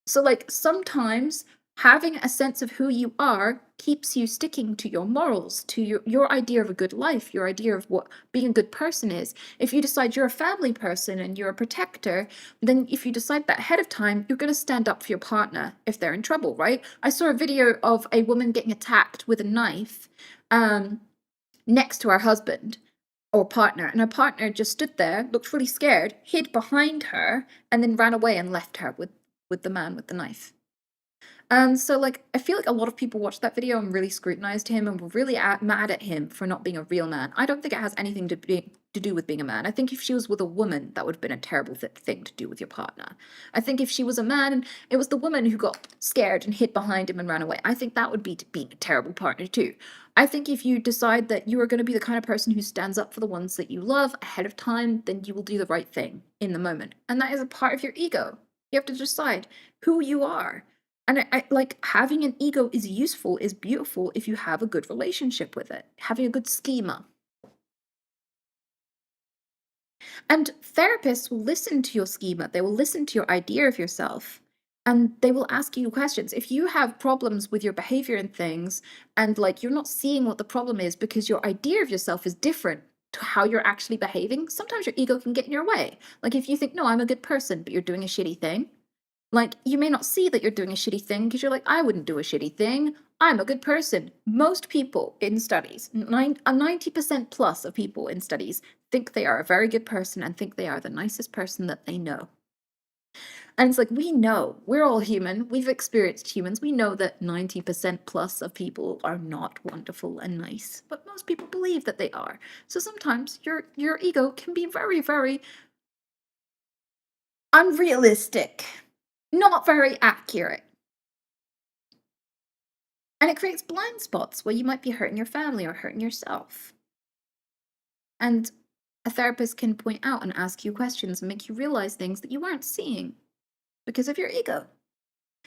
So, like, sometimes having a sense of who you are keeps you sticking to your morals, to your idea of a good life, your idea of what being a good person is. If you decide you're a family person and you're a protector, then if you decide that ahead of time, you're going to stand up for your partner if they're in trouble, right? I saw a video of a woman getting attacked with a knife next to her husband or partner, and her partner just stood there, looked really scared, hid behind her, and then ran away and left her with the man with the knife. And so, like, I feel like a lot of people watched that video and really scrutinized him and were really mad at him for not being a real man. I don't think it has anything to to do with being a man. I think if she was with a woman, that would have been a terrible thing to do with your partner. I think if she was a man and it was the woman who got scared and hid behind him and ran away, I think that would be being a terrible partner too. I think if you decide that you are going to be the kind of person who stands up for the ones that you love ahead of time, then you will do the right thing in the moment. And that is a part of your ego. You have to decide who you are. And I like having an ego is useful, is beautiful if you have a good relationship with it, having a good schema. And therapists will listen to your schema, they will listen to your idea of yourself, and they will ask you questions. If you have problems with your behavior and things, and like you're not seeing what the problem is because your idea of yourself is different to how you're actually behaving, sometimes your ego can get in your way. Like if you think, no, I'm a good person, but you're doing a shitty thing, like, you may not see that you're doing a shitty thing because you're like, I wouldn't do a shitty thing. I'm a good person. Most people in studies, 90% plus of people in studies, think they are a very good person and think they are the nicest person that they know. And it's like, we know, we're all human. We've experienced humans. We know that 90% plus of people are not wonderful and nice, but most people believe that they are. So sometimes your ego can be very, very unrealistic, not very accurate. And it creates blind spots where you might be hurting your family or hurting yourself. And a therapist can point out and ask you questions and make you realize things that you aren't seeing because of your ego.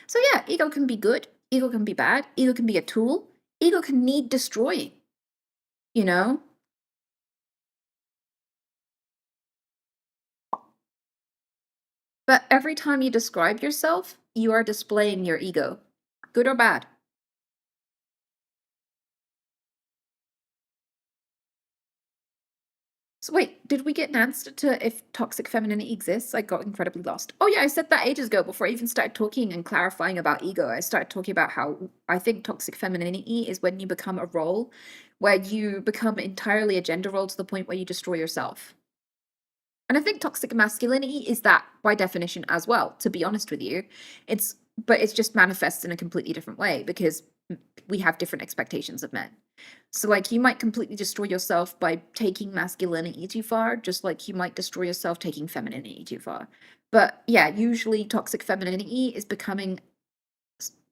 So, yeah, ego can be good, ego can be bad, ego can be a tool, ego can need destroying, you know? But every time you describe yourself, you are displaying your ego, good or bad. So wait, did we get an answer to if toxic femininity exists? I got incredibly lost. Oh yeah, I said that ages ago before I even started talking and clarifying about ego. I started talking about how I think toxic femininity is when you become a role where you become entirely a gender role to the point where you destroy yourself. And I think toxic masculinity is that by definition as well, to be honest with you. It's just manifests in a completely different way because we have different expectations of men. So like you might completely destroy yourself by taking masculinity too far, just like you might destroy yourself taking femininity too far. But yeah, usually toxic femininity is becoming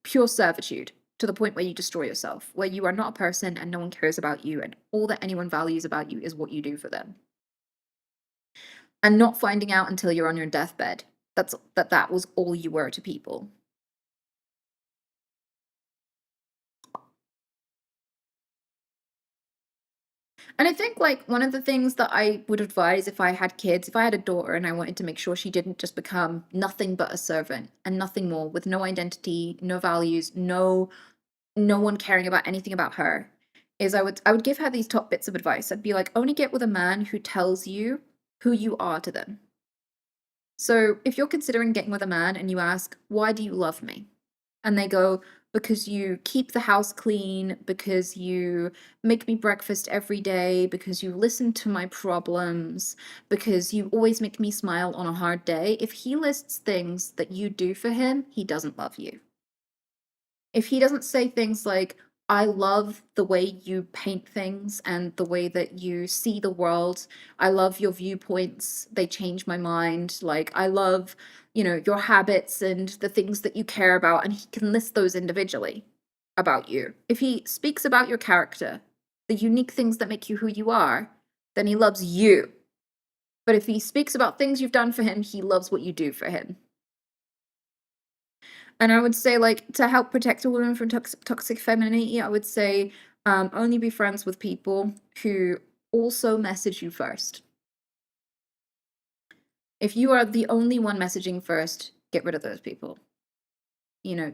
pure servitude to the point where you destroy yourself, where you are not a person and no one cares about you and all that anyone values about you is what you do for them. And not finding out until you're on your deathbed that was all you were to people. And I think like one of the things that I would advise if I had kids, if I had a daughter and I wanted to make sure she didn't just become nothing but a servant and nothing more with no identity, no values, no one caring about anything about her, is I would give her these top bits of advice. I'd be like, only get with a man who tells you who you are to them. So if you're considering getting with a man and you ask, why do you love me? And they go, because you keep the house clean, because you make me breakfast every day, because you listen to my problems, because you always make me smile on a hard day. If he lists things that you do for him, he doesn't love you. If he doesn't say things like, I love the way you paint things and the way that you see the world. I love your viewpoints. They change my mind. Like, I love, your habits and the things that you care about. And he can list those individually about you. If he speaks about your character, the unique things that make you who you are, then he loves you. But if he speaks about things you've done for him, he loves what you do for him. And I would say, like, to help protect a woman from toxic femininity, I would say only be friends with people who also message you first. If you are the only one messaging first, get rid of those people. You know,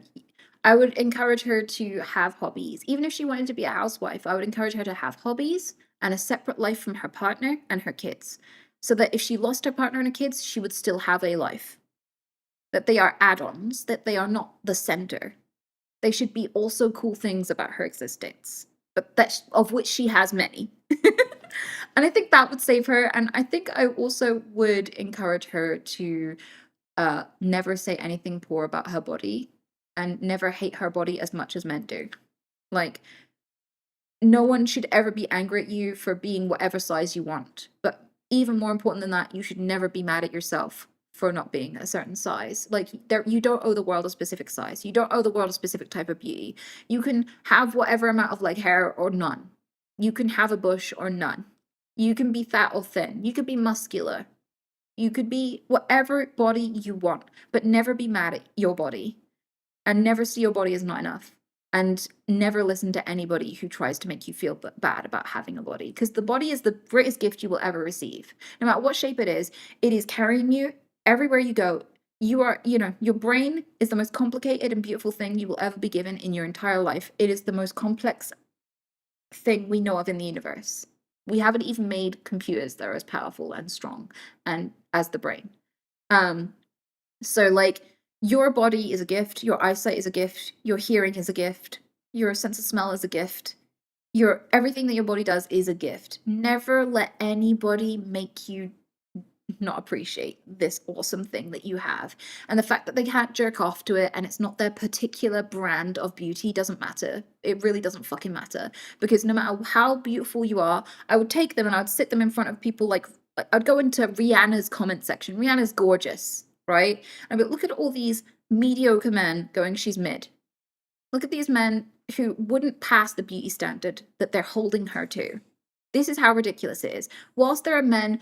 I would encourage her to have hobbies. Even if she wanted to be a housewife, I would encourage her to have hobbies and a separate life from her partner and her kids. So that if she lost her partner and her kids, she would still have a life. That they are add ons, that they are not the center. They should be also cool things about her existence, but of which she has many. And I think that would save her. And I think I also would encourage her to never say anything poor about her body and never hate her body as much as men do. Like, no one should ever be angry at you for being whatever size you want, but even more important than that, you should never be mad at yourself for not being a certain size. Like, there, you don't owe the world a specific size. You don't owe the world a specific type of beauty. You can have whatever amount of leg hair or none. You can have a bush or none. You can be fat or thin. You could be muscular. You could be whatever body you want, but never be mad at your body and never see your body as not enough. And never listen to anybody who tries to make you feel bad about having a body, because the body is the greatest gift you will ever receive. No matter what shape it is carrying you everywhere you go. You are, your brain is the most complicated and beautiful thing you will ever be given in your entire life. It is the most complex thing we know of in the universe. We haven't even made computers that are as powerful and strong and as the brain. So like, your body is a gift, your eyesight is a gift, your hearing is a gift, your sense of smell is a gift. Everything that your body does is a gift. Never let anybody make you not appreciate this awesome thing that you have. And the fact that they can't jerk off to it and it's not their particular brand of beauty doesn't matter. It really doesn't fucking matter. Because no matter how beautiful you are, I would take them and I would sit them in front of people like I'd go into Rihanna's comment section. Rihanna's gorgeous, right? And but look at all these mediocre men going, she's mid. Look at these men who wouldn't pass the beauty standard that they're holding her to. This is how ridiculous it is. Whilst there are men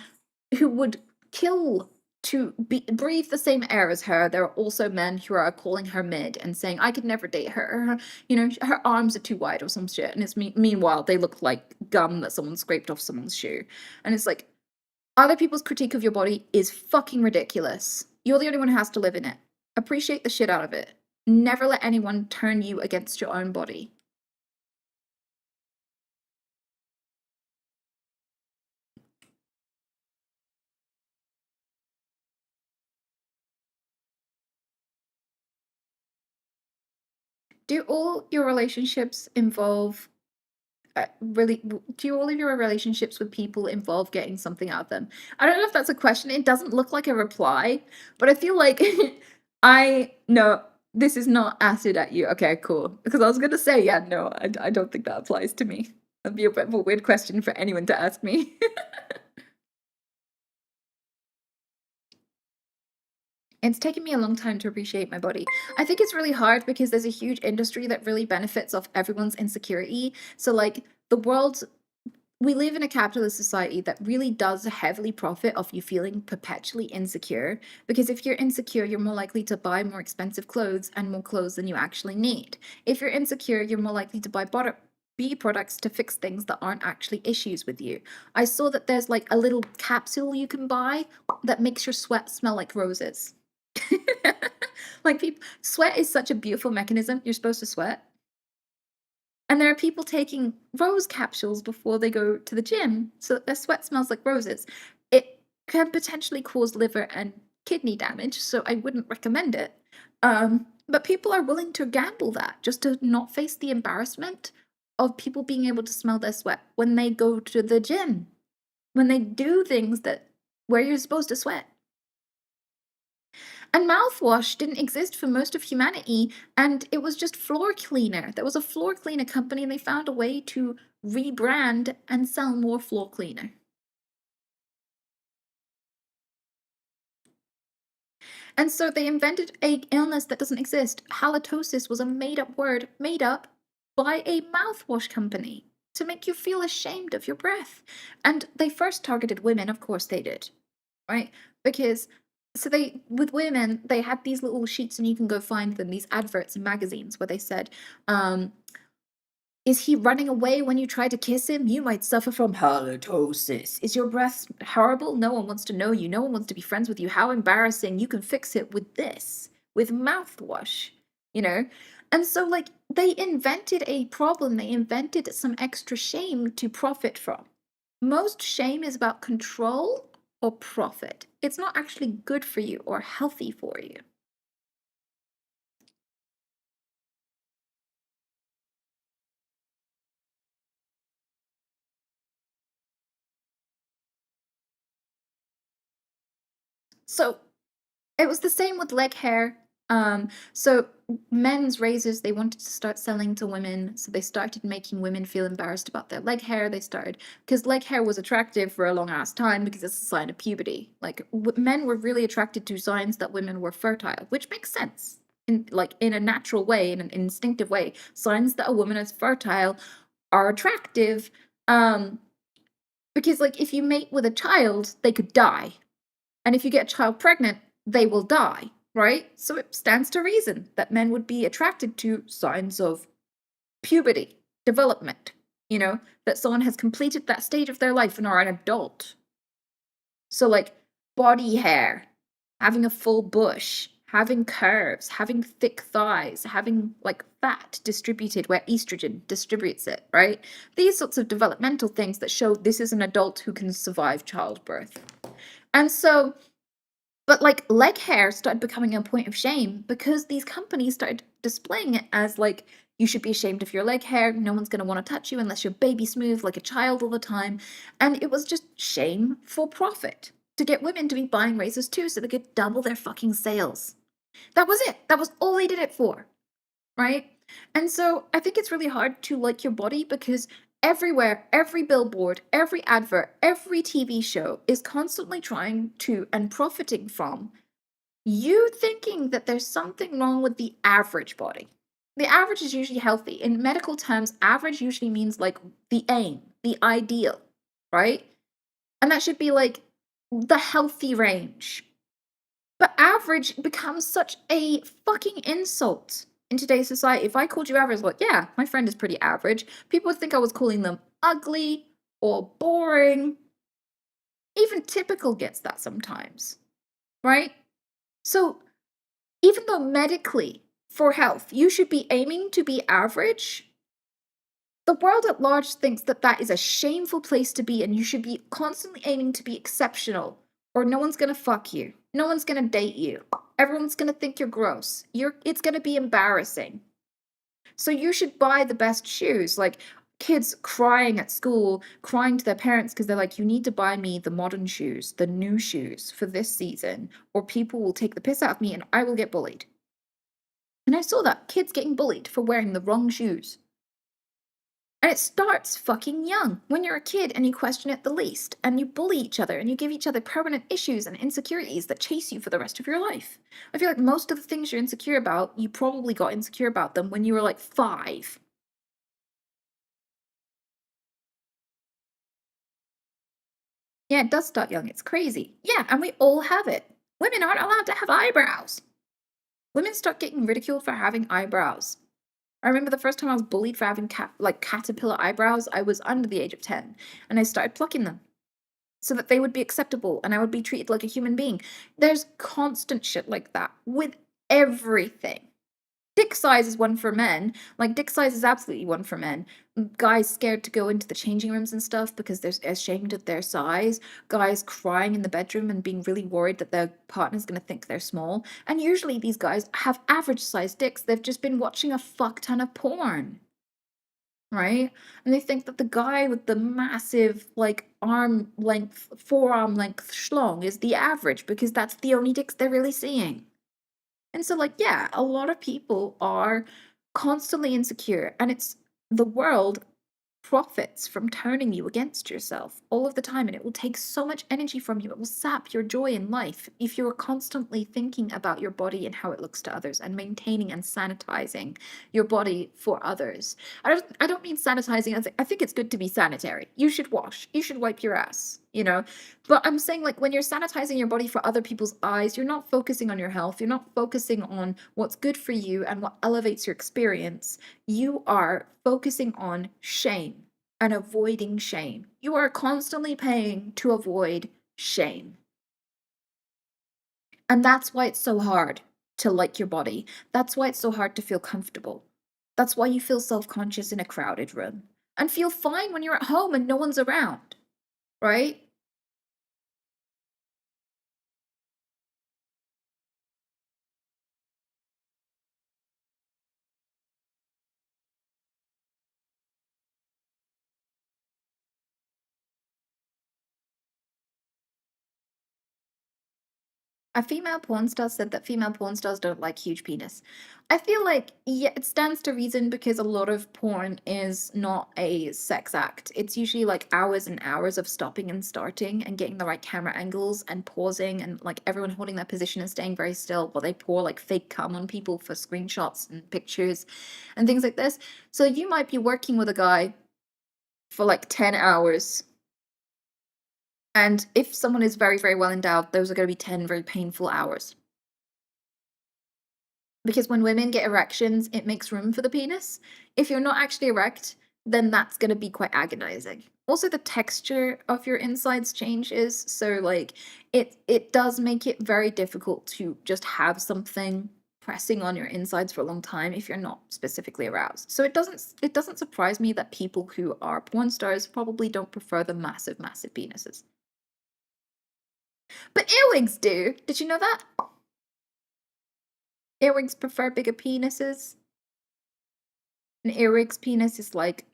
who would kill to breathe the same air as her, there are also men who are calling her mid and saying, I could never date her. Her arms are too wide or some shit. And it's meanwhile, they look like gum that someone scraped off someone's shoe. And it's like, other people's critique of your body is fucking ridiculous. You're the only one who has to live in it. Appreciate the shit out of it. Never let anyone turn you against your own body. Do all your relationships involve do all of your relationships with people involve getting something out of them? I don't know if that's a question. It doesn't look like a reply, but I feel like no, this is not acid at you. Okay, cool. Because I was gonna say, yeah, no, I don't think that applies to me. That'd be a bit of a weird question for anyone to ask me. It's taken me a long time to appreciate my body. I think it's really hard because there's a huge industry that really benefits off everyone's insecurity. So like, we live in a capitalist society that really does heavily profit off you feeling perpetually insecure, because if you're insecure, you're more likely to buy more expensive clothes and more clothes than you actually need. If you're insecure, you're more likely to buy beauty products to fix things that aren't actually issues with you. I saw that there's like a little capsule you can buy that makes your sweat smell like roses. Like, sweat is such a beautiful mechanism. You're supposed to sweat. And there are people taking rose capsules before they go to the gym so that their sweat smells like roses. It can potentially cause liver and kidney damage, so I wouldn't recommend it. But people are willing to gamble that just to not face the embarrassment of people being able to smell their sweat when they go to the gym, when they do things where you're supposed to sweat. And mouthwash didn't exist for most of humanity, and it was just floor cleaner. There was a floor cleaner company, and they found a way to rebrand and sell more floor cleaner. And so they invented an illness that doesn't exist. Halitosis was a made-up word made up by a mouthwash company to make you feel ashamed of your breath. And they first targeted women, of course they did, right? Because with women, they had these little sheets, and you can go find them, these adverts in magazines where they said, is he running away when you try to kiss him? You might suffer from halitosis. Is your breath horrible? No one wants to know you. No one wants to be friends with you. How embarrassing. You can fix it with this, with mouthwash, you know? And so, like, they invented a problem. They invented some extra shame to profit from. Most shame is about control or profit. It's not actually good for you or healthy for you. So it was the same with leg hair So men's razors, they wanted to start selling to women, so they started making women feel embarrassed about their leg hair. They started because leg hair was attractive for a long ass time because it's a sign of puberty. Like men were really attracted to signs that women were fertile, which makes sense in a natural way, in an instinctive way. Signs that a woman is fertile are attractive. Um, because like if you mate with a child, they could die. And if you get a child pregnant, they will die, right? So it stands to reason that men would be attracted to signs of puberty, development, that someone has completed that stage of their life and are an adult. So, like, body hair, having a full bush, having curves, having thick thighs, having like fat distributed where estrogen distributes it, right? These sorts of developmental things that show this is an adult who can survive childbirth. And so, but like leg hair started becoming a point of shame because these companies started displaying it as like you should be ashamed of your leg hair. No one's going to want to touch you unless you're baby smooth like a child all the time. And it was just shame for profit to get women to be buying razors too so they could double their fucking sales. That was it. That was all they did it for, right? And so I think it's really hard to like your body because everywhere, every billboard, every advert, every TV show is constantly trying to and profiting from you thinking that there's something wrong with the average body. The average is usually healthy. In medical terms, average usually means like the aim, the ideal, right? And that should be like the healthy range. But average becomes such a fucking insult in today's society. If I called you average, like, yeah, my friend is pretty average, people would think I was calling them ugly or boring. Even typical gets that sometimes, right? So even though medically, for health, you should be aiming to be average, the world at large thinks that that is a shameful place to be and you should be constantly aiming to be exceptional or no one's gonna fuck you. No one's gonna date you. Everyone's gonna think you're gross. It's gonna be embarrassing. So you should buy the best shoes. Like kids crying at school, crying to their parents because they're like, you need to buy me the modern shoes, the new shoes for this season, or people will take the piss out of me and I will get bullied. And I saw that kids getting bullied for wearing the wrong shoes. And it starts fucking young when you're a kid and you question it the least, and you bully each other and you give each other permanent issues and insecurities that chase you for the rest of your life. I feel like most of the things you're insecure about, you probably got insecure about them when you were like 5. Yeah, it does start young. It's crazy. Yeah, and we all have it. Women aren't allowed to have eyebrows. Women start getting ridiculed for having eyebrows. I remember the first time I was bullied for having caterpillar eyebrows. I was under the age of 10, and I started plucking them so that they would be acceptable and I would be treated like a human being. There's constant shit like that with everything. Dick size is one for men. Like, dick size is absolutely one for men. Guys scared to go into the changing rooms and stuff because they're ashamed of their size. Guys crying in the bedroom and being really worried that their partner's gonna think they're small. And usually these guys have average sized dicks. They've just been watching a fuck ton of porn. Right? And they think that the guy with the massive, like, arm length, forearm length schlong is the average because that's the only dicks they're really seeing. And so, like, yeah, a lot of people are constantly insecure, and it's the world profits from turning you against yourself all of the time, and it will take so much energy from you. It will sap your joy in life if you're constantly thinking about your body and how it looks to others and maintaining and sanitizing your body for others. I don't mean sanitizing. I think it's good to be sanitary. You should wash. You should wipe your ass, But I'm saying, like, when you're sanitizing your body for other people's eyes, you're not focusing on your health. You're not focusing on what's good for you and what elevates your experience. You are focusing on shame and avoiding shame. You are constantly paying to avoid shame. And that's why it's so hard to like your body. That's why it's so hard to feel comfortable. That's why you feel self conscious in a crowded room and feel fine when you're at home and no one's around, right? A female porn star said that female porn stars don't like huge penis. I feel like, yeah, it stands to reason because a lot of porn is not a sex act. It's usually like hours and hours of stopping and starting and getting the right camera angles and pausing and like everyone holding their position and staying very still while they pour like fake cum on people for screenshots and pictures and things like this. So you might be working with a guy for like 10 hours. And if someone is very, very well endowed, those are going to be 10 very painful hours. Because when women get erections, it makes room for the penis. If you're not actually erect, then that's going to be quite agonizing. Also, the texture of your insides changes, so like it does make it very difficult to just have something pressing on your insides for a long time if you're not specifically aroused. So it doesn't surprise me that people who are porn stars probably don't prefer the massive, massive penises. But earwigs do. Did you know that? Earwigs prefer bigger penises. An earwig's penis is like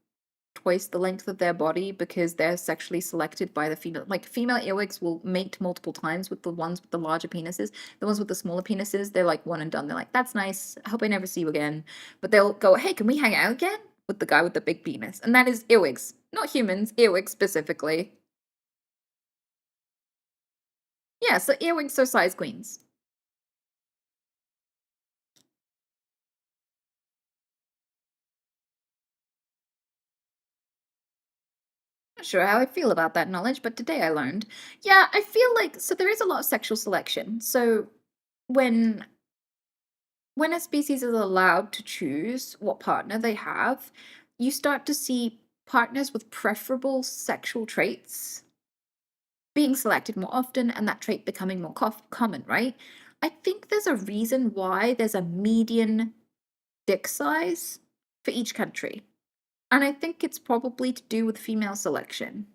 twice the length of their body because they're sexually selected by the female. Like female earwigs will mate multiple times with the ones with the larger penises. The ones with the smaller penises, they're like one and done. They're like, that's nice. I hope I never see you again. But they'll go, hey, can we hang out again? With the guy with the big penis. And that is earwigs. Not humans, earwigs specifically. Yeah, so earwigs are size queens. Not sure how I feel about that knowledge, but today I learned. Yeah, I feel like so there is a lot of sexual selection. So when when a species is allowed to choose what partner they have, you start to see partners with preferable sexual traits being selected more often and that trait becoming more common, right? I think there's a reason why there's a median dick size for each country. And I think it's probably to do with female selection.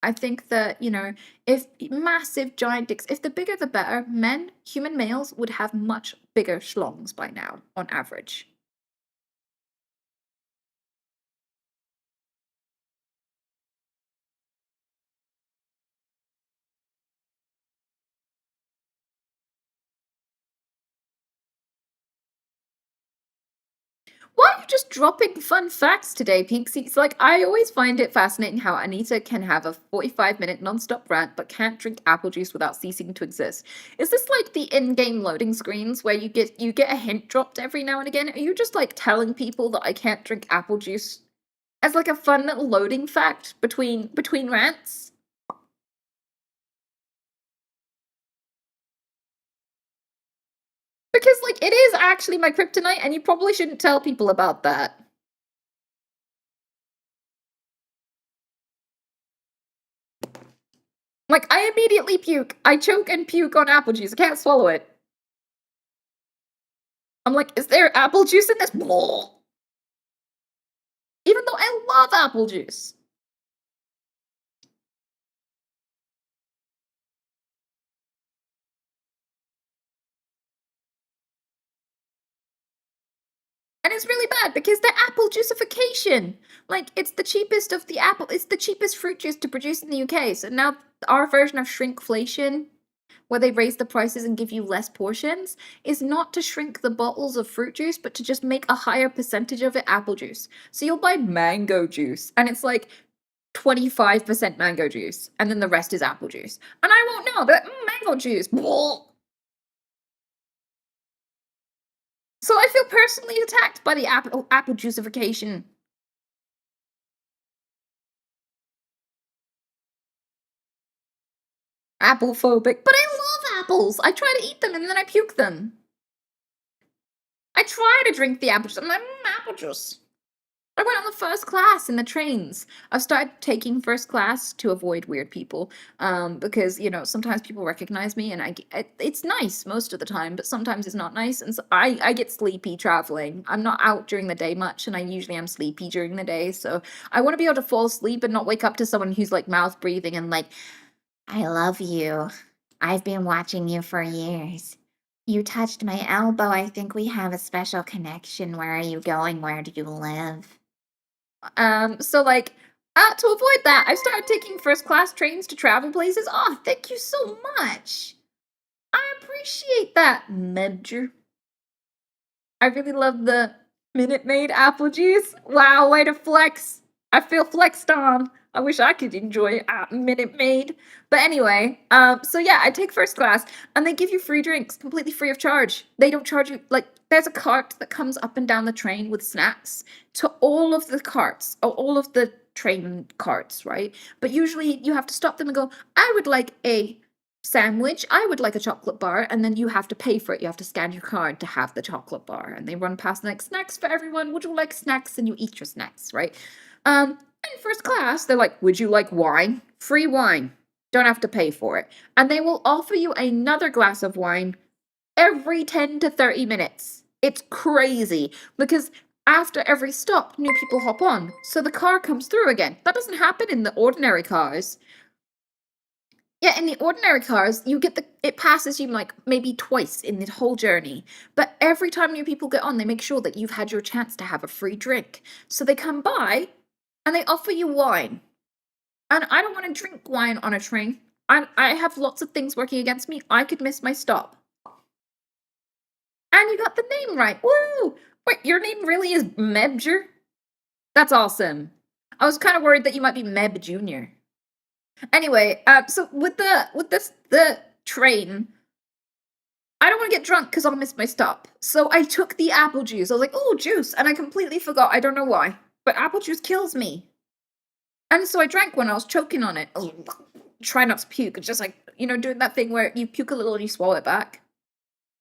I think that, if massive giant dicks, if the bigger the better, human males would have much bigger schlongs by now, on average. Why are you just dropping fun facts today, Peaksy? It's like, I always find it fascinating how Anita can have a 45-minute non-stop rant but can't drink apple juice without ceasing to exist. Is this like the in-game loading screens where you get a hint dropped every now and again? Are you just like telling people that I can't drink apple juice as like a fun little loading fact between rants? Because like it is actually my kryptonite and you probably shouldn't tell people about that. Like, I immediately puke. I choke and puke on apple juice. I can't swallow it. I'm like, is there apple juice in this? Blah. Even though I love apple juice. And it's really bad because the apple juicification. Like, it's the cheapest of the apple. It's the cheapest fruit juice to produce in the UK. So now our version of shrinkflation, where they raise the prices and give you less portions, is not to shrink the bottles of fruit juice, but to just make a higher percentage of it apple juice. So you'll buy mango juice, and it's like 25% mango juice, and then the rest is apple juice. And I won't know, but mango juice. So I feel personally attacked by the apple juicification. Apple phobic. But I love apples. I try to eat them and then I puke them. I try to drink the apple juice. I'm like, apple juice. I went on the first class in the trains. I've started taking first class to avoid weird people, because sometimes people recognize me, and it's nice most of the time, but sometimes it's not nice, and so I get sleepy traveling. I'm not out during the day much, and I usually am sleepy during the day, so I want to be able to fall asleep and not wake up to someone who's like mouth breathing and like, I love you. I've been watching you for years. You touched my elbow. I think we have a special connection. Where are you going? Where do you live? So like, to avoid that, I've started taking first class trains to travel places. Oh, thank you so much. I appreciate appreciate that, Medger. I really love the Minute Maid apple juice. Wow, way to flex. I feel flexed on. I wish I could enjoy Minute Maid. But anyway, so yeah, I take first class and they give you free drinks, completely free of charge. They don't charge you, like, there's a cart that comes up and down the train with snacks to all of the carts, or all of the train carts, right? But usually you have to stop them and go, I would like a sandwich, I would like a chocolate bar, and then you have to pay for it. You have to scan your card to have the chocolate bar, and they run past like, snacks for everyone, would you like snacks? And you eat your snacks, right? In first class, they're like, would you like wine? Free wine, don't have to pay for it. And they will offer you another glass of wine every 10 to 30 minutes. It's crazy, because after every stop, new people hop on, so the car comes through again. That doesn't happen in the ordinary cars. Yeah, in the ordinary cars, you get it passes you like maybe twice in the whole journey. But every time new people get on, they make sure that you've had your chance to have a free drink. So they come by and they offer you wine. And I don't want to drink wine on a train. I have lots of things working against me. I could miss my stop. And you got the name right. Woo! Wait, your name really is Mebger? That's awesome. I was kind of worried that you might be Meb Jr. Anyway, so with the train, I don't want to get drunk because I'll miss my stop. So I took the apple juice. I was like, oh, juice, and I completely forgot. I don't know why, but apple juice kills me. And so I drank one. I was choking on it. Try not to puke. It's just like, doing that thing where you puke a little and you swallow it back.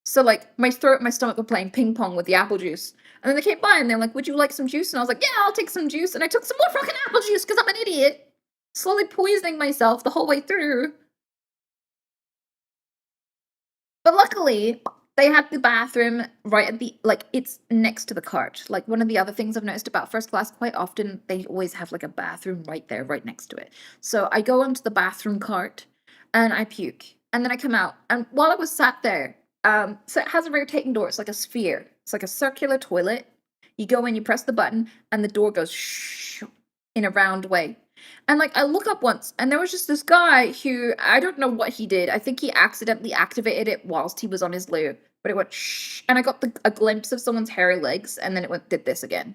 So like my throat and my stomach were playing ping pong with the apple juice. And then they came by and they're like, would you like some juice? And I was like, yeah, I'll take some juice. And I took some more fucking apple juice because I'm an idiot. Slowly poisoning myself the whole way through. But luckily, they had the bathroom right at it's next to the cart. Like, one of the other things I've noticed about first class, quite often, they always have like a bathroom right there, right next to it. So I go onto the bathroom cart and I puke. And then I come out. And while I was sat there, so it has a rotating door. It's like a sphere. It's like a circular toilet. You go in, you press the button, and the door goes shh in a round way. And like, I look up once and there was just this guy who, I don't know what he did. I think he accidentally activated it whilst he was on his loo, but it went shh, and I got a glimpse of someone's hairy legs, and then it did this again.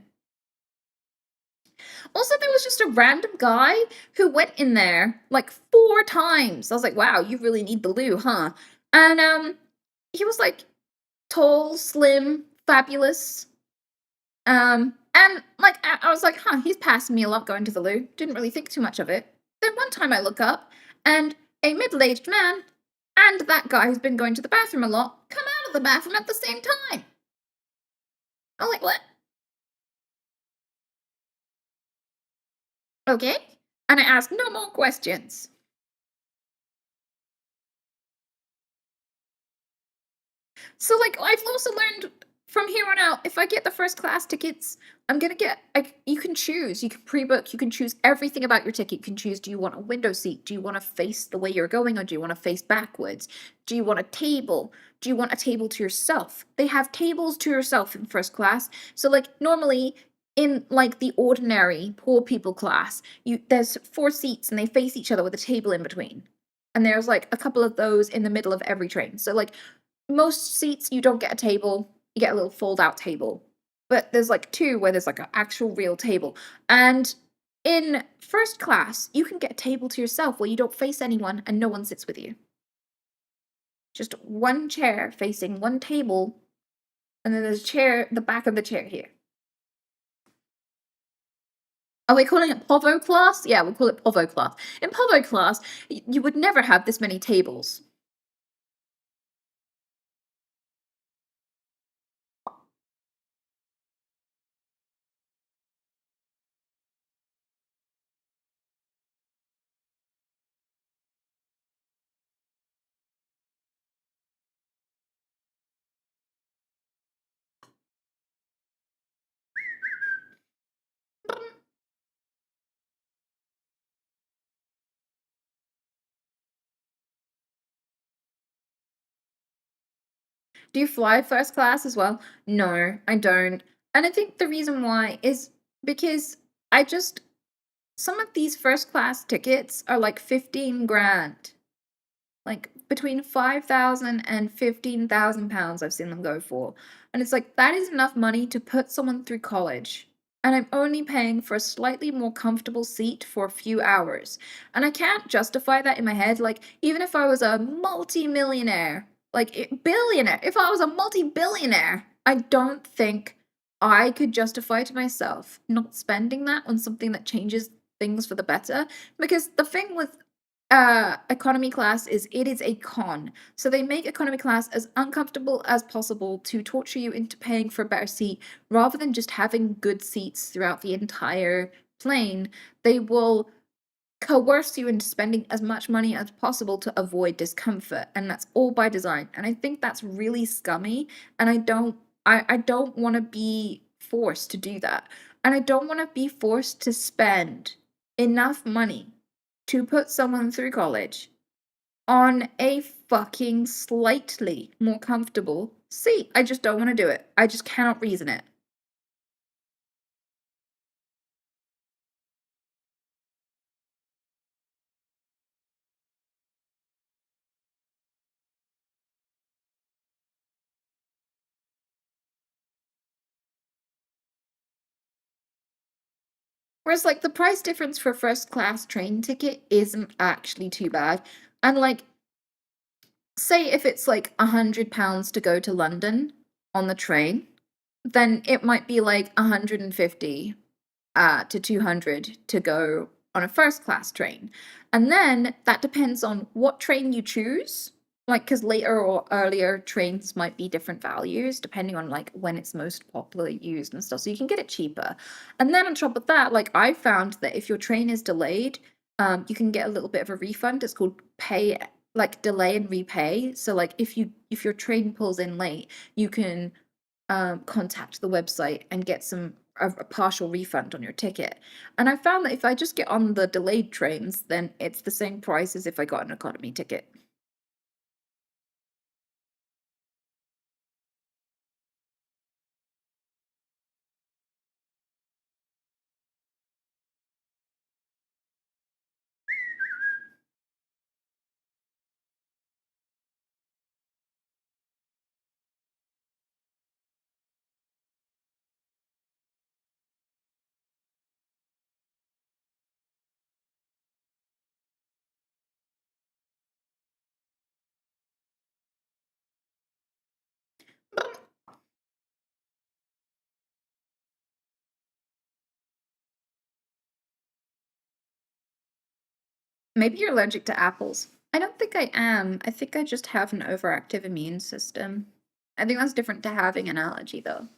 Also, there was just a random guy who went in there like 4 times. I was like, wow, you really need the loo, huh? And he was like tall, slim, fabulous. And like, I was like, huh, he's passing me a lot going to the loo. Didn't really think too much of it. Then one time I look up, and a middle-aged man and that guy who's been going to the bathroom a lot come out of the bathroom at the same time. I'm like, what? Okay. And I asked no more questions. So, like, I've also learned from here on out, if I get the first class tickets, I'm gonna get, like, you can choose. You can pre-book. You can choose everything about your ticket. You can choose, do you want a window seat? Do you want to face the way you're going, or do you want to face backwards? Do you want a table? Do you want a table to yourself? They have tables to yourself in first class. So, like, normally in like the ordinary poor people class, there's 4 seats and they face each other with a table in between. And there's like a couple of those in the middle of every train. So like, most seats you don't get a table, you get a little fold out table. But there's like 2 where there's like an actual real table. And in first class, you can get a table to yourself where you don't face anyone and no one sits with you. Just one chair facing one table, and then there's a chair, the back of the chair here. Are we calling it Povo class? Yeah, we'll call it Povo class. In Povo class, you would never have this many tables. Do you fly first class as well? No, I don't. And I think the reason why is because some of these first class tickets are like 15 grand. Like between 5,000 and 15,000 pounds I've seen them go for. And it's like, that is enough money to put someone through college. And I'm only paying for a slightly more comfortable seat for a few hours. And I can't justify that in my head. Like, even if I was a multi-millionaire, like billionaire, if I was a multi-billionaire, I don't think I could justify to myself not spending that on something that changes things for the better. Because the thing with economy class is it is a con. So they make economy class as uncomfortable as possible to torture you into paying for a better seat rather than just having good seats throughout the entire plane. They will coerce you into spending as much money as possible to avoid discomfort, and that's all by design. And I think that's really scummy, and I don't want to be forced to do that. And I don't want to be forced to spend enough money to put someone through college on a fucking slightly more comfortable seat. I just don't want to do it. I just cannot reason it. Whereas, like, the price difference for first class train ticket isn't actually too bad. And, like, say if it's like £100 to go to London on the train, then it might be like 150 to 200 to go on a first class train. And then that depends on what train you choose. Like, because later or earlier trains might be different values depending on like when it's most popularly used and stuff. So you can get it cheaper. And then on top of that, like I found that if your train is delayed, you can get a little bit of a refund. It's called pay, like delay and repay. So like if your train pulls in late, you can contact the website and get a partial refund on your ticket. And I found that if I just get on the delayed trains, then it's the same price as if I got an economy ticket. Maybe you're allergic to apples. I don't think I am. I think I just have an overactive immune system. I think that's different to having an allergy, though.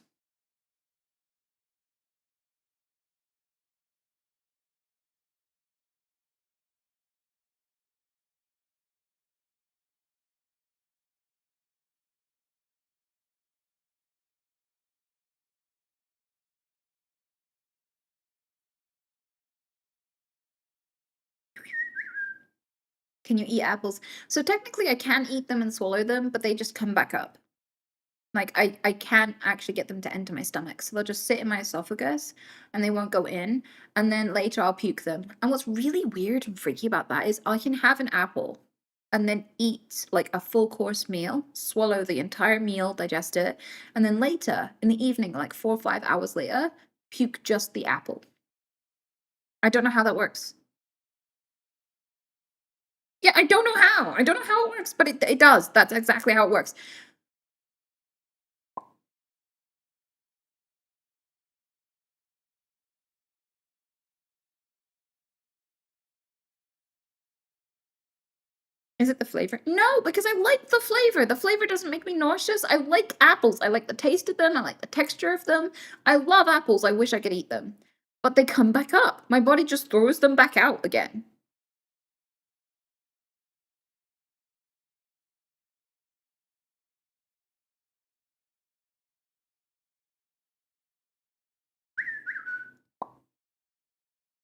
Can you eat apples? So technically, I can eat them and swallow them, but they just come back up. Like I can't actually get them to enter my stomach, so they'll just sit in my esophagus and they won't go in, and then later I'll puke them. And what's really weird and freaky about that is I can have an apple and then eat like a full course meal, swallow the entire meal, digest it, and then later in the evening, like 4 or 5 hours later, puke just the apple. I don't know how that works. Yeah, I don't know how. I don't know how it works, but it does. That's exactly how it works. Is it the flavor? No, because I like the flavor. The flavor doesn't make me nauseous. I like apples. I like the taste of them. I like the texture of them. I love apples. I wish I could eat them. But they come back up. My body just throws them back out again.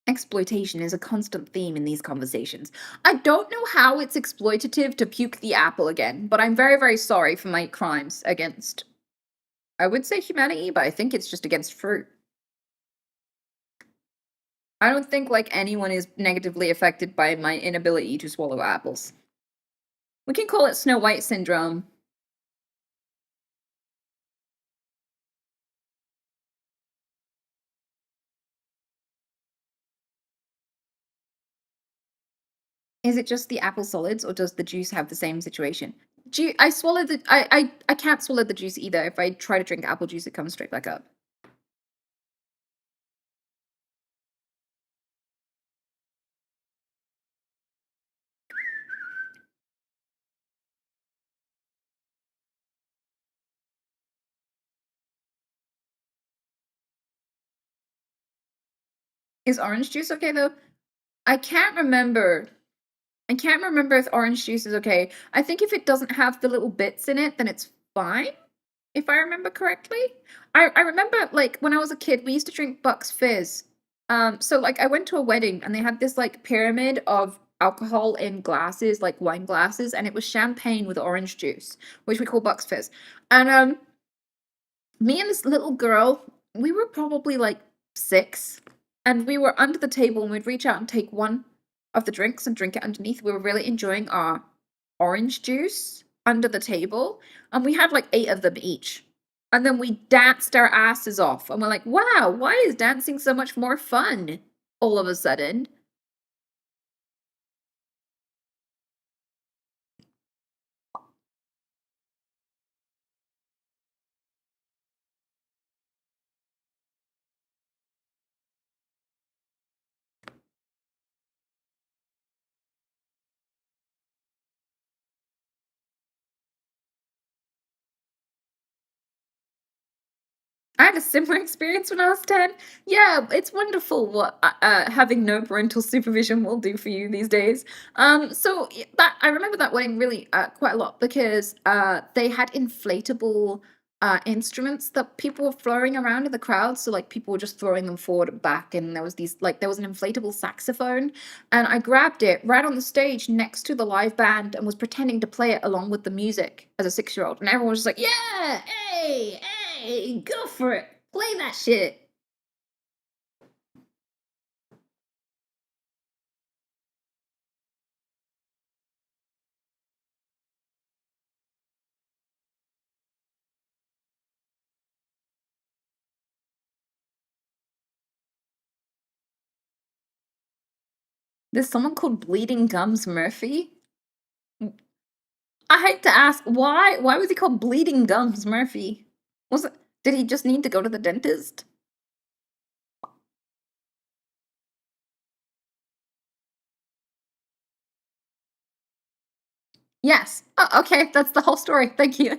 Exploitation is a constant theme in these conversations. I don't know how it's exploitative to puke the apple again, but I'm very, very sorry for my crimes against, I would say humanity, but I think it's just against fruit. I don't think like anyone is negatively affected by my inability to swallow apples. We can call it Snow White syndrome. Is it just the apple solids, or does the juice have the same situation? I swallow the I can't swallow the juice either. If I try to drink apple juice, it comes straight back up. Is orange juice okay though? I can't remember. I can't remember if orange juice is okay. I think if it doesn't have the little bits in it, then it's fine. If I remember correctly. I remember like when I was a kid, we used to drink Bucks Fizz. So like I went to a wedding and they had this like pyramid of alcohol in glasses, like wine glasses, and it was champagne with orange juice, which we call Bucks Fizz. And me and this little girl, we were probably like 6, and we were under the table and we'd reach out and take one of the drinks and drink it underneath. We were really enjoying our orange juice under the table, and we had like 8 of them each. And then we danced our asses off, and we're like, wow, why is dancing so much more fun all of a sudden? I had a similar experience when I was 10. Yeah, it's wonderful what having no parental supervision will do for you these days. So that I remember that wedding really quite a lot because they had inflatable instruments that people were throwing around in the crowd. So like people were just throwing them forward and back, and there was an inflatable saxophone, and I grabbed it right on the stage next to the live band and was pretending to play it along with the music as a 6-year-old, and everyone was just like, "Yeah, hey, hey, go for it, play that shit." There's someone called Bleeding Gums Murphy. I hate to ask, why? Why was he called Bleeding Gums Murphy? Was it? Did he just need to go to the dentist? Yes. Oh, okay, that's the whole story. Thank you.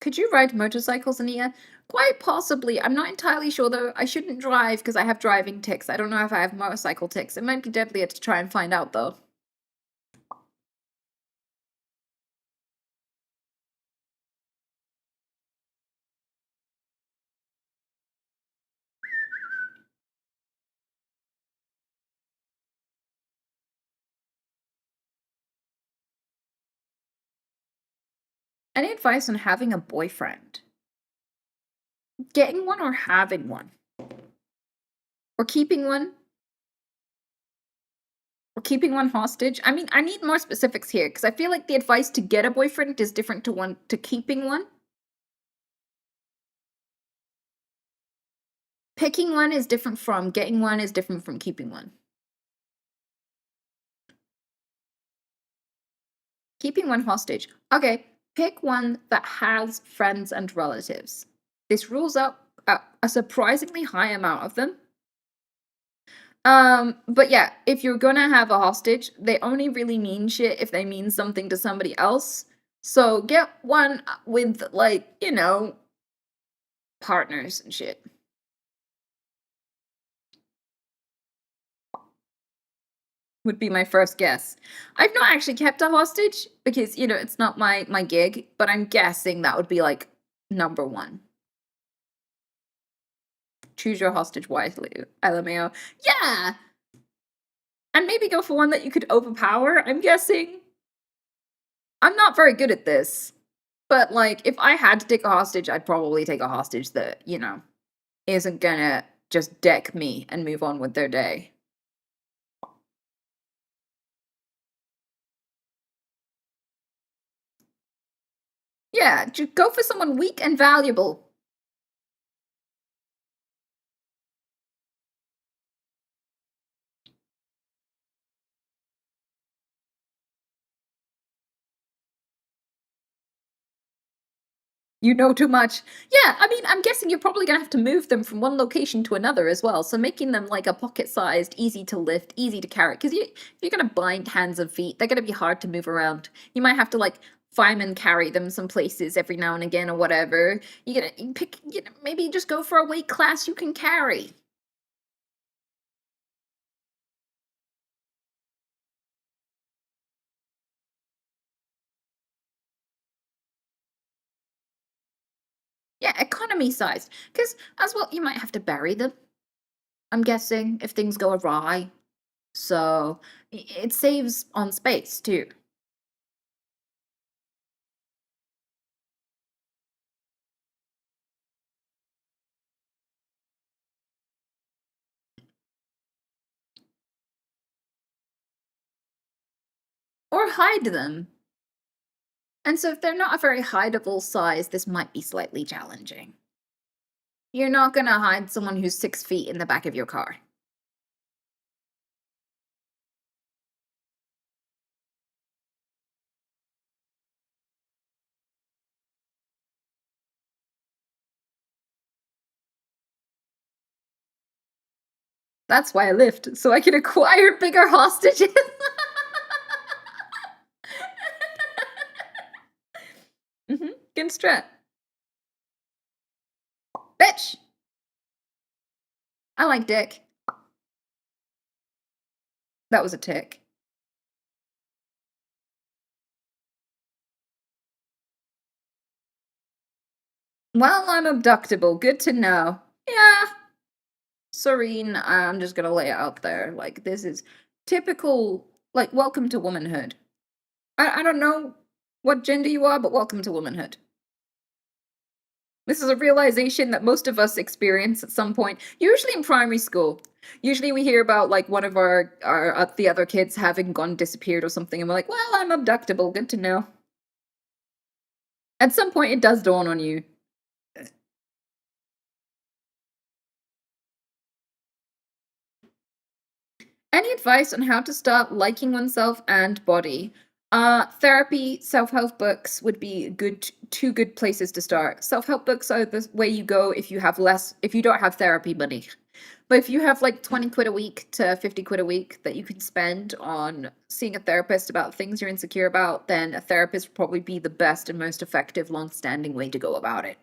Could you ride motorcycles, Ania? Quite possibly. I'm not entirely sure though. I shouldn't drive because I have driving tics. I don't know if I have motorcycle tics. It might be deadlier to try and find out though. Any advice on having a boyfriend? Getting one or having one? Or keeping one? Or keeping one hostage? I mean, I need more specifics here because I feel like the advice to get a boyfriend is different to keeping one. Picking one is different from getting one is different from keeping one. Keeping one hostage. Okay, pick one that has friends and relatives. This rules out a surprisingly high amount of them. But yeah, if you're gonna have a hostage, they only really mean shit if they mean something to somebody else. So get one with like, partners and shit. Would be my first guess. I've not actually kept a hostage because, it's not my gig, but I'm guessing that would be like number 1. Choose your hostage wisely, LMAO. Yeah! And maybe go for one that you could overpower, I'm guessing. I'm not very good at this, but, like, if I had to take a hostage, I'd probably take a hostage that, isn't gonna just deck me and move on with their day. Yeah, just go for someone weak and valuable. You know too much. Yeah, I mean, I'm guessing you're probably gonna have to move them from one location to another as well. So making them like a pocket-sized, easy to lift, easy to carry. Because if you're gonna bind hands and feet, they're gonna be hard to move around. You might have to like fireman carry them some places every now and again or whatever. You pick, maybe just go for a weight class you can carry. Yeah, economy sized. Because as well, you might have to bury them. I'm guessing if things go awry. So it saves on space too. Or hide them. And so if they're not a very hideable size, this might be slightly challenging. You're not gonna hide someone who's 6 feet in the back of your car. That's why I lift, so I can acquire bigger hostages. Good strat. Bitch! I like dick. That was a tick. Well, I'm abductible. Good to know. Yeah. Serene, I'm just gonna lay it out there. Like, this is typical, like, welcome to womanhood. I don't know what gender you are, but welcome to womanhood. This is a realization that most of us experience at some point, usually in primary school. Usually we hear about like one of our the other kids having gone disappeared or something, and we're like, "Well, I'm abductible. Good to know." At some point, it does dawn on you. Any advice on how to start liking oneself and body? Therapy, self-help books would be two good places to start. Self-help books are the way you go if you don't have therapy money. But if you have like 20 quid a week to 50 quid a week that you can spend on seeing a therapist about things you're insecure about, then a therapist would probably be the best and most effective, long-standing way to go about it.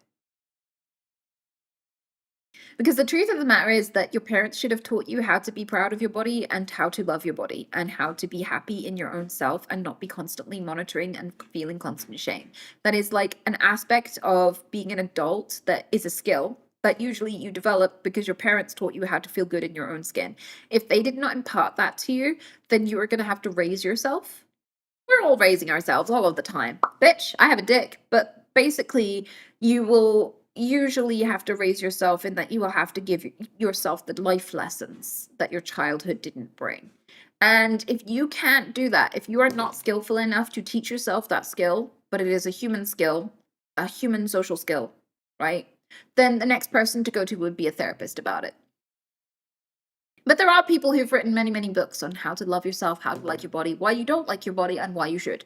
Because the truth of the matter is that your parents should have taught you how to be proud of your body and how to love your body and how to be happy in your own self and not be constantly monitoring and feeling constant shame. That is like an aspect of being an adult that is a skill that usually you develop because your parents taught you how to feel good in your own skin. If they did not impart that to you, then you are going to have to raise yourself. We're all raising ourselves all of the time. Bitch, I have a dick. But basically, you will usually have to raise yourself in that you will have to give yourself the life lessons that your childhood didn't bring. And if you can't do that, if you are not skillful enough to teach yourself that skill, but it is a human skill, a human social skill, right? Then the next person to go to would be a therapist about it. But there are people who've written many, many books on how to love yourself, how to like your body, why you don't like your body, and why you should.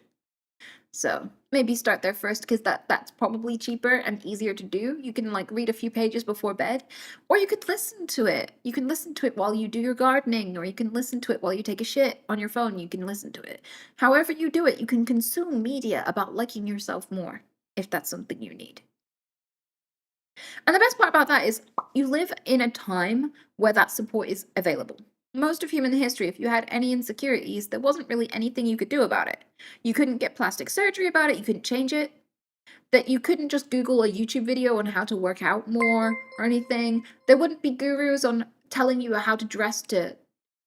So maybe start there first because that's probably cheaper and easier to do. You can like read a few pages before bed, or you could listen to it. You can listen to it while you do your gardening, or you can listen to it while you take a shit on your phone. You can listen to it. However you do it, you can consume media about liking yourself more if that's something you need. And the best part about that is you live in a time where that support is available. Most of human history, if you had any insecurities, there wasn't really anything you could do about it. You couldn't get plastic surgery about it, you couldn't change it. That you couldn't just Google a YouTube video on how to work out more or anything. There wouldn't be gurus on telling you how to dress to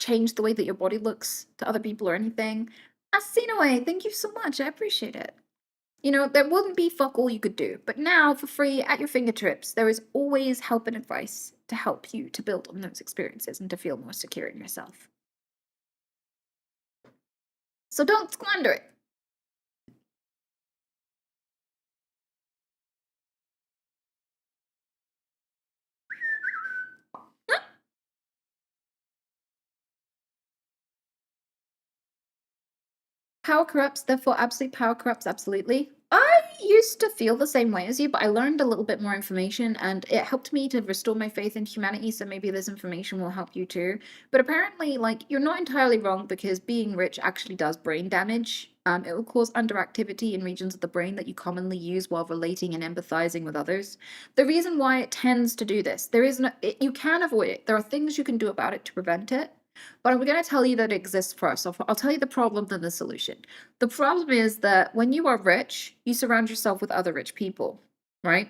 change the way that your body looks to other people or anything. Asinoe, thank you so much. I appreciate it. You know, there wouldn't be fuck all you could do, but now for free at your fingertips, there is always help and advice to help you to build on those experiences and to feel more secure in yourself. So don't squander it. Power corrupts, therefore absolute power corrupts absolutely. I used to feel the same way as you, but I learned a little bit more information and it helped me to restore my faith in humanity, so maybe this information will help you too. But apparently, like, you're not entirely wrong because being rich actually does brain damage. It will cause underactivity in regions of the brain that you commonly use while relating and empathizing with others. The reason why it tends to do this, there is no, you can avoid it. There are things you can do about it to prevent it. But I'm going to tell you that it exists first. So I'll tell you the problem and the solution. The problem is that when you are rich, you surround yourself with other rich people, right?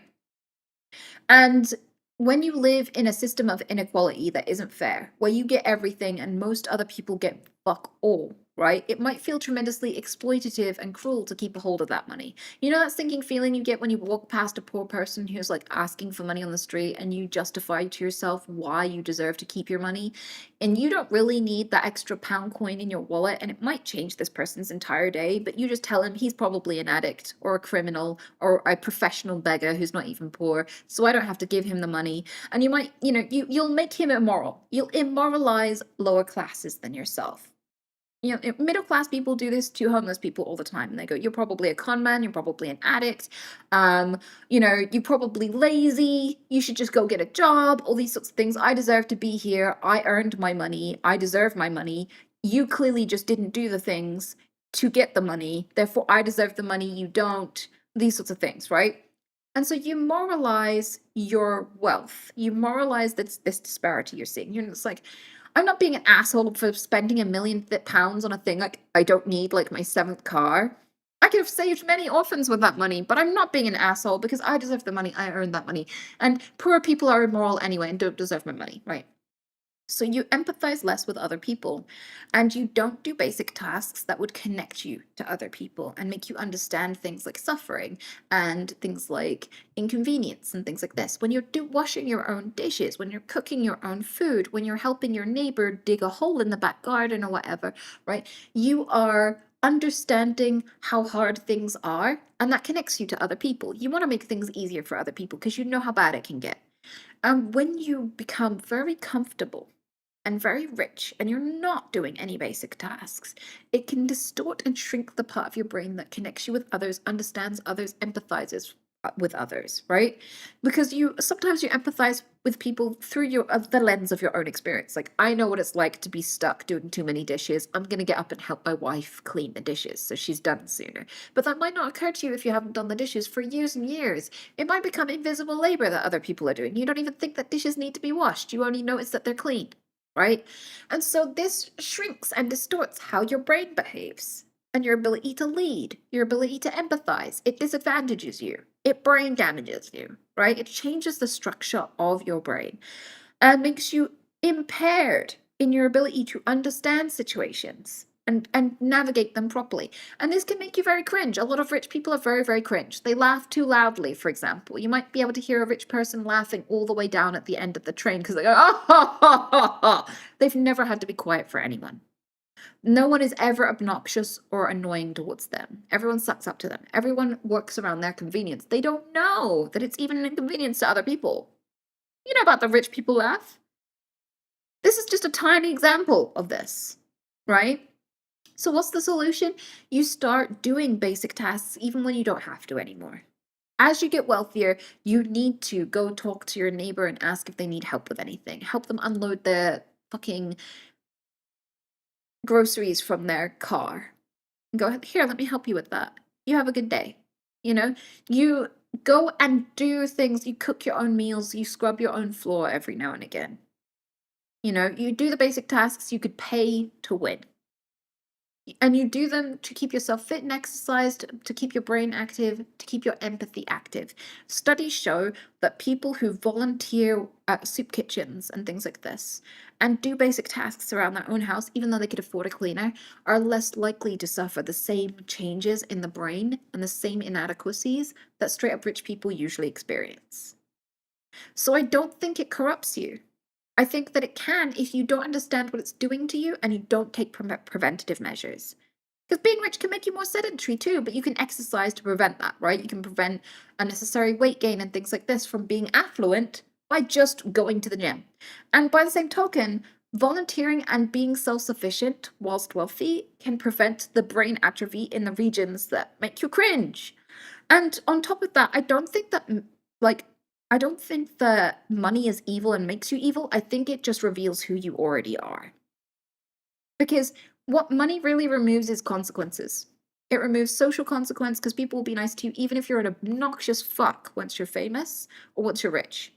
And when you live in a system of inequality that isn't fair, where you get everything and most other people get fuck all, right? It might feel tremendously exploitative and cruel to keep a hold of that money. You know that sinking feeling you get when you walk past a poor person who's like asking for money on the street and you justify to yourself why you deserve to keep your money? And you don't really need that extra pound coin in your wallet, and it might change this person's entire day, but you just tell him he's probably an addict or a criminal or a professional beggar who's not even poor, so I don't have to give him the money. And you might, you'll make him immoral. You'll immoralize lower classes than yourself. Middle class people do this to homeless people all the time, and they go, "You're probably a con man. You're probably an addict. You're probably lazy. You should just go get a job." All these sorts of things. I deserve to be here. I earned my money. I deserve my money. You clearly just didn't do the things to get the money. Therefore, I deserve the money. You don't. These sorts of things, right? And so you moralize your wealth. You moralize this disparity you're seeing. You're just like, I'm not being an asshole for spending £1 million on a thing like I don't need, like my seventh car. I could have saved many orphans with that money, but I'm not being an asshole because I deserve the money. I earned that money. And poor people are immoral anyway and don't deserve my money, right? So you empathize less with other people, and you don't do basic tasks that would connect you to other people and make you understand things like suffering and things like inconvenience and things like this. When you're washing your own dishes, when you're cooking your own food, when you're helping your neighbor dig a hole in the back garden or whatever, right? You are understanding how hard things are, and that connects you to other people. You want to make things easier for other people because you know how bad it can get. And when you become very comfortable and very rich and you're not doing any basic tasks, it can distort and shrink the part of your brain that connects you with others, understands others, empathizes with others, right? Because you sometimes you empathize with people through the lens of your own experience. Like, I know what it's like to be stuck doing too many dishes. I'm going to get up and help my wife clean the dishes so she's done sooner. But that might not occur to you if you haven't done the dishes for years and years. It might become invisible labor that other people are doing. You don't even think that dishes need to be washed. You only notice that they're clean, right? And so this shrinks and distorts how your brain behaves and your ability to lead, your ability to empathize. It disadvantages you. It brain damages you, right? It changes the structure of your brain and makes you impaired in your ability to understand situations and navigate them properly. And this can make you very cringe. A lot of rich people are very, very cringe. They laugh too loudly, for example. You might be able to hear a rich person laughing all the way down at the end of the train because they go, oh, ha, ha, ha, ha. They've never had to be quiet for anyone. No one is ever obnoxious or annoying towards them. Everyone sucks up to them. Everyone works around their convenience. They don't know that it's even an inconvenience to other people. You know about the rich people laugh? This is just a tiny example of this, right? So what's the solution? You start doing basic tasks even when you don't have to anymore. As you get wealthier, you need to go talk to your neighbor and ask if they need help with anything. Help them unload the fucking groceries from their car. Go, here, let me help you with that. You have a good day. You go and do things. You cook your own meals. You scrub your own floor every now and again. You do the basic tasks you could pay to win. And you do them to keep yourself fit and exercised, to keep your brain active, to keep your empathy active. Studies show that people who volunteer at soup kitchens and things like this and do basic tasks around their own house, even though they could afford a cleaner, are less likely to suffer the same changes in the brain and the same inadequacies that straight up rich people usually experience. So I don't think it corrupts you. I think that it can if you don't understand what it's doing to you and you don't take preventative measures. Because being rich can make you more sedentary too, but you can exercise to prevent that, right? You can prevent unnecessary weight gain and things like this from being affluent by just going to the gym. And by the same token, volunteering and being self sufficient whilst wealthy can prevent the brain atrophy in the regions that make you cringe. And on top of that, I don't think that, like, I don't think that money is evil and makes you evil. I think it just reveals who you already are. Because what money really removes is consequences. It removes social consequence because people will be nice to you even if you're an obnoxious fuck once you're famous or once you're rich.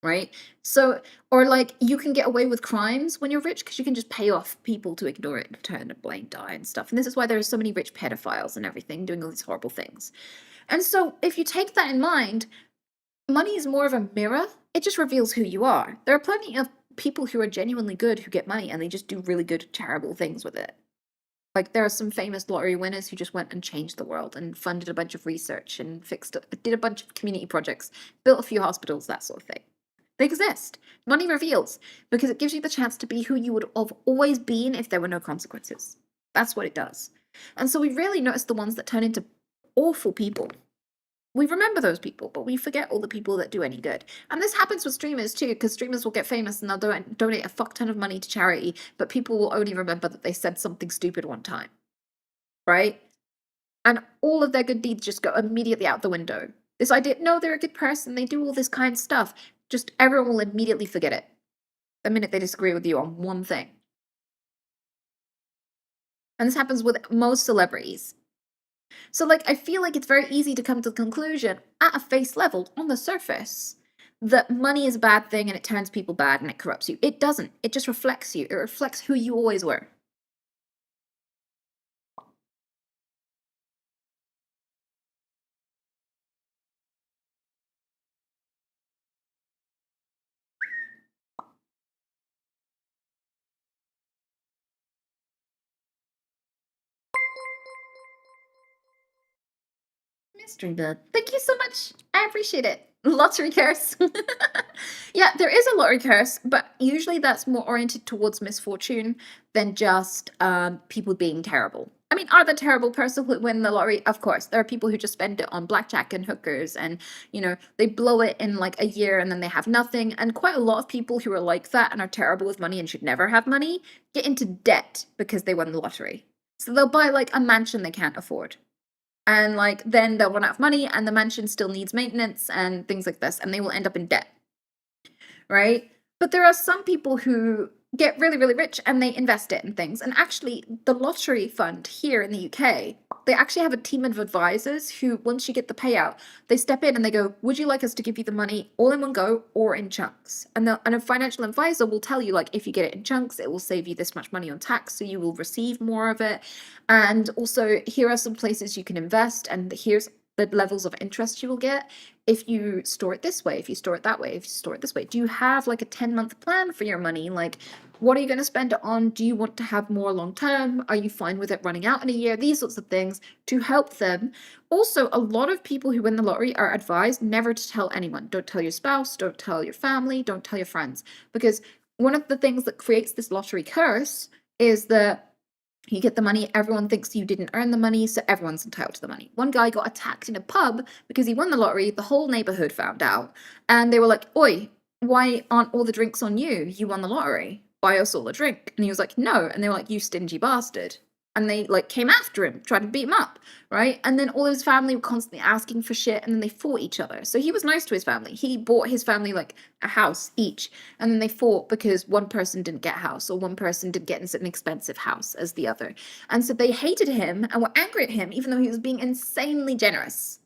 Right? So, or like you can get away with crimes when you're rich because you can just pay off people to ignore it and turn a blind eye and stuff. And this is why there are so many rich pedophiles and everything doing all these horrible things. And so, if you take that in mind, money is more of a mirror. It just reveals who you are. There are plenty of people who are genuinely good who get money and they just do really good, terrible things with it. Like there are some famous lottery winners who just went and changed the world and funded a bunch of research and did a bunch of community projects, built a few hospitals, that sort of thing. They exist. Money reveals because it gives you the chance to be who you would have always been if there were no consequences. That's what it does. And so we rarely notice the ones that turn into awful people. We remember those people, but we forget all the people that do any good. And this happens with streamers too, because streamers will get famous and they'll donate a fuck ton of money to charity, but people will only remember that they said something stupid one time. Right? And all of their good deeds just go immediately out the window. This idea, no, they're a good person, they do all this kind of stuff. Just everyone will immediately forget it the minute they disagree with you on one thing. And this happens with most celebrities. So, like, I feel like it's very easy to come to the conclusion at a face level, on the surface, that money is a bad thing and it turns people bad and it corrupts you. It doesn't. It just reflects you. It reflects who you always were. Mystery Bud. Thank you so much. I appreciate it. Lottery curse. Yeah, there is a lottery curse, but usually that's more oriented towards misfortune than just people being terrible. I mean, are the terrible person who win the lottery? Of course. There are people who just spend it on blackjack and hookers and, they blow it in like a year and then they have nothing. And quite a lot of people who are like that and are terrible with money and should never have money get into debt because they won the lottery. So they'll buy like a mansion they can't afford, and like then they'll run out of money and the mansion still needs maintenance and things like this and they will end up in debt, right? But there are some people who get really, really rich and they invest it in things. And actually, the lottery fund here in the UK, they actually have a team of advisors who, once you get the payout, they step in and they go, would you like us to give you the money all in one go or in chunks? And a financial advisor will tell you, like, if you get it in chunks, it will save you this much money on tax, so you will receive more of it. And also, here are some places you can invest, and here's the levels of interest you will get if you store it this way, if you store it that way, if you store it this way. Do you have like a 10-month plan for your money? Like, what are you going to spend it on? Do you want to have more long term? Are you fine with it running out in a year? These sorts of things to help them. Also, a lot of people who win the lottery are advised never to tell anyone. Don't tell your spouse, don't tell your family, don't tell your friends. Because one of the things that creates this lottery curse is that you get the money, everyone thinks you didn't earn the money, so everyone's entitled to the money. One guy got attacked in a pub because he won the lottery, the whole neighborhood found out, and they were like, oi, why aren't all the drinks on you? You won the lottery. Buy us all a drink. And he was like, no. And they were like, you stingy bastard. And they like came after him, tried to beat him up, right? And then all of his family were constantly asking for shit, and then they fought each other. So he was nice to his family. He bought his family like a house each, and then they fought because one person didn't get a house or one person didn't get an expensive house as the other. And so they hated him and were angry at him, even though he was being insanely generous.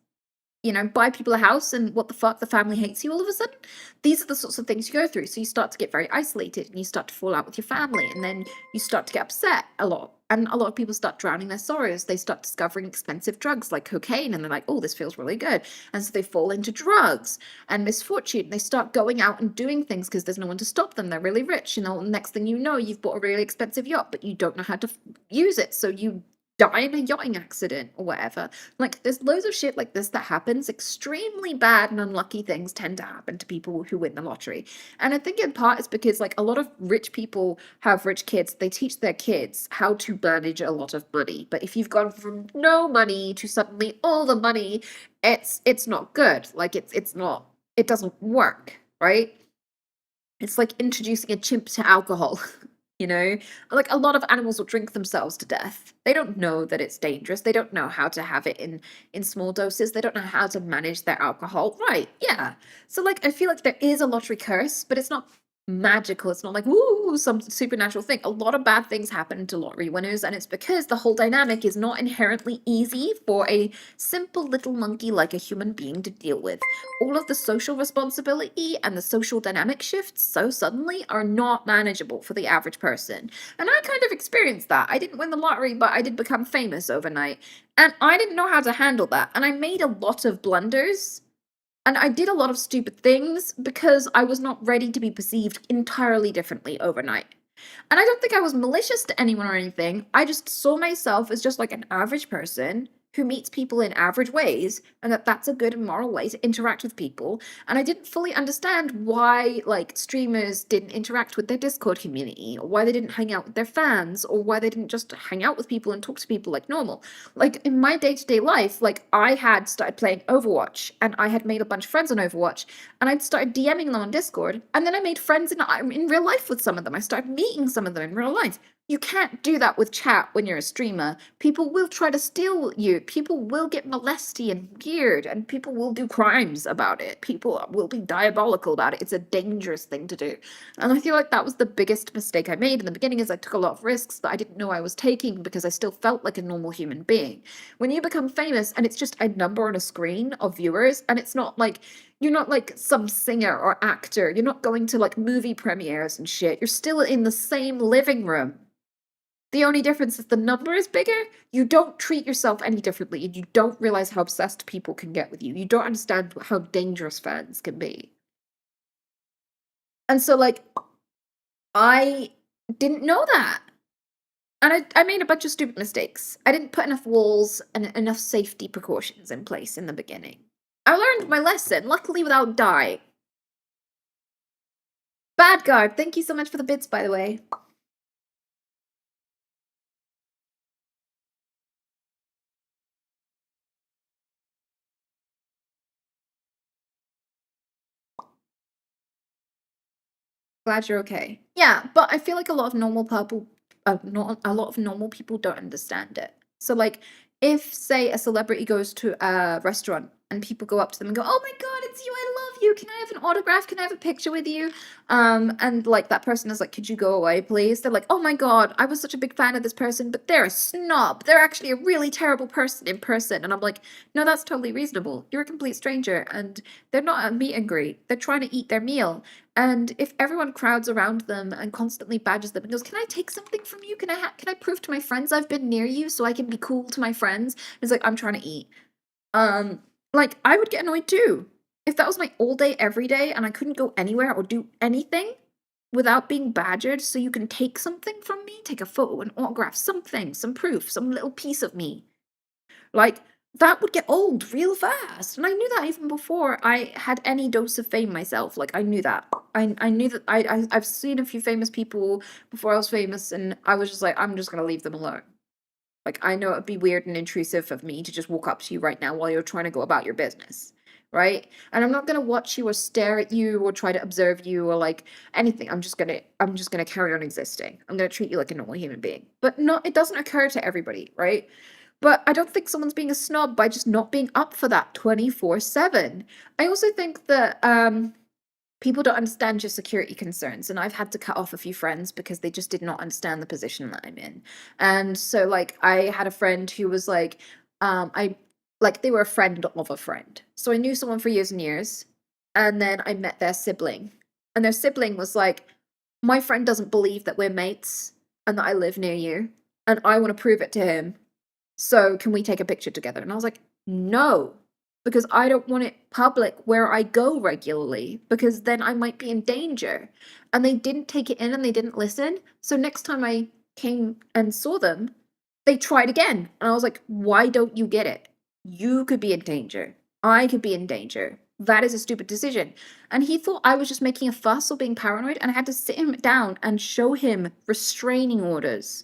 buy people a house and what the fuck, the family hates you all of a sudden. These are the sorts of things you go through. So you start to get very isolated and you start to fall out with your family, and then you start to get upset a lot. And a lot of people start drowning their sorrows. They start discovering expensive drugs like cocaine, and they're like, oh, this feels really good. And so they fall into drugs and misfortune. They start going out and doing things because there's no one to stop them. They're really rich. Next thing you know, you've bought a really expensive yacht, but you don't know how to use it. So you die in a yachting accident or whatever. Like, there's loads of shit like this that happens. Extremely bad and unlucky things tend to happen to people who win the lottery. And I think in part it's because, like, a lot of rich people have rich kids. They teach their kids how to manage a lot of money. But if you've gone from no money to suddenly all the money, it's not good. Like, it's not, it doesn't work, right? It's like introducing a chimp to alcohol. Like, a lot of animals will drink themselves to death. They don't know that it's dangerous. They don't know how to have it in small doses. They don't know how to manage their alcohol. Right, yeah. So, like, I feel like there is a lottery curse, but it's not magical. It's not like, woo, some supernatural thing. A lot of bad things happen to lottery winners, and it's because the whole dynamic is not inherently easy for a simple little monkey like a human being to deal with. All of the social responsibility and the social dynamic shifts so suddenly are not manageable for the average person. And I kind of experienced that. I didn't win the lottery, but I did become famous overnight. And I didn't know how to handle that. And I made a lot of blunders. And I did a lot of stupid things because I was not ready to be perceived entirely differently overnight. And I don't think I was malicious to anyone or anything. I just saw myself as just like an average person who meets people in average ways, and that's a good and moral way to interact with people. And I didn't fully understand why, like, streamers didn't interact with their Discord community, or why they didn't hang out with their fans, or why they didn't just hang out with people and talk to people like normal. Like, in my day-to-day life, like, I had started playing Overwatch, and I had made a bunch of friends on Overwatch, and I'd started DMing them on Discord, and then I made friends in real life with some of them. I started meeting some of them in real life. You can't do that with chat when you're a streamer. People will try to steal you. People will get molesty and weird, and people will do crimes about it. People will be diabolical about it. It's a dangerous thing to do. And I feel like that was the biggest mistake I made in the beginning, is I took a lot of risks that I didn't know I was taking because I still felt like a normal human being. When you become famous and it's just a number on a screen of viewers, and it's not like, you're not like some singer or actor. You're not going to like movie premieres and shit. You're still in the same living room. The only difference is the number is bigger. You don't treat yourself any differently, and you don't realize how obsessed people can get with you. You don't understand how dangerous fans can be. And so, like, I didn't know that. And I made a bunch of stupid mistakes. I didn't put enough walls and enough safety precautions in place in the beginning. I learned my lesson, luckily without dying. Bad guard, thank you so much for the bits, by the way. Glad you're okay. Yeah, but I feel like a lot of normal people, not a lot of normal people don't understand it. So, like, if say a celebrity goes to a restaurant and people go up to them and go, "Oh my God, it's you! I love you! Can I have an autograph? Can I have a picture with you?" And like that person is like, "Could you go away, please?" They're like, "Oh my God, I was such a big fan of this person, but they're a snob. They're actually a really terrible person in person." And I'm like, "No, that's totally reasonable. You're a complete stranger, and they're not a meet and greet. They're trying to eat their meal." And if everyone crowds around them and constantly badgers them and goes, "Can I take something from you? Can I prove to my friends I've been near you so I can be cool to my friends?" It's like, I'm trying to eat. Like, I would get annoyed too. If that was my all day, every day, and I couldn't go anywhere or do anything without being badgered, so you can take something from me, take a photo, an autograph, something, some proof, some little piece of me. Like, that would get old real fast. And I knew that even before I had any dose of fame myself. Like, I knew that. I knew that I've seen a few famous people before I was famous, and I was just like, I'm just gonna leave them alone. Like, I know it'd be weird and intrusive of me to just walk up to you right now while you're trying to go about your business. Right? And I'm not gonna watch you or stare at you or try to observe you or like anything. I'm just gonna carry on existing. I'm gonna treat you like a normal human being. But it doesn't occur to everybody, right? But I don't think someone's being a snob by just not being up for that 24/7. I also think that people don't understand your security concerns, and I've had to cut off a few friends because they just did not understand the position that I'm in. And so, like, I had a friend who was like, I like they were a friend of a friend. So I knew someone for years and years, and then I met their sibling. And their sibling was like, my friend doesn't believe that we're mates and that I live near you, and I want to prove it to him. So can we take a picture together? And I was like, no, because I don't want it public where I go regularly, because then I might be in danger. And they didn't take it in and they didn't listen. So next time I came and saw them, they tried again. And I was like, why don't you get it? You could be in danger. I could be in danger. That is a stupid decision. And he thought I was just making a fuss or being paranoid. And I had to sit him down and show him restraining orders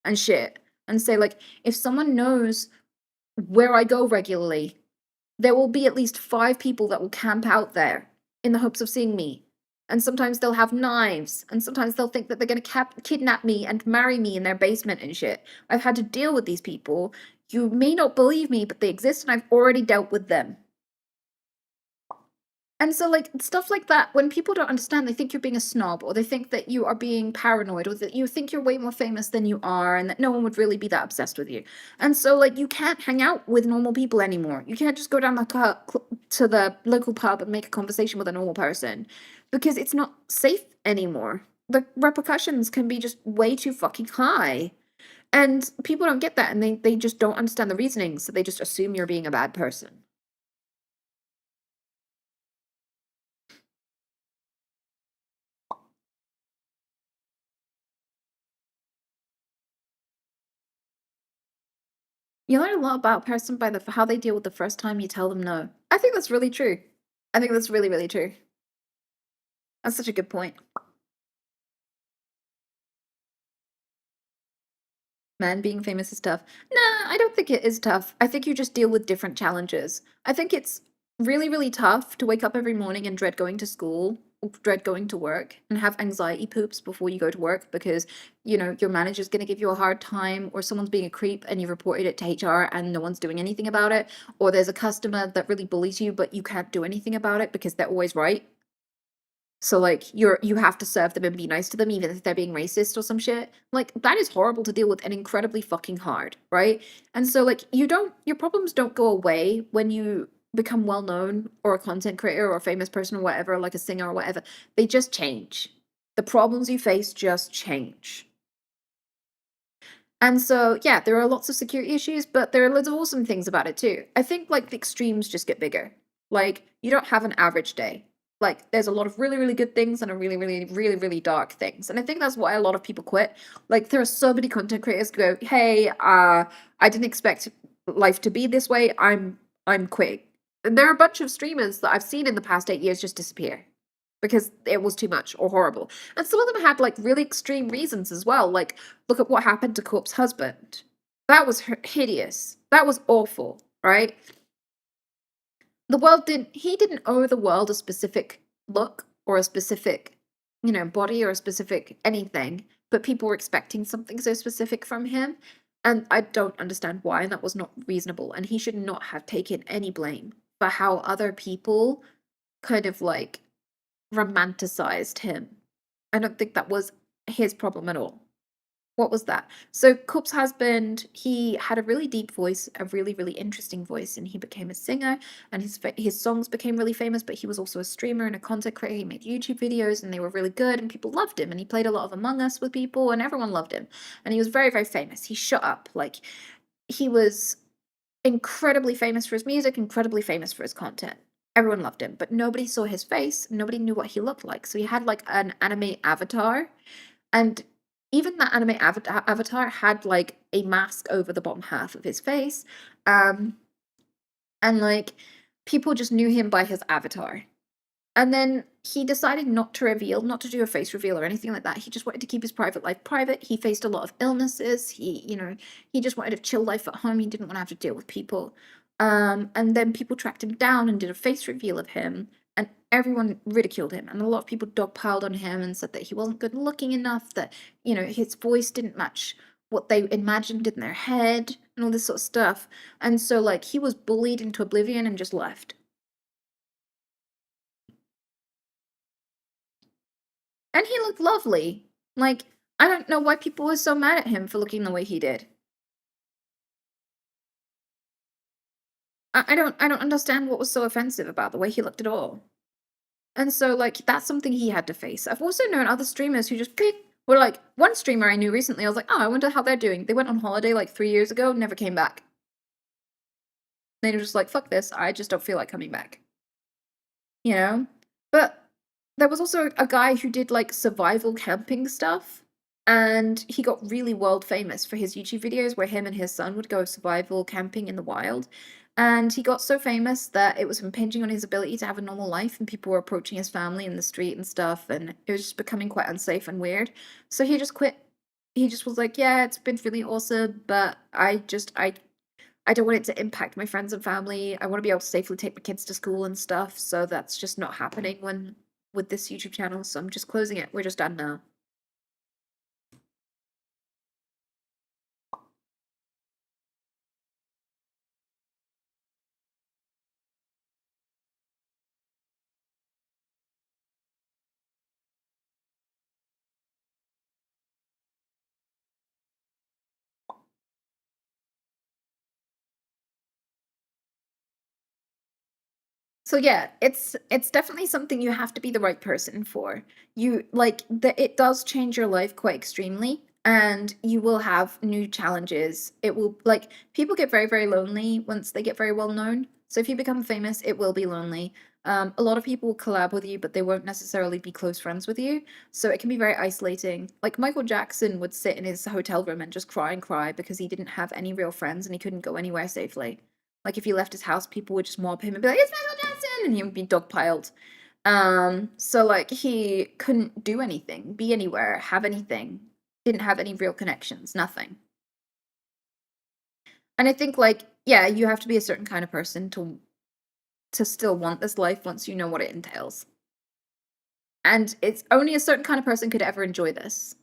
and shit and say, like, if someone knows where I go regularly, there will be at least 5 people that will camp out there in the hopes of seeing me. And sometimes they'll have knives, and sometimes they'll think that they're going to kidnap me and marry me in their basement and shit. I've had to deal with these people. You may not believe me, but they exist, and I've already dealt with them. And so, like, stuff like that, when people don't understand, they think you're being a snob, or they think that you are being paranoid, or that you think you're way more famous than you are, and that no one would really be that obsessed with you. And so, like, you can't hang out with normal people anymore. You can't just go down to the local pub and make a conversation with a normal person, because it's not safe anymore. The repercussions can be just way too fucking high. And people don't get that, and they just don't understand the reasoning, so they just assume you're being a bad person. You learn a lot about a person by how they deal with the first time you tell them no. I think that's really true. I think that's really, really true. That's such a good point. Man, being famous is tough. Nah, I don't think it is tough. I think you just deal with different challenges. I think it's really, really tough to wake up every morning and dread going to school, or dread going to work, and have anxiety poops before you go to work because, your manager's going to give you a hard time, or someone's being a creep and you reported it to HR and no one's doing anything about it, or there's a customer that really bullies you, but you can't do anything about it because they're always right. So, like, you have to serve them and be nice to them even if they're being racist or some shit. Like, that is horrible to deal with and incredibly fucking hard, right? And so, like, your problems don't go away when you become well known or a content creator or a famous person or whatever, like a singer or whatever. They just change. The problems you face just change. And so, yeah, there are lots of security issues, but there are loads of awesome things about it too. I think like the extremes just get bigger. Like, you don't have an average day. Like, there's a lot of really, really good things and a really, really, really, really dark things. And I think that's why a lot of people quit. Like, there are so many content creators who go, hey, I didn't expect life to be this way. I'm quitting. And there are a bunch of streamers that I've seen in the past 8 years just disappear because it was too much or horrible. And some of them had like really extreme reasons as well. Like, look at what happened to Coop's husband. That was hideous. That was awful, right? He didn't owe the world a specific look or a specific, body or a specific anything, but people were expecting something so specific from him. And I don't understand why, and that was not reasonable. And he should not have taken any blame for how other people kind of like romanticized him. I don't think that was his problem at all. What was that? So Coop's husband, he had a really deep voice, a really, really interesting voice, and he became a singer, and his songs became really famous, but he was also a streamer and a content creator. He made YouTube videos, and they were really good, and people loved him, and he played a lot of Among Us with people, and everyone loved him. And he was very, very famous. He shot up. Like, he was incredibly famous for his music, incredibly famous for his content. Everyone loved him, but nobody saw his face. Nobody knew what he looked like. So he had like an anime avatar, and even that anime avatar had like a mask over the bottom half of his face. And like people just knew him by his avatar. And then he decided not to do a face reveal or anything like that. He just wanted to keep his private life private. He faced a lot of illnesses. He just wanted a chill life at home. He didn't want to have to deal with people. And then people tracked him down and did a face reveal of him, and everyone ridiculed him. And a lot of people dogpiled on him and said that he wasn't good looking enough, that, his voice didn't match what they imagined in their head, and all this sort of stuff. And so, like, he was bullied into oblivion and just left. And he looked lovely. Like, I don't know why people were so mad at him for looking the way he did. I don't understand what was so offensive about the way he looked at all. And so, like, that's something he had to face. I've also known other streamers who just pick were like, one streamer I knew recently, I was like, oh, I wonder how they're doing. They went on holiday like 3 years ago, never came back. They were just like, fuck this, I just don't feel like coming back. You know? But there was also a guy who did like survival camping stuff, and he got really world famous for his YouTube videos where him and his son would go survival camping in the wild. And he got so famous that it was impinging on his ability to have a normal life, and people were approaching his family in the street and stuff, and it was just becoming quite unsafe and weird. So he just quit. He just was like, yeah, it's been really awesome, but I don't want it to impact my friends and family. I want to be able to safely take my kids to school and stuff. So that's just not happening when with this YouTube channel. So I'm just closing it. We're just done now. So yeah, it's definitely something you have to be the right person for. You like that it does change your life quite extremely, and you will have new challenges. It will like people get very, very lonely once they get very well known. So if you become famous, it will be lonely. A lot of people will collab with you, but they won't necessarily be close friends with you. So it can be very isolating. Like Michael Jackson would sit in his hotel room and just cry and cry because he didn't have any real friends and he couldn't go anywhere safely. Like if he left his house, people would just mob him and be like, "It's Michael Jackson," and he would be dogpiled. So like he couldn't do anything, be anywhere, have anything, didn't have any real connections, nothing. And I think like, yeah, you have to be a certain kind of person to still want this life once you know what it entails. And it's only a certain kind of person could ever enjoy this.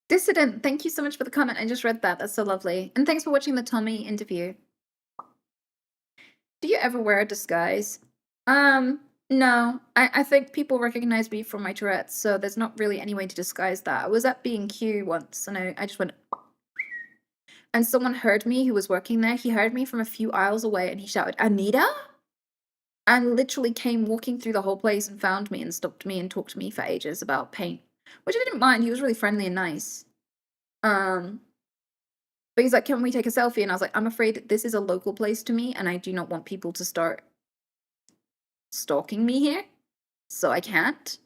Dissident, thank you so much for the comment. I just read that. That's so lovely. And thanks for watching the Tommy interview. Do you ever wear a disguise? No. I think people recognize me from my Tourette, so there's not really any way to disguise that. I was at B&Q once, and I just went, and someone heard me who was working there. He heard me from a few aisles away, and he shouted, "Anita?" And literally came walking through the whole place and found me and stopped me and talked to me for ages about paint, which I didn't mind. He was really friendly and nice. Um, but he's like, "Can we take a selfie?" And I was like, "I'm afraid this is a local place to me, and I do not want people to start stalking me here, so I can't."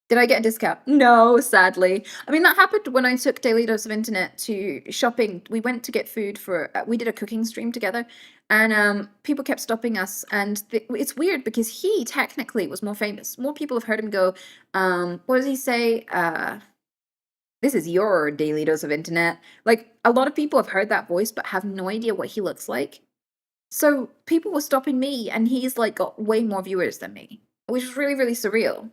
Did I get a discount? No, sadly. I mean, that happened when I took Daily Dose of Internet to shopping. We went to get food for, we did a cooking stream together, and people kept stopping us. And it's weird because he technically was more famous. More people have heard him go, what does he say? This is your Daily Dose of Internet. Like, a lot of people have heard that voice, but have no idea what he looks like. So people were stopping me, and he's like got way more viewers than me, which is really, really surreal.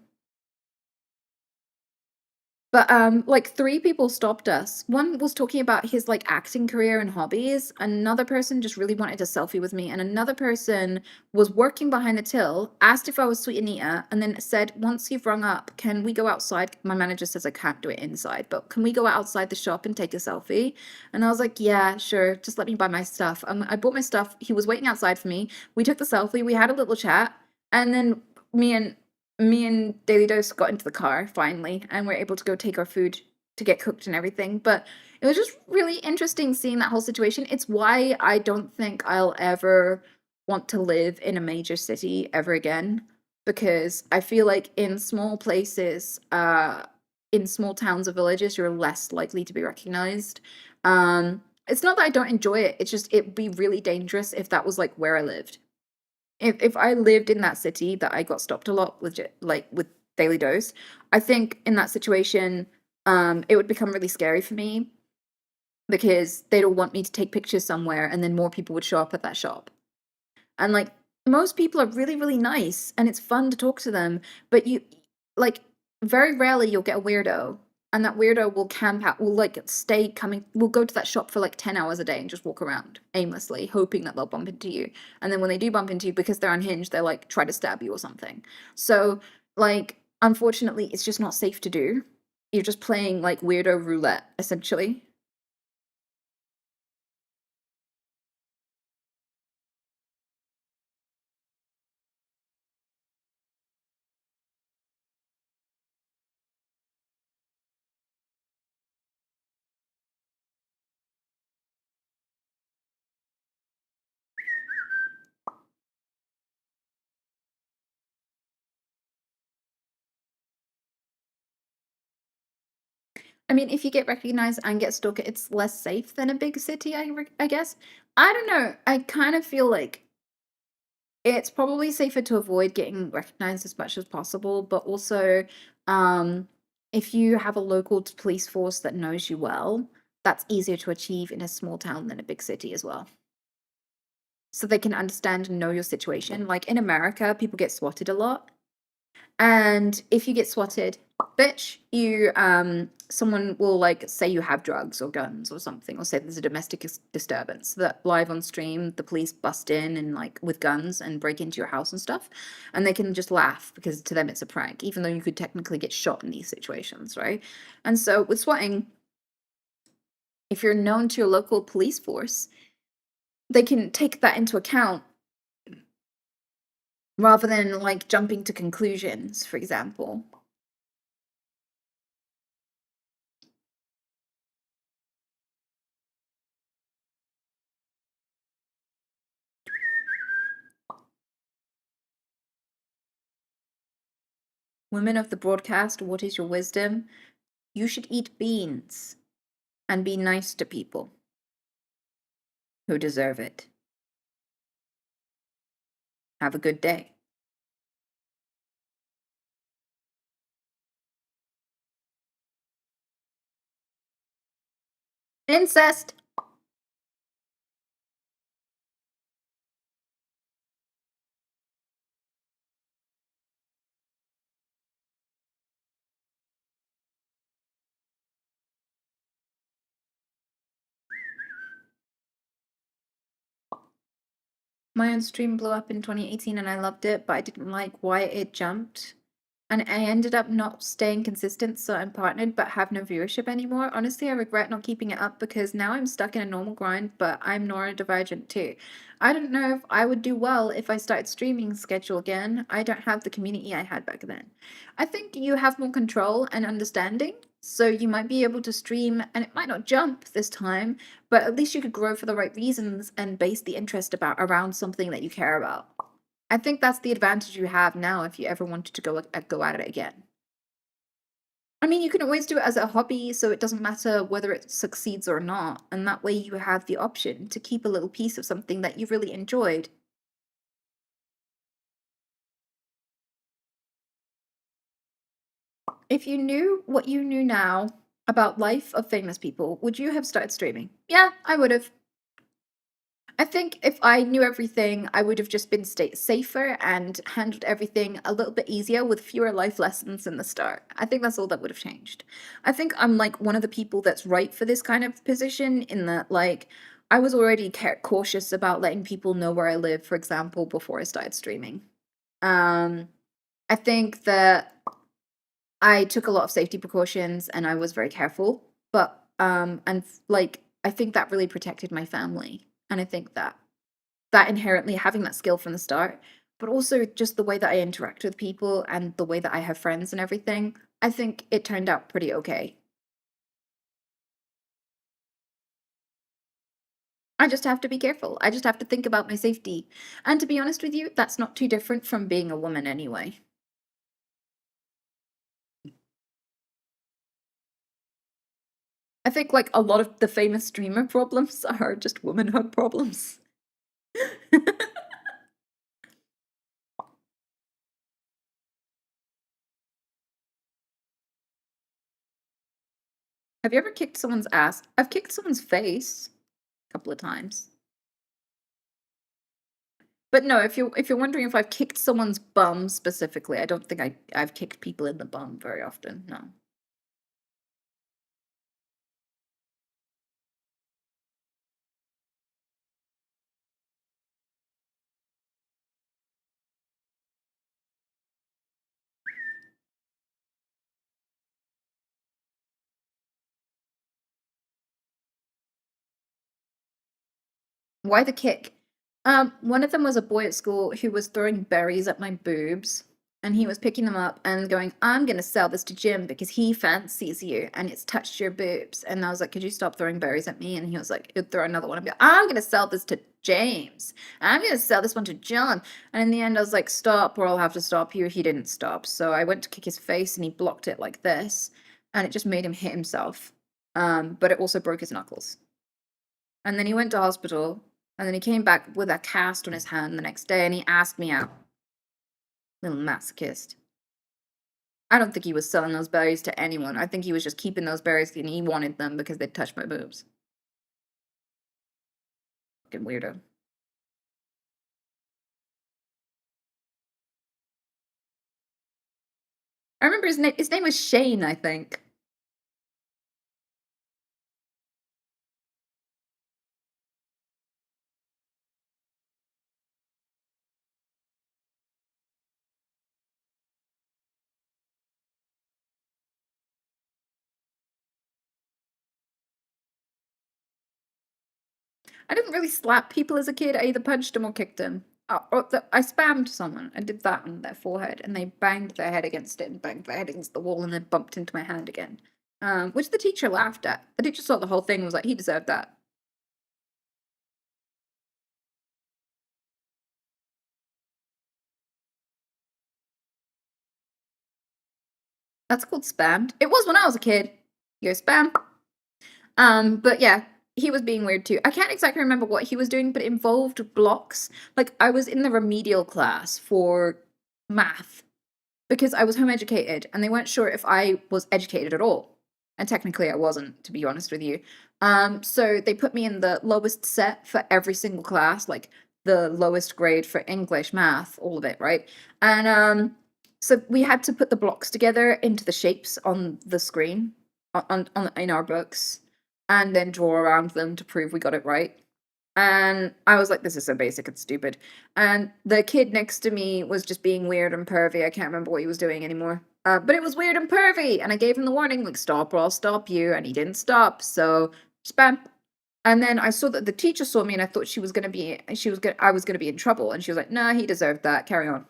But, like, 3 people stopped us. One was talking about his, like, acting career and hobbies, another person just really wanted a selfie with me, and another person was working behind the till, asked if I was Sweet Anita, and then said, "Once you've rung up, can we go outside?" My manager says I can't do it inside, but "Can we go outside the shop and take a selfie?" And I was like, "Yeah, sure, just let me buy my stuff." I bought my stuff, he was waiting outside for me, we took the selfie, we had a little chat, and then me and me and Daily Dose got into the car finally, and we're able to go take our food to get cooked and everything. But it was just really interesting seeing that whole situation. It's why I don't think I'll ever want to live in a major city ever again, because I feel like in small places, in small towns or villages, you're less likely to be recognized. It's not that I don't enjoy it, it's just it'd be really dangerous if that was like where I lived. If I lived in that city that I got stopped a lot with like with Daily Dose, I think in that situation, it would become really scary for me because they'd all want me to take pictures somewhere, and then more people would show up at that shop. And like most people are really, really nice, and it's fun to talk to them, but you like very rarely you'll get a weirdo, and that weirdo will camp out, will like stay coming, will go to that shop for like 10 hours a day and just walk around aimlessly, hoping that they'll bump into you. And then when they do bump into you, because they're unhinged, they're like try to stab you or something. So, like, unfortunately, it's just not safe to do. You're just playing like weirdo roulette, essentially. I mean, if you get recognized and get stalked, it's less safe than a big city, I guess. I don't know. I kind of feel like it's probably safer to avoid getting recognized as much as possible, but also, um, if you have a local police force that knows you well, that's easier to achieve in a small town than a big city as well. So they can understand and know your situation. Like in America, people get swatted a lot. And if you get swatted, bitch, you someone will like say you have drugs or guns or something, or say there's a domestic disturbance. So that live on stream, the police bust in and like with guns and break into your house and stuff, and they can just laugh because to them it's a prank, even though you could technically get shot in these situations, right? And so with swatting, if you're known to your local police force, they can take that into account rather than like jumping to conclusions, for example. Women of the broadcast, what is your wisdom? You should eat beans and be nice to people who deserve it. Have a good day. Incest! My own stream blew up in 2018 and I loved it, but I didn't like why it jumped. And I ended up not staying consistent, so I'm partnered but have no viewership anymore. Honestly, I regret not keeping it up because now I'm stuck in a normal grind, but I'm neurodivergent too. I don't know if I would do well if I started streaming schedule again. I don't have the community I had back then. I think you have more control and understanding, so you might be able to stream and it might not jump this time, but at least you could grow for the right reasons and base the interest about around something that you care about. I think that's the advantage you have now if you ever wanted to go at it again. I mean, you can always do it as a hobby, so it doesn't matter whether it succeeds or not, and that way you have the option to keep a little piece of something that you really enjoyed. If you knew what you knew now about life of famous people, would you have started streaming? Yeah, I would have. I think if I knew everything, I would have just been safer and handled everything a little bit easier with fewer life lessons in the start. I think that's all that would have changed. I think I'm like one of the people that's right for this kind of position in that, like, I was already cautious about letting people know where I live, for example, before I started streaming. Um, I think that I took a lot of safety precautions and I was very careful, but like I think that really protected my family. And I think that inherently having that skill from the start, but also just the way that I interact with people and the way that I have friends and everything, I think it turned out pretty okay. I just have to be careful. I just have to think about my safety. And to be honest with you, that's not too different from being a woman anyway. I think like a lot of the famous streamer problems are just womanhood problems. Have you ever kicked someone's ass? I've kicked someone's face a couple of times. But no, if you're wondering if I've kicked someone's bum specifically, I don't think I've kicked people in the bum very often. No. Why the kick? One of them was a boy at school who was throwing berries at my boobs, and he was picking them up and going, "I'm gonna sell this to Jim because he fancies you and it's touched your boobs." And I was like, "Could you stop throwing berries at me?" And he was like, he'd throw another one and be like, "I'm gonna sell this to James. I'm gonna sell this one to John." And in the end, I was like, "Stop, or I'll have to stop you." He didn't stop, so I went to kick his face and he blocked it like this, and it just made him hit himself. But it also broke his knuckles. And then he went to hospital, and then he came back with a cast on his hand the next day, and he asked me out. Little masochist. I don't think he was selling those berries to anyone. I think he was just keeping those berries and he wanted them because they touched my boobs. Fucking weirdo. I remember his name. His name was Shane, I think. I didn't really slap people as a kid. I either punched them or kicked them. I spammed someone. I did that on their forehead, and they banged their head against it and banged their head against the wall, and then bumped into my hand again. Which the teacher laughed at. The teacher saw the whole thing and was like, "He deserved that." That's called spammed. It was when I was a kid. You're spam. But yeah, he was being weird too. I can't exactly remember what he was doing, but it involved blocks. Like I was in the remedial class for math because I was home educated and they weren't sure if I was educated at all. And technically I wasn't, to be honest with you. So they put me in the lowest set for every single class, like the lowest grade for English, math, all of it, right? And so we had to put the blocks together into the shapes on the screen on in our books and then draw around them to prove we got it right. And I was like, this is so basic and stupid. And the kid next to me was just being weird and pervy. I can't remember what he was doing anymore. But it was weird and pervy. And I gave him the warning, like, stop or I'll stop you. And he didn't stop. So, spam. And then I saw that the teacher saw me and I thought I was gonna be in trouble. And she was like, nah, he deserved that. Carry on.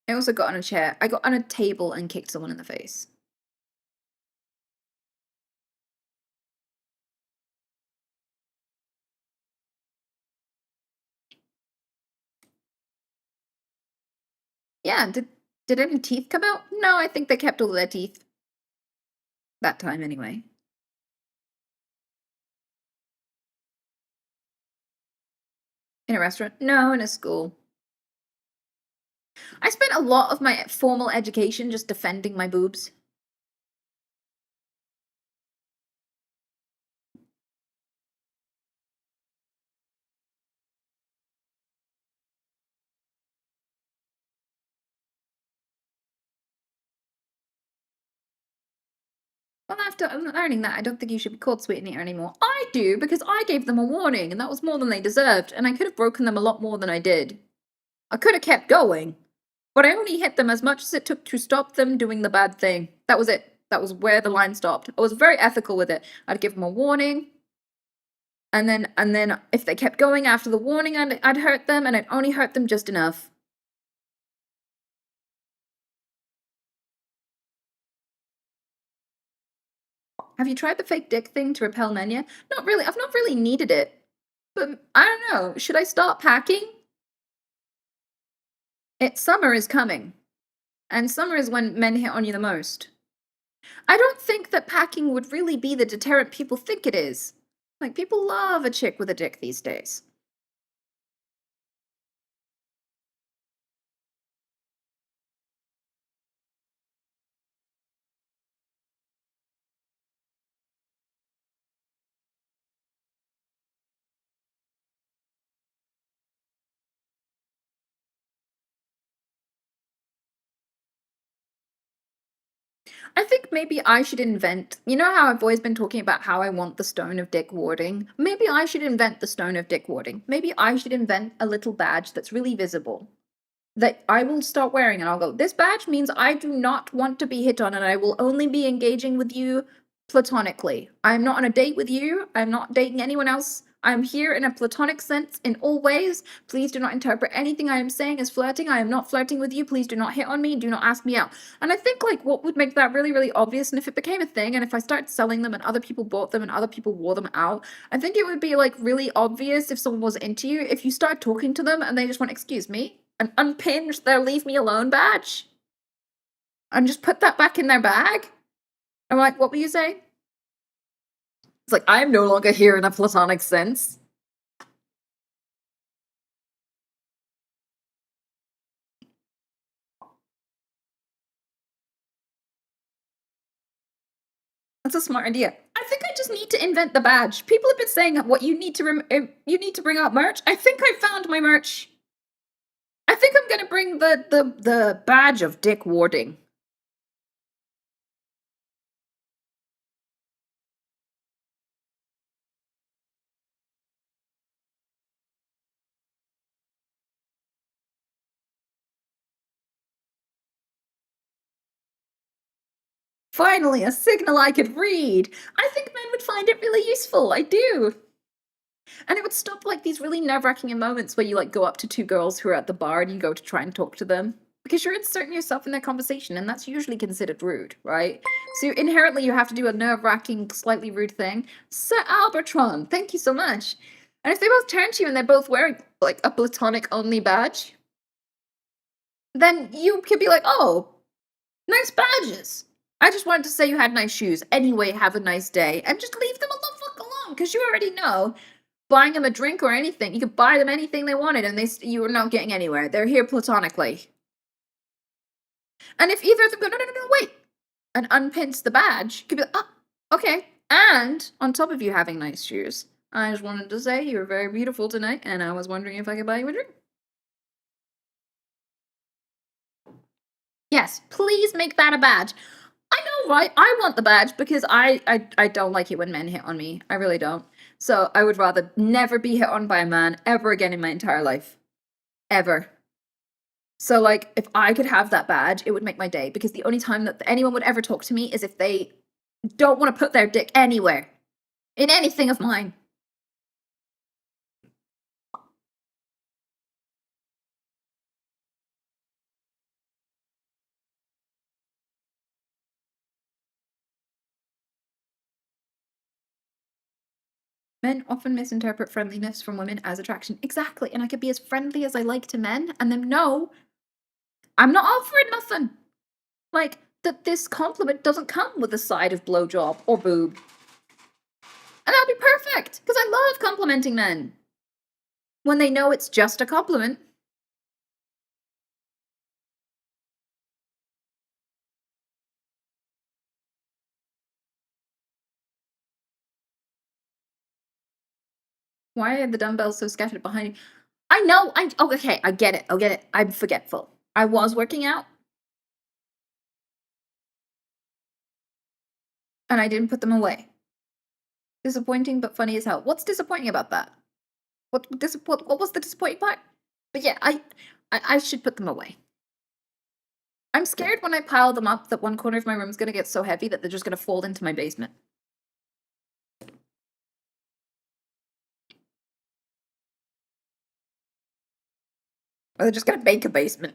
I also got on a chair. I got on a table and kicked someone in the face. Yeah, did any teeth come out? No, I think they kept all their teeth. That time anyway. In a restaurant? No, in a school. I spent a lot of my formal education just defending my boobs. Well, after learning that, I don't think you should be called Sweet Anita anymore. I do, because I gave them a warning, and that was more than they deserved, and I could have broken them a lot more than I did. I could have kept going, but I only hit them as much as it took to stop them doing the bad thing. That was it. That was where the line stopped. I was very ethical with it. I'd give them a warning, and then if they kept going after the warning, I'd hurt them, and I'd only hurt them just enough. Have you tried the fake dick thing to repel men yet? Not really. I've not really needed it. But I don't know. Should I start packing? Summer is coming. And summer is when men hit on you the most. I don't think that packing would really be the deterrent people think it is. Like, people love a chick with a dick these days. I think maybe I should invent, you know how I've always been talking about how I want the stone of dick warding? Maybe I should invent the stone of dick warding. Maybe I should invent a little badge that's really visible that I will start wearing, and I'll go, this badge means I do not want to be hit on, and I will only be engaging with you platonically. I'm not on a date with you. I'm not dating anyone else. I'm here in a platonic sense in all ways. Please do not interpret anything I am saying as flirting. I am not flirting with you. Please do not hit on me. Do not ask me out. And I think, like, what would make that really, really obvious, and if it became a thing, and if I started selling them and other people bought them and other people wore them out, I think it would be, like, really obvious if someone was into you, if you start talking to them and they just went, excuse me, and unpinge their leave me alone badge and just put that back in their bag. I'm like, what were you saying? It's like, I'm no longer here in a platonic sense. That's a smart idea. I think I just need to invent the badge. People have been saying what you need to bring out merch. I think I found my merch. I think I'm gonna bring the badge of dick warding. Finally, a signal I could read. I think men would find it really useful. I do. And it would stop like these really nerve-wracking moments where you like go up to two girls who are at the bar and you go to try and talk to them because you're inserting yourself in their conversation, and that's usually considered rude, right? So inherently you have to do a nerve-wracking, slightly rude thing. Sir Albertron, thank you so much. And if they both turn to you and they're both wearing like a platonic only badge, then you could be like, oh, nice badges. I just wanted to say you had nice shoes. Anyway, have a nice day. And just leave them alone, because you already know buying them a drink or anything. You could buy them anything they wanted, and you were not getting anywhere. They're here platonically. And if either of them go, no, no, no, no, wait, and unpins the badge, you could be like, oh, okay. And on top of you having nice shoes, I just wanted to say you were very beautiful tonight, and I was wondering if I could buy you a drink. Yes, please make that a badge. I know, right? I want the badge because I don't like it when men hit on me. I really don't. So I would rather never be hit on by a man ever again in my entire life. Ever. So, like, if I could have that badge, it would make my day, because the only time that anyone would ever talk to me is if they don't want to put their dick anywhere in anything of mine. Men often misinterpret friendliness from women as attraction. Exactly. And I could be as friendly as I like to men and then no, I'm not offering nothing. Like, that this compliment doesn't come with a side of blowjob or boob. And that'd be perfect, because I love complimenting men. When they know it's just a compliment. Why are the dumbbells so scattered behind you? I know, oh, okay, I get it. I'm forgetful. I was working out. And I didn't put them away. Disappointing, but funny as hell. What's disappointing about that? What was the disappointing part? But yeah, I should put them away. I'm scared when I pile them up that one corner of my room is gonna get so heavy that they're just gonna fold into my basement. Or they're just gonna make a basement.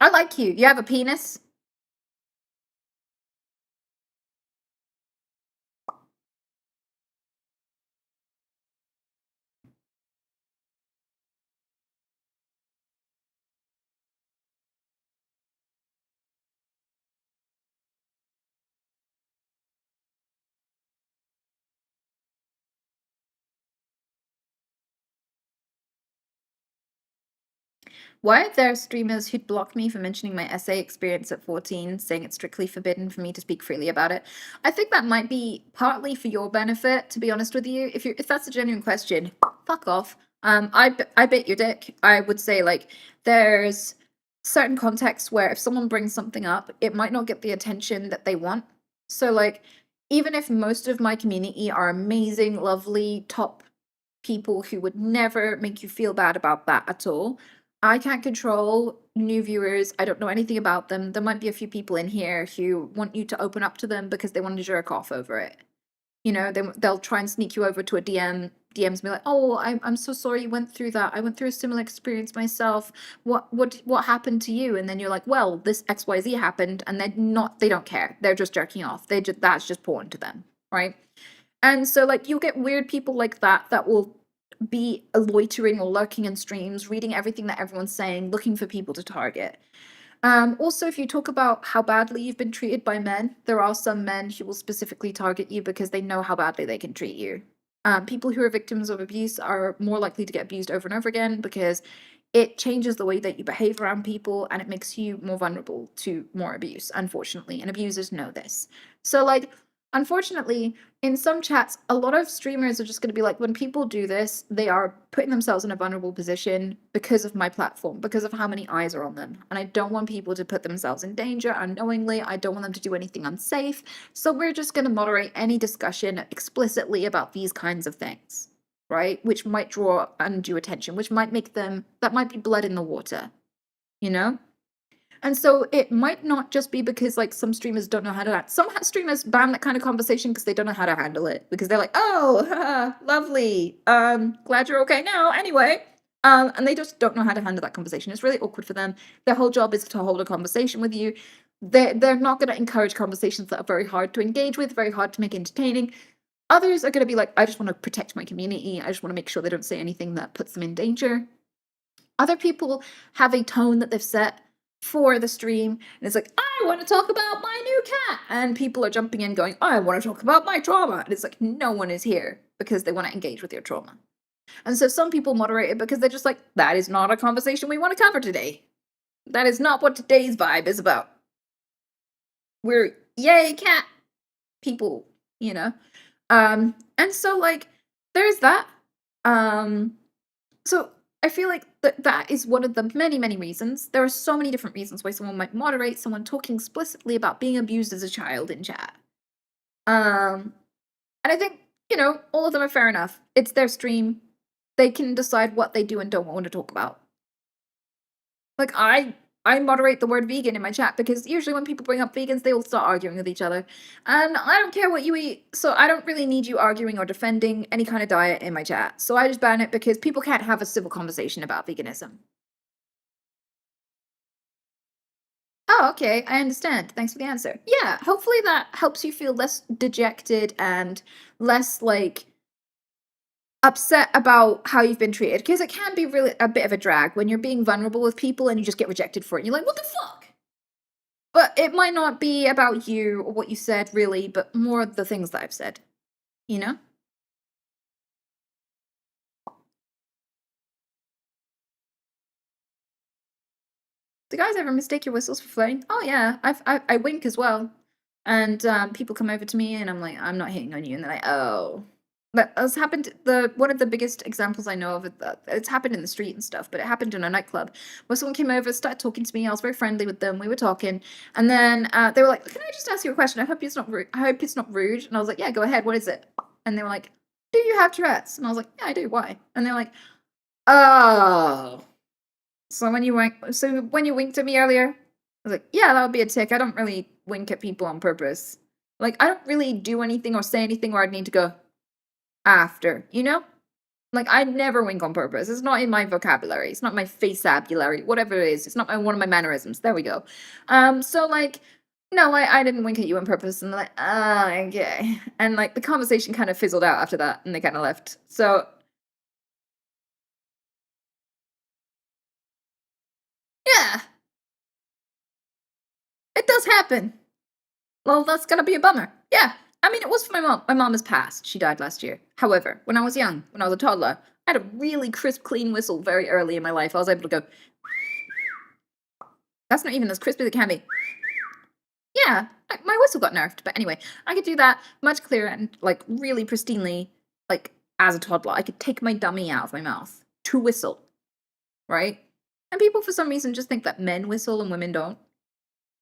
I like you. You have a penis? Why are there streamers who'd block me for mentioning my essay experience at 14, saying it's strictly forbidden for me to speak freely about it? I think that might be partly for your benefit, to be honest with you. If that's a genuine question, fuck off. I bit your dick. I would say, like, there's certain contexts where if someone brings something up, it might not get the attention that they want. So, like, even if most of my community are amazing, lovely, top people who would never make you feel bad about that at all, I can't control new viewers. I don't know anything about them. There might be a few people in here who want you to open up to them because they want to jerk off over it. You know, they'll try and sneak you over to a DMs and be like, "Oh, I'm so sorry you went through that. I went through a similar experience myself. What happened to you?" And then you're like, "Well, this XYZ happened," and they don't care. They're just jerking off. That's just porn to them, right? And so, like, you'll get weird people like that will be loitering or lurking in streams, reading everything that everyone's saying, looking for people to target. Also, if you talk about how badly you've been treated by men, there are some men who will specifically target you because they know how badly they can treat you. People who are victims of abuse are more likely to get abused over and over again because it changes the way that you behave around people and it makes you more vulnerable to more abuse, unfortunately. And abusers know this. So, like, unfortunately, in some chats, a lot of streamers are just going to be like, when people do this, they are putting themselves in a vulnerable position because of my platform, because of how many eyes are on them. And I don't want people to put themselves in danger unknowingly. I don't want them to do anything unsafe. So we're just going to moderate any discussion explicitly about these kinds of things, right? Which might draw undue attention, which might make them, that might be blood in the water, you know? And so it might not just be because, like, some streamers don't know how to. Some streamers ban that kind of conversation because they don't know how to handle it. Because they're like, "Oh, haha, lovely. Glad you're okay now. Anyway." And they just don't know how to handle that conversation. It's really awkward for them. Their whole job is to hold a conversation with you. They're not going to encourage conversations that are very hard to engage with, very hard to make entertaining. Others are going to be like, "I just want to protect my community. I just want to make sure they don't say anything that puts them in danger." Other people have a tone that they've set for the stream, and it's like, "I want to talk about my new cat," and people are jumping in going, "I want to talk about my trauma," and it's like, no one is here because they want to engage with your trauma. And so some people moderate it because they're just like, that is not a conversation we want to cover today. That is not what today's vibe is about. We're yay cat people, you know. And so, like, there's that. So I feel like that is one of the many, many reasons. There are so many different reasons why someone might moderate someone talking explicitly about being abused as a child in chat. Um, and I think, all of them are fair enough. It's their stream. They can decide what they do and don't want to talk about. Like, I moderate the word vegan in my chat because usually when people bring up vegans, they all start arguing with each other. And I don't care what you eat, so I don't really need you arguing or defending any kind of diet in my chat. So I just ban it because people can't have a civil conversation about veganism. Oh, okay, I understand. Thanks for the answer. Yeah, hopefully that helps you feel less dejected and less, like, upset about how you've been treated, because it can be really a bit of a drag when you're being vulnerable with people and you just get rejected for it. And you're like, what the fuck? But it might not be about you or what you said, really, but more the things that I've said, you know? Do guys ever mistake your whistles for flirting? Oh, yeah. I wink as well. And people come over to me and I'm like, I'm not hitting on you. And they're like, oh. But it's happened. One of the biggest examples I know of it, it's happened in the street and stuff, but it happened in a nightclub where someone came over, started talking to me. I was very friendly with them. We were talking, and then they were like, "Can I just ask you a question? I hope it's not rude. I hope it's not rude." And I was like, "Yeah, go ahead. What is it?" And they were like, "Do you have Tourette's?" And I was like, "Yeah, I do. Why?" And they're like, "Oh, so when you winked at me earlier," I was like, "Yeah, that would be a tick. I don't really wink at people on purpose. Like, I don't really do anything or say anything where I'd need to go after, you know? Like, I never wink on purpose. It's not in my vocabulary. It's not my faceabulary, whatever it is. It's not one of my mannerisms. There we go. So, like, no, I didn't wink at you on purpose. And they're like, ah, okay. And, like, the conversation kind of fizzled out after that, and they kind of left. So, yeah, it does happen. Well, that's gonna be a bummer. Yeah. I mean, it was for my mom. My mom has passed. She died last year. However, when I was young, when I was a toddler, I had a really crisp, clean whistle very early in my life. I was able to go That's not even as crispy as it can be. Yeah, my whistle got nerfed, but anyway, I could do that much clearer and like really pristinely, like as a toddler. I could take my dummy out of my mouth to whistle, right? And people for some reason just think that men whistle and women don't.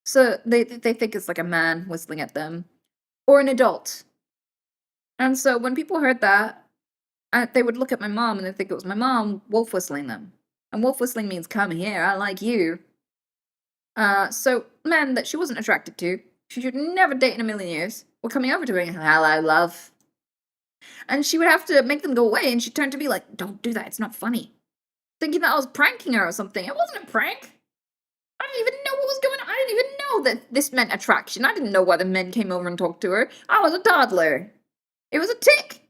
So they think it's like a man whistling at them or an adult. And so when people heard that, they would look at my mom and they think it was my mom wolf whistling them. And wolf whistling means come here, I like you. So men that she wasn't attracted to, she should never date in a million years, were coming over to her and hello, love. And she would have to make them go away, and she'd turn to me like, don't do that, it's not funny. Thinking that I was pranking her or something. It wasn't a prank. I didn't even know what was going on. I didn't even know that this meant attraction. I didn't know why the men came over and talked to her. I was a toddler. It was a tick.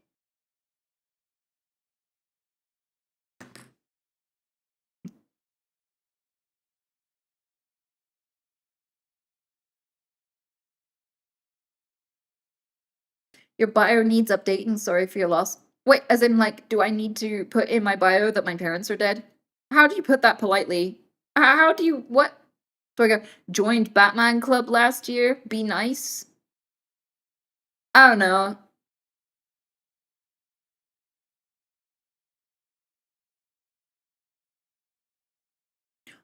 Your bio needs updating. Sorry for your loss. Wait, as in, like, do I need to put in my bio that my parents are dead? How do you put that politely? How do you, what? Do I go, joined Batman Club last year? Be nice? I don't know.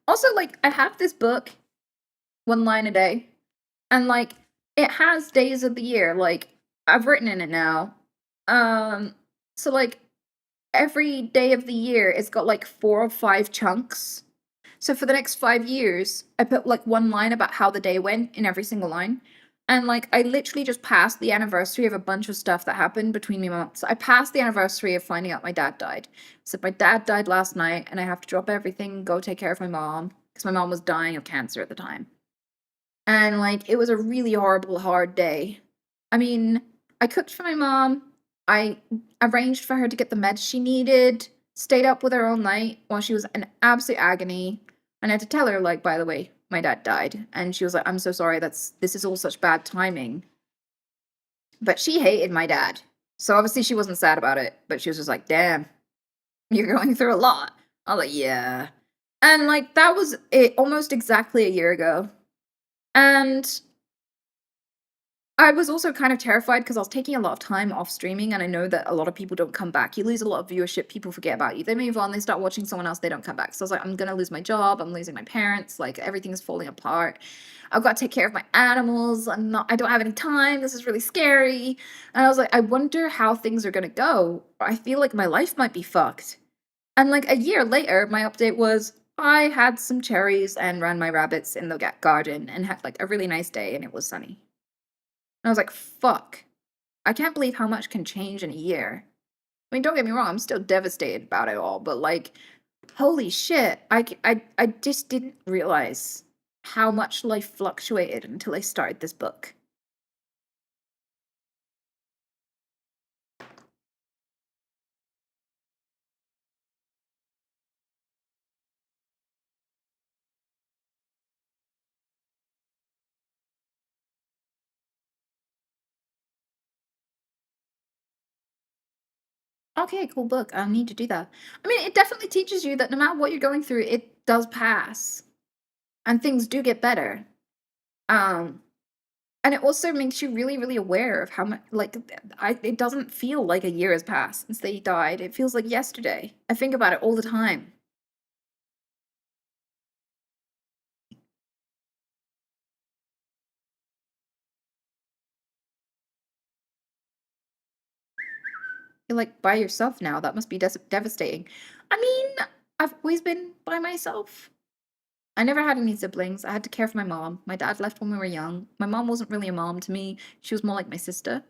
Also, like, I have this book, One Line a Day, and, like, it has days of the year. Like, I've written in it now. So, like, every day of the year, it's got, like, 4 or 5 chunks. So for the next 5 years, I put like one line about how the day went in every single line. And like I literally just passed the anniversary of a bunch of stuff that happened between me and my mom. So I passed the anniversary of finding out my dad died. So my dad died last night and I have to drop everything, go take care of my mom. Because my mom was dying of cancer at the time. And like it was a really horrible, hard day. I mean, I cooked for my mom. I arranged for her to get the meds she needed, stayed up with her all night while she was in absolute agony. And I had to tell her, like, by the way, my dad died. And she was like, I'm so sorry, this is all such bad timing. But she hated my dad. So obviously she wasn't sad about it, but she was just like, damn, you're going through a lot. I was like, yeah. And like that was it almost exactly a year ago. And I was also kind of terrified because I was taking a lot of time off streaming, and I know that a lot of people don't come back. You lose a lot of viewership, people forget about you. They move on, they start watching someone else, they don't come back. So I was like, I'm gonna lose my job, I'm losing my parents, like everything's falling apart. I've got to take care of my animals. I don't have any time. This is really scary. And I was like, I wonder how things are gonna go. I feel like my life might be fucked. And like a year later, my update was I had some cherries and ran my rabbits in the garden and had like a really nice day and it was sunny. And I was like, fuck. I can't believe how much can change in a year. I mean, don't get me wrong, I'm still devastated about it all, but like, holy shit. I just didn't realize how much life fluctuated until I started this book. Okay, cool book. I need to do that. I mean, it definitely teaches you that no matter what you're going through, it does pass. And things do get better. Um, and it also makes you really, really aware of how much, like, it doesn't feel like a year has passed since they died. It feels like yesterday. I think about it all the time. You're like by yourself now. That must be devastating. I mean, I've always been by myself. I never had any siblings. I had to care for my mom. My dad left when we were young. My mom wasn't really a mom to me. She was more like my sister.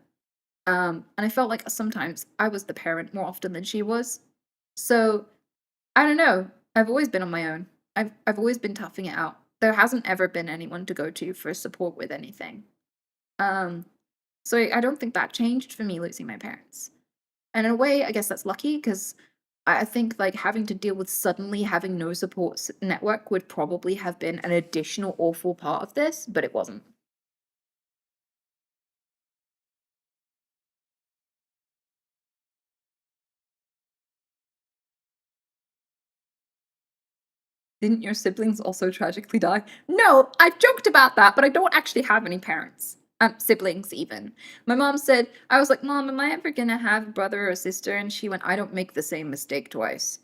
And I felt like sometimes I was the parent more often than she was. So I don't know. I've always been on my own. I've always been toughing it out. There hasn't ever been anyone to go to for support with anything. Um, so I don't think that changed for me losing my parents. And in a way, I guess that's lucky because I think like having to deal with suddenly having no support network would probably have been an additional awful part of this, but it wasn't. Didn't your siblings also tragically die? No, I've joked about that, but I don't actually have any parents. Siblings even. My mom said, I was like, Mom, am I ever gonna have a brother or a sister? And she went, I don't make the same mistake twice.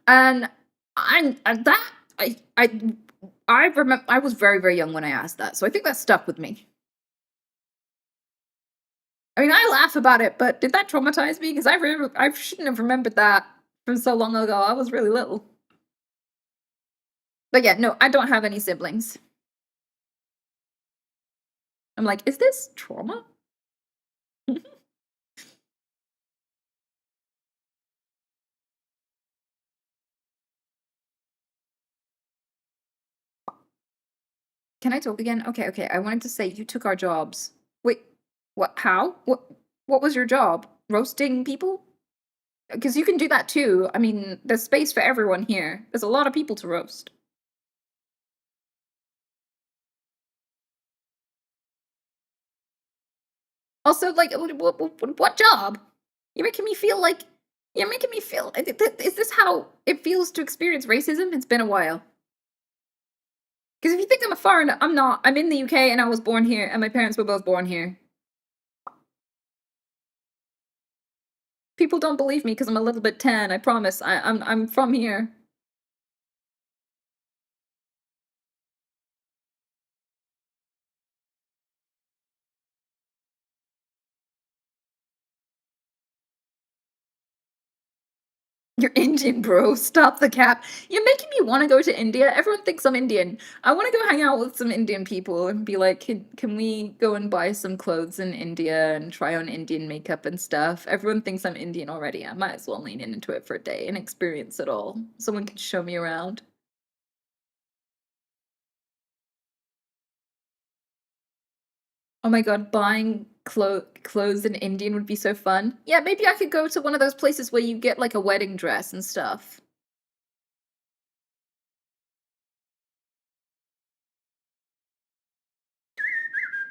And that I remember I was very, very young when I asked that, so I think that stuck with me. I mean, I laugh about it, but did that traumatize me? Because I shouldn't have remembered that from so long ago. I was really little. But yeah, no, I don't have any siblings. I'm like, is this trauma? Can I talk again? Okay, okay. I wanted to say you took our jobs. Wait, what? How? What was your job? Roasting people? Because you can do that too. I mean, there's space for everyone here. There's a lot of people to roast. Also, like, what job? You're making me feel like you're making me feel. Is this how it feels to experience racism? It's been a while. Because if you think I'm a foreigner, I'm not. I'm in the UK and I was born here, and my parents were both born here. People don't believe me because I'm a little bit tan. I promise. I'm from here. You're Indian, bro. Stop the cap. You're making me want to go to India. Everyone thinks I'm Indian. I want to go hang out with some Indian people and be like, can we go and buy some clothes in India and try on Indian makeup and stuff? Everyone thinks I'm Indian already. I might as well lean into it for a day and experience it all. Someone can show me around. Oh my god, buying clothes in Indian would be so fun. Yeah, maybe I could go to one of those places where you get like a wedding dress and stuff.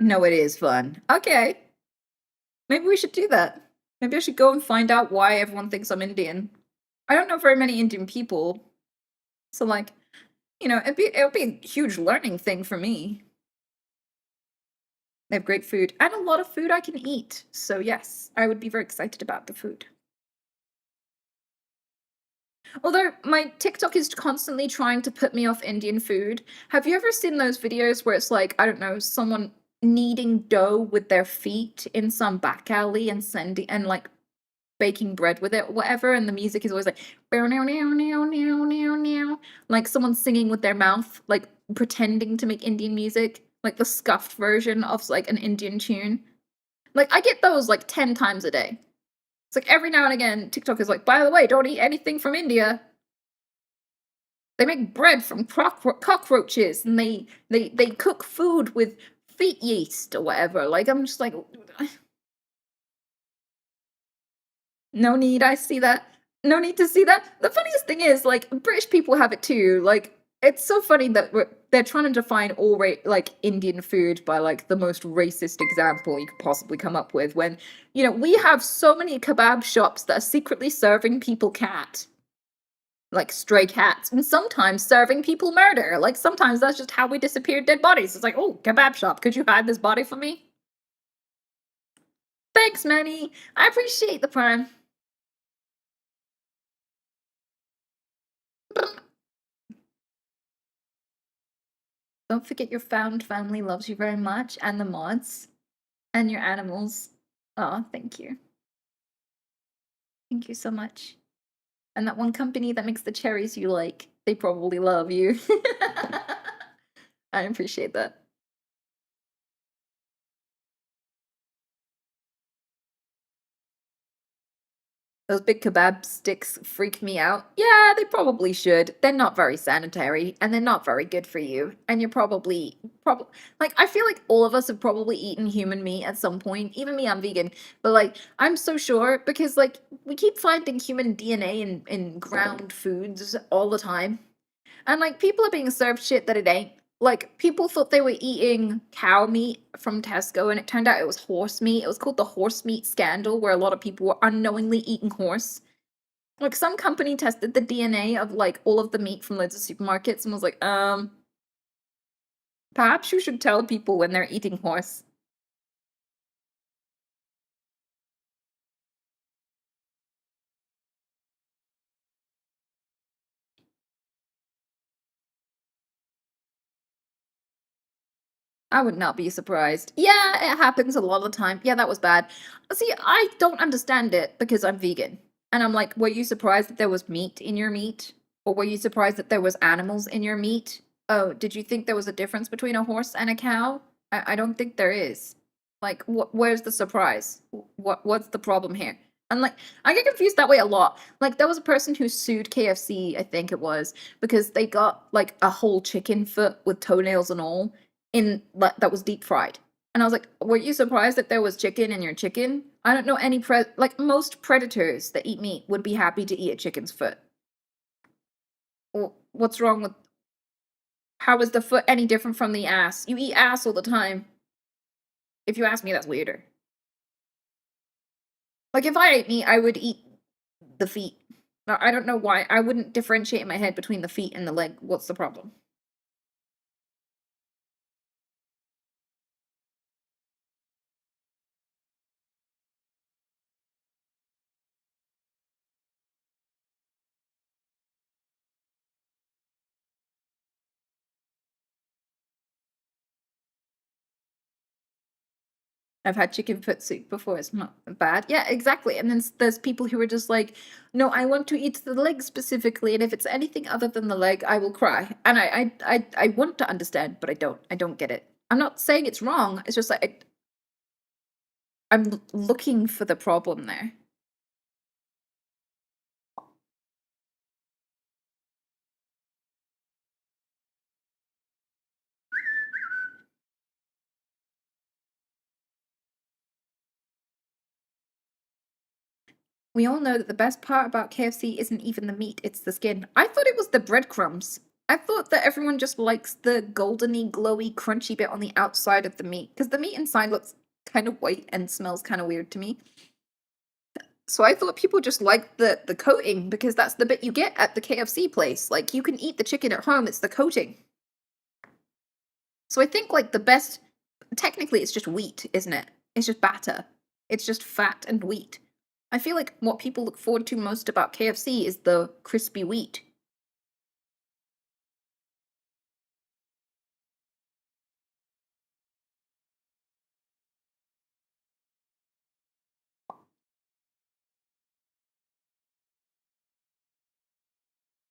No, it is fun. Okay. Maybe we should do that. Maybe I should go and find out why everyone thinks I'm Indian. I don't know very many Indian people. So like, it'll be a huge learning thing for me. They have great food and a lot of food I can eat. So yes, I would be very excited about the food. Although my TikTok is constantly trying to put me off Indian food. Have you ever seen those videos where it's like, I don't know, someone kneading dough with their feet in some back alley and sending and like baking bread with it or whatever, and the music is always like like someone singing with their mouth, like pretending to make Indian music, like the scuffed version of like an Indian tune. Like I get those like 10 times a day. It's like every now and again, TikTok is like, by the way, don't eat anything from India. They make bread from cockroaches, and they cook food with feet yeast or whatever. Like I'm just like, no need. I see that. No need to see that. The funniest thing is, like, British people have it too. Like, it's so funny that they're trying to define all like Indian food by like the most racist example you could possibly come up with. When we have so many kebab shops that are secretly serving people cat, like stray cats, and sometimes serving people murder. Like sometimes that's just how we disappeared dead bodies. It's like, oh, kebab shop, could you hide this body for me? Thanks, Manny. I appreciate the prime. Don't forget your found family loves you very much, and the mods, and your animals. Oh, thank you. Thank you so much. And that one company that makes the cherries you like, they probably love you. I appreciate that. Those big kebab sticks freak me out. Yeah, they probably should. They're not very sanitary and they're not very good for you. And you're probably like I feel like all of us have probably eaten human meat at some point. Even me, I'm vegan, but like I'm so sure because like we keep finding human DNA in ground foods all the time. And like people are being served shit that it ain't. Like people thought they were eating cow meat from Tesco and it turned out it was horse meat. It was called the horse meat scandal where a lot of people were unknowingly eating horse. Like some company tested the DNA of like all of the meat from loads of supermarkets and was like, perhaps you should tell people when they're eating horse. I would not be surprised. Yeah, it happens a lot of the time. Yeah, that was bad. See, I don't understand it because I'm vegan. And I'm like, were you surprised that there was meat in your meat? Or were you surprised that there was animals in your meat? Oh, did you think there was a difference between a horse and a cow? I don't think there is. Like, where's the surprise? What's the problem here? And like, I get confused that way a lot. Like, there was a person who sued KFC, I think it was, because they got like a whole chicken foot with toenails and all in that was deep fried. And I was like, were you surprised that there was chicken in your chicken? I don't know any like most predators that eat meat would be happy to eat a chicken's foot. What's wrong with how is the foot any different from the ass? You eat ass all the time. If you ask me, that's weirder. Like if I ate meat, I would eat the feet. Now, I don't know why. I wouldn't differentiate in my head between the feet and the leg. What's the problem? I've had chicken foot soup before. It's not bad. Yeah, exactly. And then there's people who are just like, no, I want to eat the leg specifically, and if it's anything other than the leg, I will cry. And I want to understand, but I don't. I don't get it. I'm not saying it's wrong. It's just like I'm looking for the problem there. We all know that the best part about KFC isn't even the meat, it's the skin. I thought it was the breadcrumbs. I thought that everyone just likes the goldeny, glowy, crunchy bit on the outside of the meat, because the meat inside looks kind of white and smells kind of weird to me. So I thought people just liked the coating because that's the bit you get at the KFC place. Like you can eat the chicken at home, it's the coating. So I think like the best technically it's just wheat, isn't it? It's just batter. It's just fat and wheat. I feel like what people look forward to most about KFC is the crispy wheat.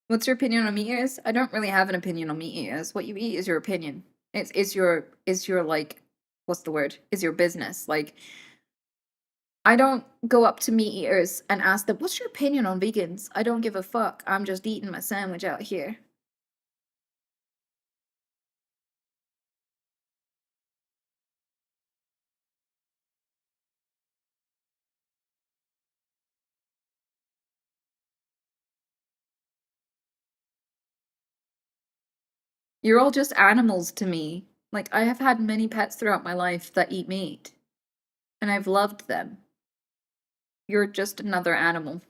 What's your opinion on meat eaters? I don't really have an opinion on meat eaters. What you eat is your opinion. It's is your like what's the word? Is your business. Like I don't go up to meat eaters and ask them, "What's your opinion on vegans?" I don't give a fuck. I'm just eating my sandwich out here. You're all just animals to me. Like I have had many pets throughout my life that eat meat, and I've loved them. You're just another animal.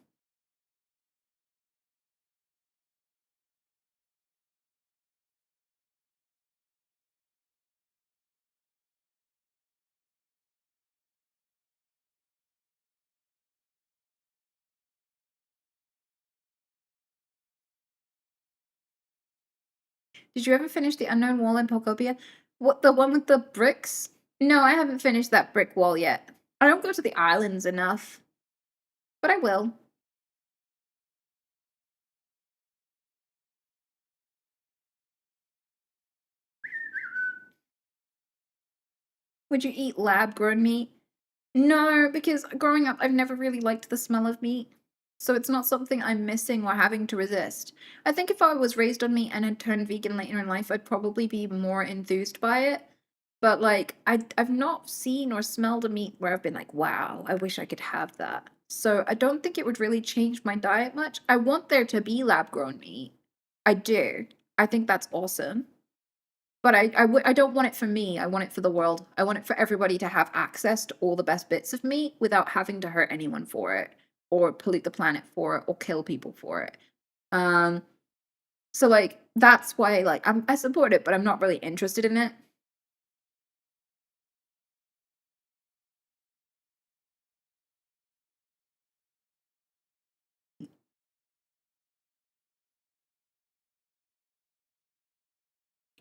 Did you ever finish the unknown wall in Pocopia? What the one with the bricks? No, I haven't finished that brick wall yet. I don't go to the islands enough, but I will. Would you eat lab grown meat? No, because growing up, I've never really liked the smell of meat. So it's not something I'm missing or having to resist. I think if I was raised on meat and had turned vegan later in life, I'd probably be more enthused by it. But like, I've not seen or smelled a meat where I've been like, wow, I wish I could have that. So I don't think it would really change my diet much. I want there to be lab grown meat. I do. I think that's awesome. But I don't want it for me. I want it for the world. I want it for everybody to have access to all the best bits of me without having to hurt anyone for it. or pollute the planet for it or kill people for it. Um, so like that's why like I support it, but I'm not really interested in it.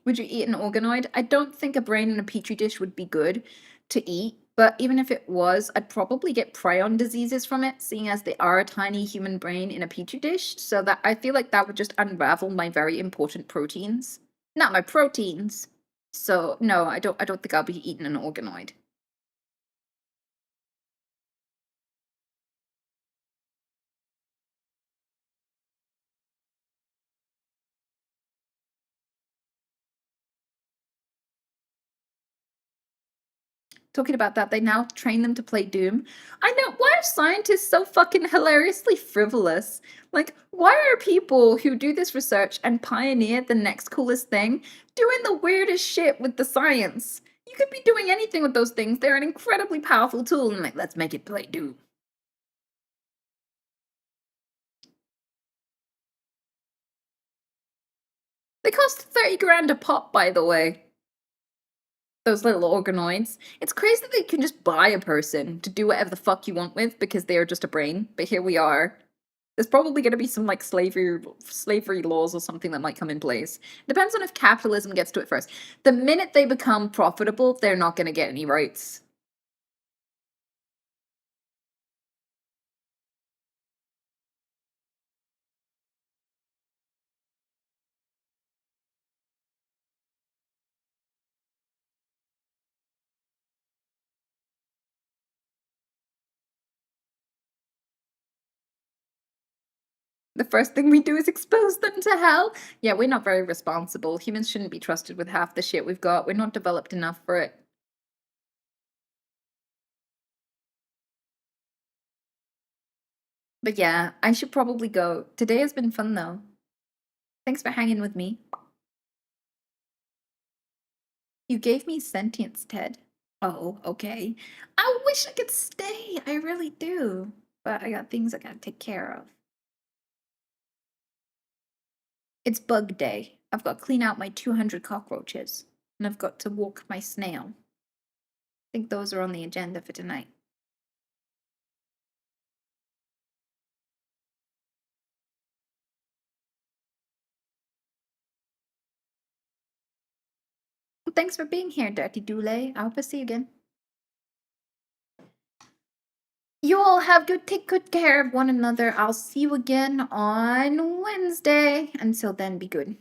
Would you eat an organoid? I don't think a brain in a petri dish would be good to eat, but even if it was, I'd probably get prion diseases from it, seeing as they are a tiny human brain in a petri dish. So that I feel like that would just unravel my very important proteins. Not my proteins. So no, I don't think I'll be eating an organoid. Talking about that, they now train them to play Doom. I know, why are scientists so fucking hilariously frivolous? Like, why are people who do this research and pioneer the next coolest thing doing the weirdest shit with the science? You could be doing anything with those things. They're an incredibly powerful tool, and like, let's make it play Doom. They cost 30 grand a pop, by the way. Those little organoids. It's crazy that they can just buy a person to do whatever the fuck you want with because they are just a brain. But here we are. There's probably going to be some like slavery laws or something that might come in place. Depends on if capitalism gets to it first. The minute they become profitable, they're not going to get any rights. The first thing we do is expose them to hell. Yeah, we're not very responsible. Humans shouldn't be trusted with half the shit we've got. We're not developed enough for it. But yeah, I should probably go. Today has been fun though. Thanks for hanging with me. You gave me sentience, Ted. Oh, okay. I wish I could stay. I really do. But I got things I gotta take care of. It's bug day. I've got to clean out my 200 cockroaches. And I've got to walk my snail. I think those are on the agenda for tonight. Well, thanks for being here, Dirty Dooley. I hope I see you again. You all have good, take good care of one another. I'll see you again on Wednesday. Until then, be good.